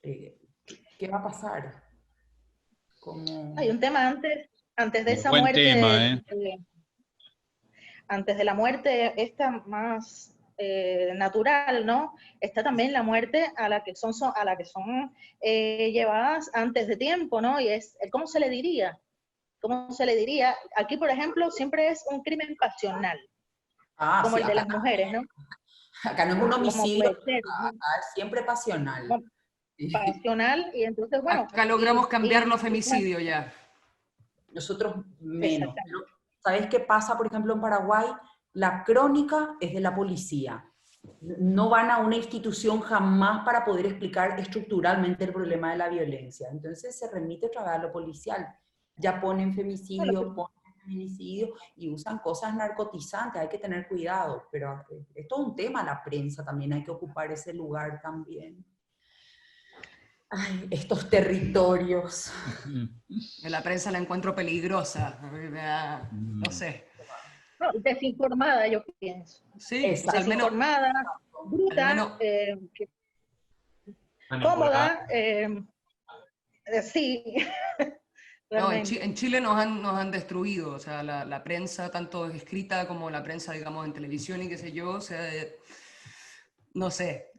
¿Qué va a pasar? Hay un tema antes de esa Buen muerte, tema, ¿eh? Antes de la muerte esta más natural, ¿no? Está también la muerte a la que son llevadas antes de tiempo, ¿no? Y es, ¿cómo se le diría? ¿Cómo se le diría? Aquí, por ejemplo, siempre es un crimen pasional, como Sí, el de las mujeres, ¿no? Acá no es un homicidio, Como puede ser, ¿no? acá es siempre pasional. Pasional, y entonces, bueno... Acá logramos cambiarlo a femicidio ya. Nosotros menos. ¿Sabes qué pasa, por ejemplo, en Paraguay? La crónica es de la policía. No van a una institución jamás para poder explicar estructuralmente el problema de la violencia. Entonces se remite otra vez a lo policial. Ya ponen femicidio, ponen feminicidio y usan cosas narcotizantes. Hay que tener cuidado, pero es todo un tema la prensa también. Hay que ocupar ese lugar también. Ay, estos territorios. La prensa la encuentro peligrosa. No sé. No, desinformada, yo pienso. Sí, o sea, desinformada, bruta, cómoda, sí. No, en Chile nos han destruido, o sea, la prensa, tanto escrita como la prensa, digamos, en televisión y qué sé yo, o sea, no sé,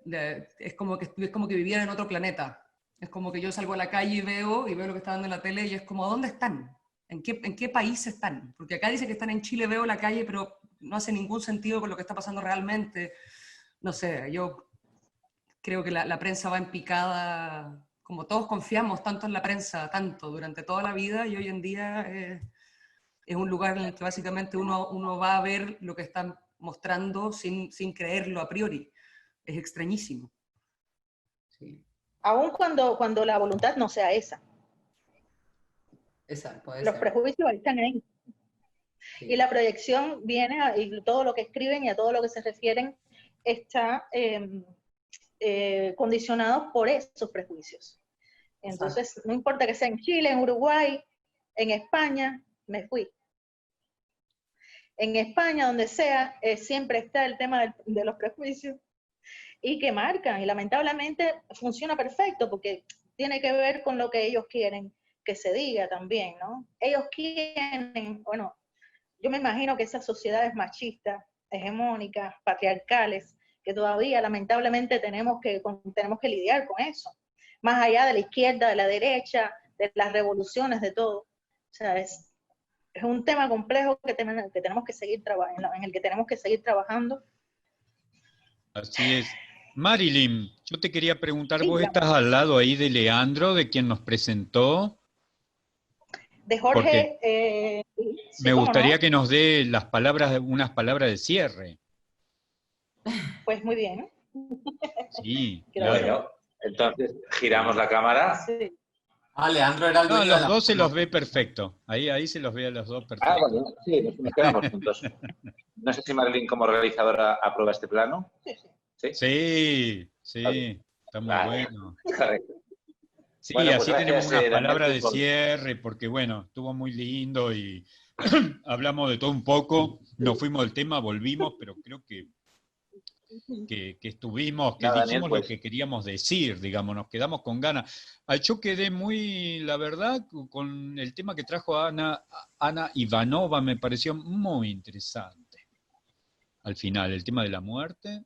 es como que viviera en otro planeta. Es como que yo salgo a la calle y veo lo que está dando en la tele y es como, ¿dónde están? ¿En qué país están? Porque acá dice que están en Chile, veo la calle, pero no hace ningún sentido con lo que está pasando realmente. No sé, yo creo que la prensa va en picada, como todos confiamos tanto en la prensa, tanto durante toda la vida, y hoy en día es un lugar en el que básicamente uno va a ver lo que están mostrando sin creerlo a priori. Es extrañísimo. Sí. Aún cuando la voluntad no sea esa. Esa puede Los ser. prejuicios están ahí. Sí. Y la proyección viene, y todo lo que escriben y a todo lo que se refieren está condicionado por esos prejuicios. Entonces, no importa que sea en Chile, en Uruguay, en España, me fui. En España, donde sea, siempre está el tema de los prejuicios y que marcan, y lamentablemente funciona perfecto porque tiene que ver con lo que ellos quieren que se diga también, ¿no? Ellos quieren, bueno, yo me imagino que esas sociedades machistas, hegemónicas, patriarcales, que todavía lamentablemente tenemos que lidiar con eso, más allá de la izquierda, de la derecha, de las revoluciones, de todo. O sea, es un tema complejo que tenemos que seguir en el que tenemos que seguir trabajando. Así es. Marilyn, yo te quería preguntar, Sí, vos claro. estás al lado ahí de Leandro, de quien nos presentó. De Jorge, sí, Me cómo gustaría no, que nos dé las palabras, unas palabras de cierre. pues muy bien. Sí, Gracias. claro. Bueno, entonces giramos la cámara. Sí. Ah, Leandro era el No, dueño de los la dos se foto. los ve perfecto. Ahí se los ve a los dos Ah, perfecto. bueno, sí, nos quedamos juntos. No sé si Marilyn como realizadora aprueba este plano. Sí, sí. ¿Sí? Sí, sí, está muy Vale. bueno. Correcto. Sí, Bueno, pues así tenemos gracias, unas Daniel, palabras de por- cierre, porque bueno, estuvo muy lindo y hablamos de todo un poco, nos fuimos del tema, volvimos, pero creo que estuvimos, que Nada, Daniel, dijimos lo pues que queríamos decir, digamos, nos quedamos con ganas. Yo quedé muy, la verdad, con el tema que trajo Ana Ivanova, me pareció muy interesante. Al final, el tema de la muerte,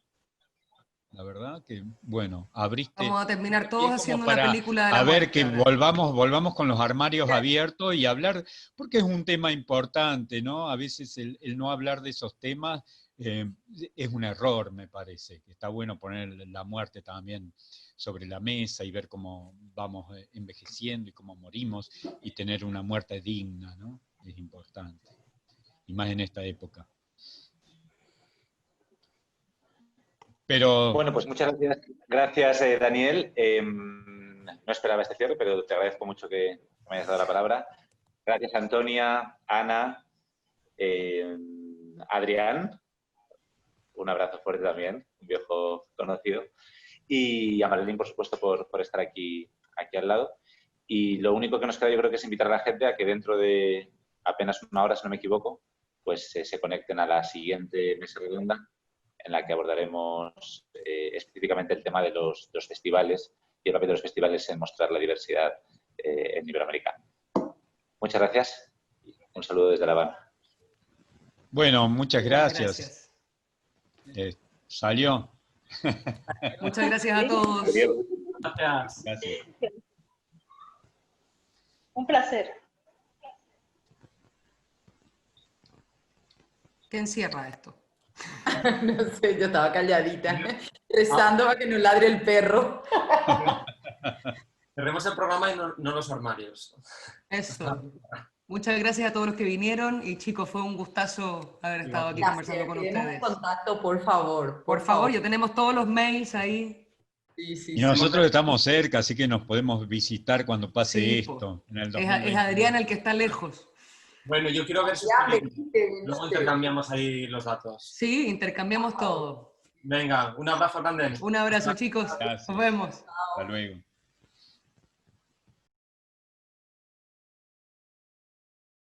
la verdad que, bueno, abriste Vamos a terminar el todos pie como haciendo una para película de la a ver muerte que ahora. volvamos con los armarios abiertos y hablar, porque es un tema importante, ¿no? A veces el no hablar de esos temas es un error, me parece. Está bueno poner la muerte también sobre la mesa y ver cómo vamos envejeciendo y cómo morimos y tener una muerte digna, ¿no? Es importante. Y más en esta época. Pero bueno, pues muchas gracias, gracias Daniel. No esperaba este cierre, pero te agradezco mucho que me hayas dado la palabra. Gracias Antonia, Ana, Adrián, un abrazo fuerte también, un viejo conocido, y a Marilyn, por supuesto, por estar aquí al lado. Y lo único que nos queda yo creo que es invitar a la gente a que dentro de apenas una hora, si no me equivoco, pues se conecten a la siguiente mesa redonda en la que abordaremos específicamente el tema de los festivales y el papel de los festivales en mostrar la diversidad en Iberoamericano. Muchas gracias y un saludo desde La Habana. bueno, muchas gracias. Salió. Muchas gracias a todos. Gracias. Gracias. Un placer. ¿Qué encierra esto? No sé, yo estaba calladita, rezando para que no ladre el perro. Cerremos el programa y no los armarios. Eso. Muchas gracias a todos los que vinieron y chicos, fue un gustazo haber estado aquí conversando con Quedemos en ustedes. contacto, por favor. Por favor, ya tenemos todos los mails ahí. Sí, sí, Y sí. nosotros estamos cerca, así que nos podemos visitar cuando pase Sí, esto. En el Es 2021. Adrián el que está lejos. Bueno, yo quiero ver sus Ya, películas. me Luego intercambiamos ahí los datos. Sí, intercambiamos todo. Venga, un abrazo grande. Un abrazo, chicos. Gracias. Nos vemos. Hasta luego.